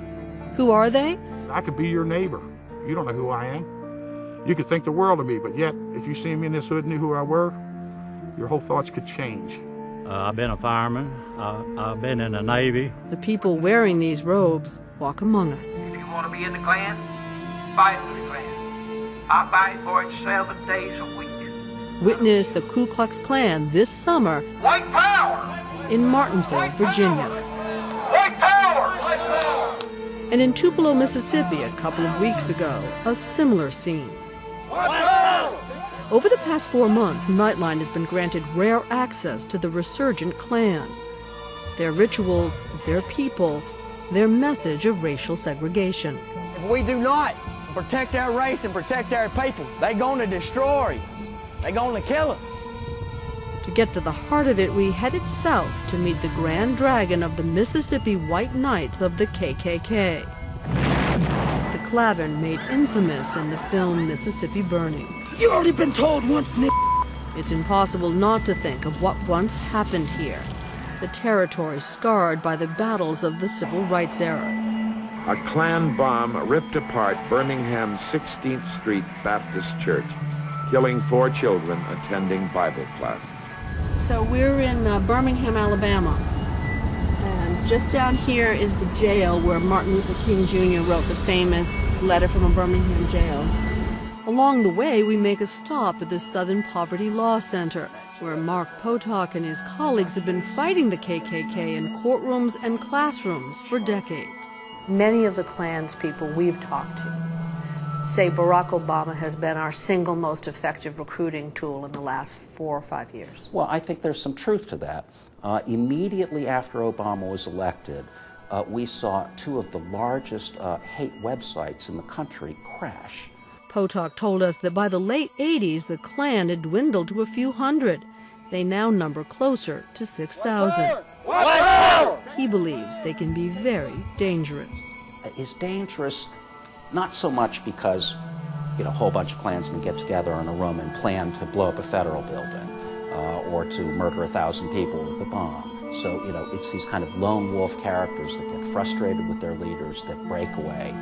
Who are they? I could be your neighbor. You don't know who I am. You could think the world of me, but yet, if you see me in this hood and knew who I were, your whole thoughts could change. I've been a fireman. I've been in the Navy. The people wearing these robes walk among us. If you want to be in the Klan, fight for the Klan. I fight for it 7 days a week. Witness the Ku Klux Klan this summer White power! in Martinsville, Virginia. White power! White power! And in Tupelo, Mississippi a couple of weeks ago, a similar scene. White power! Over the past 4 months, Nightline has been granted rare access to the resurgent Klan. Their rituals, their people, their message of racial segregation. If we do not protect our race and protect our people, they're going to destroy us. They're going to kill us. To get to the heart of it, we headed south to meet the Grand Dragon of the Mississippi White Knights of the KKK. The Clavin made infamous in the film Mississippi Burning. You already been told once, n***. It's impossible not to think of what once happened here. The territory scarred by the battles of the civil rights era. A Klan bomb ripped apart Birmingham's 16th Street Baptist Church, killing 4 children attending Bible class. So we're in Birmingham, Alabama. And just down here is the jail where Martin Luther King Jr. wrote the famous letter from a Birmingham jail. Along the way, we make a stop at the Southern Poverty Law Center, where Mark Potok and his colleagues have been fighting the KKK in courtrooms and classrooms for decades. Many of the Klan's people we've talked to say Barack Obama has been our single most effective recruiting tool in the last 4 or 5 years. Well, I think there's some truth to that. Immediately after Obama was elected, we saw 2 of the largest hate websites in the country crash. Potok told us that by the late 80s, the Klan had dwindled to a few hundred. They now number closer to 6,000. He believes they can be very dangerous. It's dangerous not so much because, a whole bunch of Klansmen get together in a room and plan to blow up a federal building or to murder 1,000 people with a bomb. So, it's these kind of lone wolf characters that get frustrated with their leaders, that break away,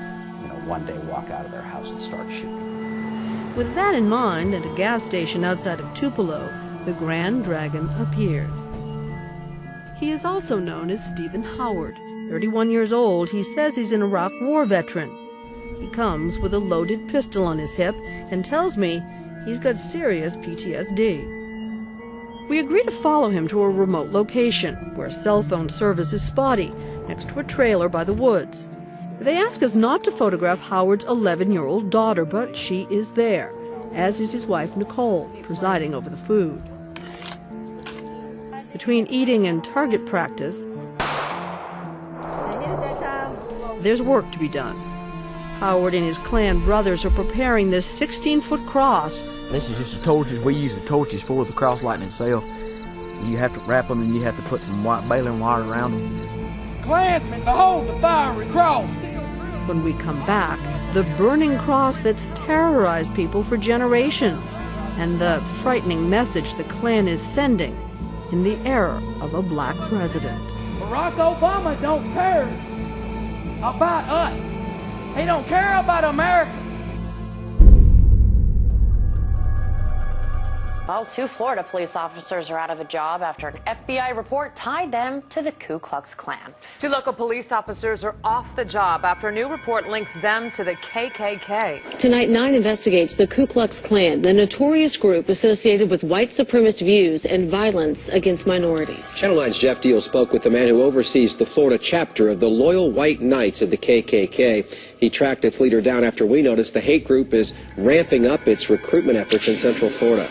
one day walk out of their house and start shooting. With that in mind, at a gas station outside of Tupelo, the Grand Dragon appeared. He is also known as Stephen Howard. 31 years old, he says he's an Iraq War veteran. He comes with a loaded pistol on his hip and tells me he's got serious PTSD. We agree to follow him to a remote location where cell phone service is spotty, next to a trailer by the woods. They ask us not to photograph Howard's 11-year-old daughter, but she is there, as is his wife Nicole, presiding over the food. Between eating and target practice, there's work to be done. Howard and his Klan brothers are preparing this 16-foot cross. This is just the torches. We use the torches for the cross lighting itself. You have to wrap them and you have to put some white baling wire around them. Klansmen, behold the fiery cross! When we come back, the burning cross that's terrorized people for generations, and the frightening message the Klan is sending in the era of a black president. Barack Obama don't care about us. He don't care about America. Well, 2 Florida police officers are out of a job after an FBI report tied them to the Ku Klux Klan. 2 local police officers are off the job after a new report links them to the KKK. Tonight, 9 investigates the Ku Klux Klan, the notorious group associated with white supremacist views and violence against minorities. Channel 9's Jeff Deal spoke with the man who oversees the Florida chapter of the Loyal White Knights of the KKK. He tracked its leader down after we noticed the hate group is ramping up its recruitment efforts in Central Florida.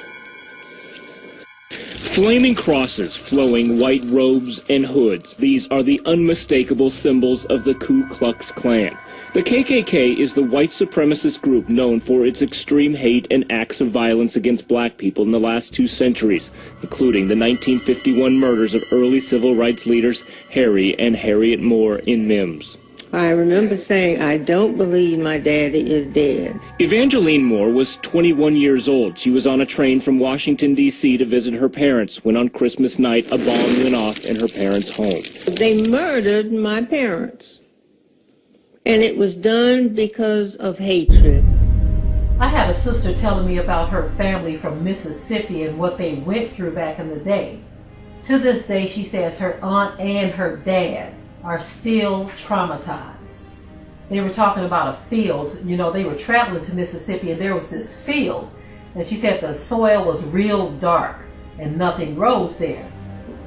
Flaming crosses, flowing white robes, and hoods. These are the unmistakable symbols of the Ku Klux Klan. The KKK is the white supremacist group known for its extreme hate and acts of violence against black people in the last 2 centuries, including the 1951 murders of early civil rights leaders Harry and Harriet Moore in Mims. I remember saying, I don't believe my daddy is dead. Evangeline Moore was 21 years old. She was on a train from Washington, D.C. to visit her parents when on Christmas night a bomb went off in her parents' home. They murdered my parents, and it was done because of hatred. I had a sister telling me about her family from Mississippi and what they went through back in the day. To this day, she says her aunt and her dad are still traumatized. They were talking about a field. You know, they were traveling to Mississippi and there was this field. And she said the soil was real dark and nothing rose there.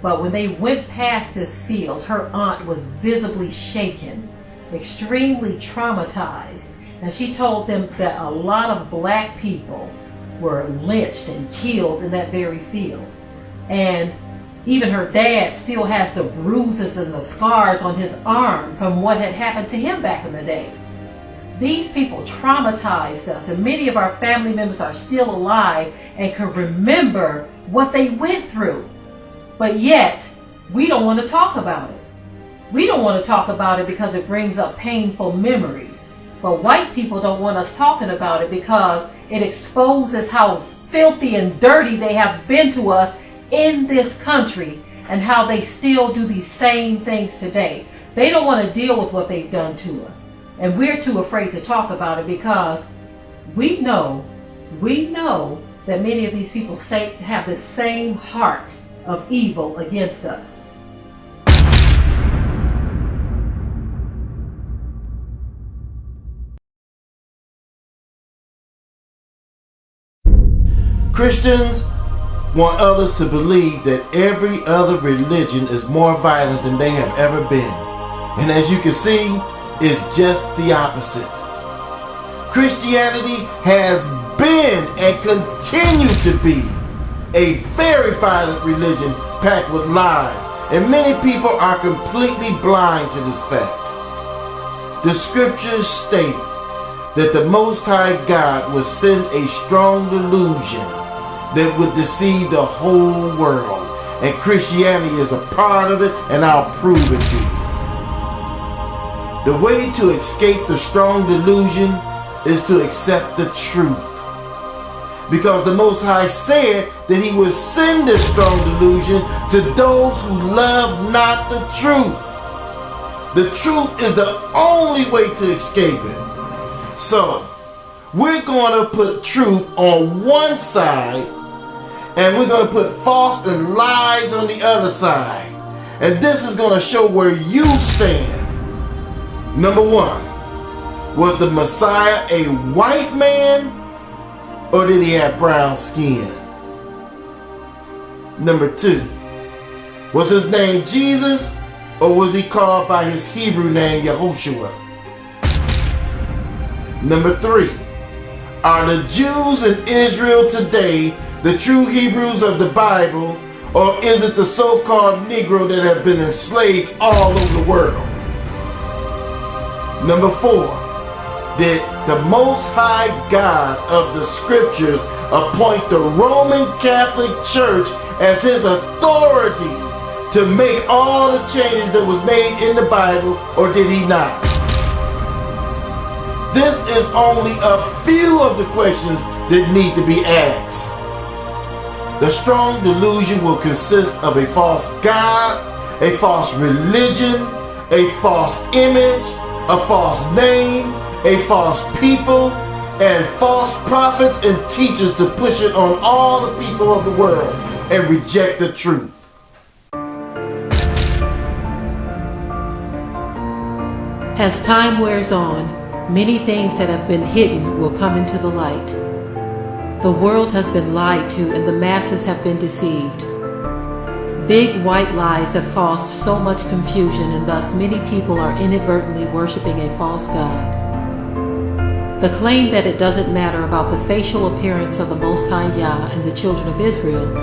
But when they went past this field, her aunt was visibly shaken, extremely traumatized. And she told them that a lot of black people were lynched and killed in that very field. And even her dad still has the bruises and the scars on his arm from what had happened to him back in the day. These people traumatized us, and many of our family members are still alive and can remember what they went through. But yet, we don't want to talk about it. We don't want to talk about it because it brings up painful memories. But white people don't want us talking about it because it exposes how filthy and dirty they have been to us in this country and how they still do these same things today. They don't want to deal with what they've done to us. And we're too afraid to talk about it because we know that many of these people have the same heart of evil against us. Christians want others to believe that every other religion is more violent than they have ever been. And as you can see, it's just the opposite. Christianity has been and continues to be a very violent religion packed with lies, and many people are completely blind to this fact. The scriptures state that the Most High God will send a strong delusion that would deceive the whole world. And Christianity is a part of it, and I'll prove it to you. The way to escape the strong delusion is to accept the truth. Because the Most High said that he would send this strong delusion to those who love not the truth. The truth is the only way to escape it. So, we're going to put truth on one side, and we're going to put false and lies on the other side. And this is going to show where you stand. Number one, was the Messiah a white man, or did he have brown skin? Number two, was his name Jesus, or was he called by his Hebrew name Yehoshua? Number three, are the Jews in Israel today the true Hebrews of the Bible, or is it the so-called Negro that have been enslaved all over the world? Number four, did the Most High God of the Scriptures appoint the Roman Catholic Church as his authority to make all the changes that was made in the Bible, or did he not? This is only a few of the questions that need to be asked. The strong delusion will consist of a false God, a false religion, a false image, a false name, a false people, and false prophets and teachers to push it on all the people of the world and reject the truth. As time wears on, many things that have been hidden will come into the light. The world has been lied to and the masses have been deceived. Big white lies have caused so much confusion, and thus many people are inadvertently worshiping a false god. The claim that it doesn't matter about the facial appearance of the Most High Yah and the children of Israel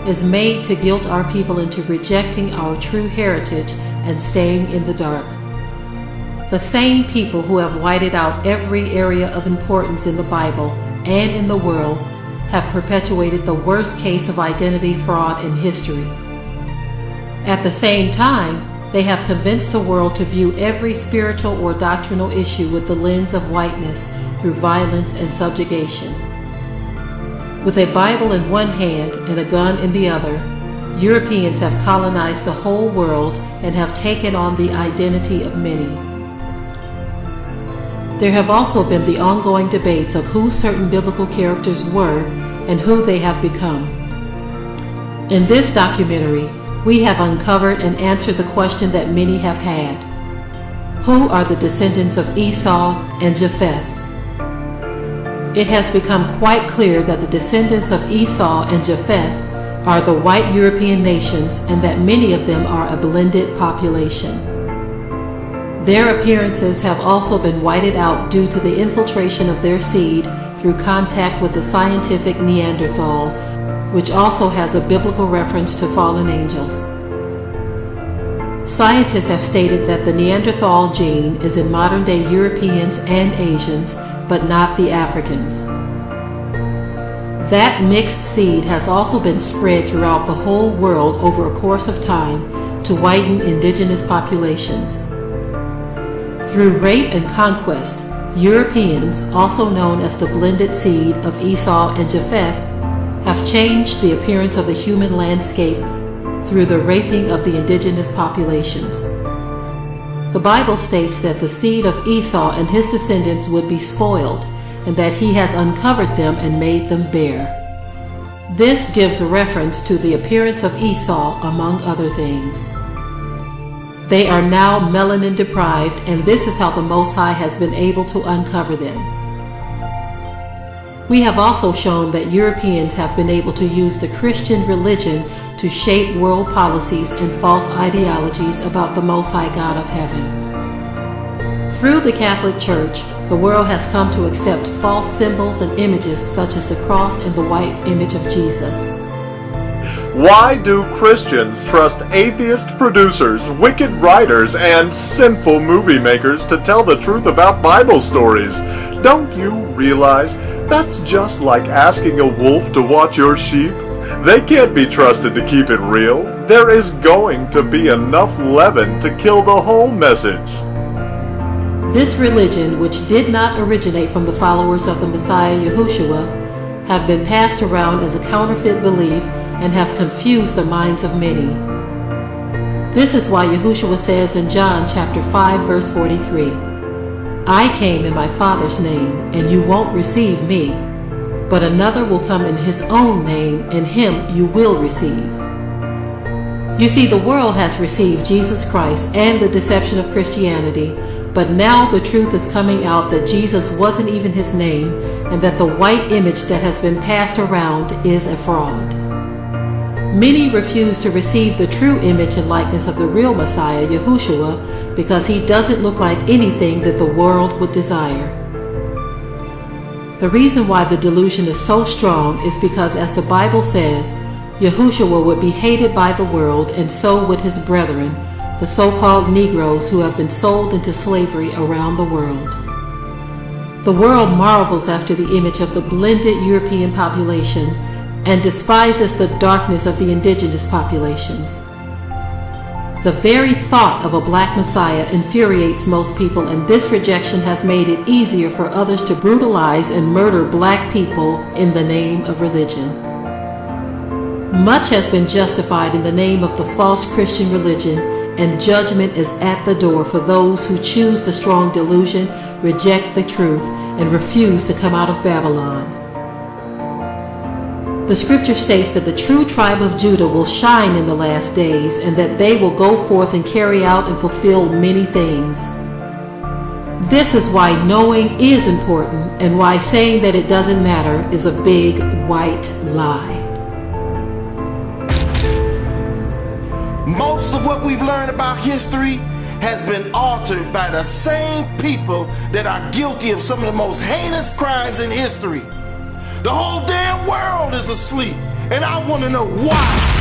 is made to guilt our people into rejecting our true heritage and staying in the dark. The same people who have whited out every area of importance in the Bible and in the world have perpetuated the worst case of identity fraud in history. At the same time, they have convinced the world to view every spiritual or doctrinal issue with the lens of whiteness through violence and subjugation. With a Bible in one hand and a gun in the other, Europeans have colonized the whole world and have taken on the identity of many. There have also been the ongoing debates of who certain biblical characters were and who they have become. In this documentary, we have uncovered and answered the question that many have had. Who are the descendants of Esau and Japheth? It has become quite clear that the descendants of Esau and Japheth are the white European nations, and that many of them are a blended population. Their appearances have also been whited out due to the infiltration of their seed through contact with the scientific Neanderthal, which also has a biblical reference to fallen angels. Scientists have stated that the Neanderthal gene is in modern-day Europeans and Asians, but not the Africans. That mixed seed has also been spread throughout the whole world over a course of time to whiten indigenous populations. Through rape and conquest, Europeans, also known as the blended seed of Esau and Japheth, have changed the appearance of the human landscape through the raping of the indigenous populations. The Bible states that the seed of Esau and his descendants would be spoiled, and that he has uncovered them and made them bare. This gives a reference to the appearance of Esau, among other things. They are now melanin deprived, and this is how the Most High has been able to uncover them. We have also shown that Europeans have been able to use the Christian religion to shape world policies and false ideologies about the Most High God of heaven. Through the Catholic Church, the world has come to accept false symbols and images such as the cross and the white image of Jesus. Why do Christians trust atheist producers, wicked writers, and sinful movie makers to tell the truth about Bible stories? Don't you realize that's just like asking a wolf to watch your sheep? They can't be trusted to keep it real. There is going to be enough leaven to kill the whole message. This religion, which did not originate from the followers of the Messiah Yahushua, have been passed around as a counterfeit belief and have confused the minds of many. This is why Yahushua says in John chapter 5 verse 43, I came in my Father's name, and you won't receive me, but another will come in his own name, and him you will receive. You see, the world has received Jesus Christ and the deception of Christianity, but now the truth is coming out that Jesus wasn't even his name, and that the white image that has been passed around is a fraud. Many refuse to receive the true image and likeness of the real Messiah, Yahushua, because he doesn't look like anything that the world would desire. The reason why the delusion is so strong is because, as the Bible says, Yahushua would be hated by the world, and so would his brethren, the so-called Negroes who have been sold into slavery around the world. The world marvels after the image of the blended European population and despises the darkness of the indigenous populations. The very thought of a black Messiah infuriates most people, and this rejection has made it easier for others to brutalize and murder black people in the name of religion. Much has been justified in the name of the false Christian religion, and judgment is at the door for those who choose the strong delusion, reject the truth, and refused to come out of Babylon. The scripture states that the true tribe of Judah will shine in the last days, and that they will go forth and carry out and fulfill many things. This is why knowing is important, and why saying that it doesn't matter is a big white lie. Most of what we've learned about history has been altered by the same people that are guilty of some of the most heinous crimes in history. The whole damn world is asleep, and I want to know why.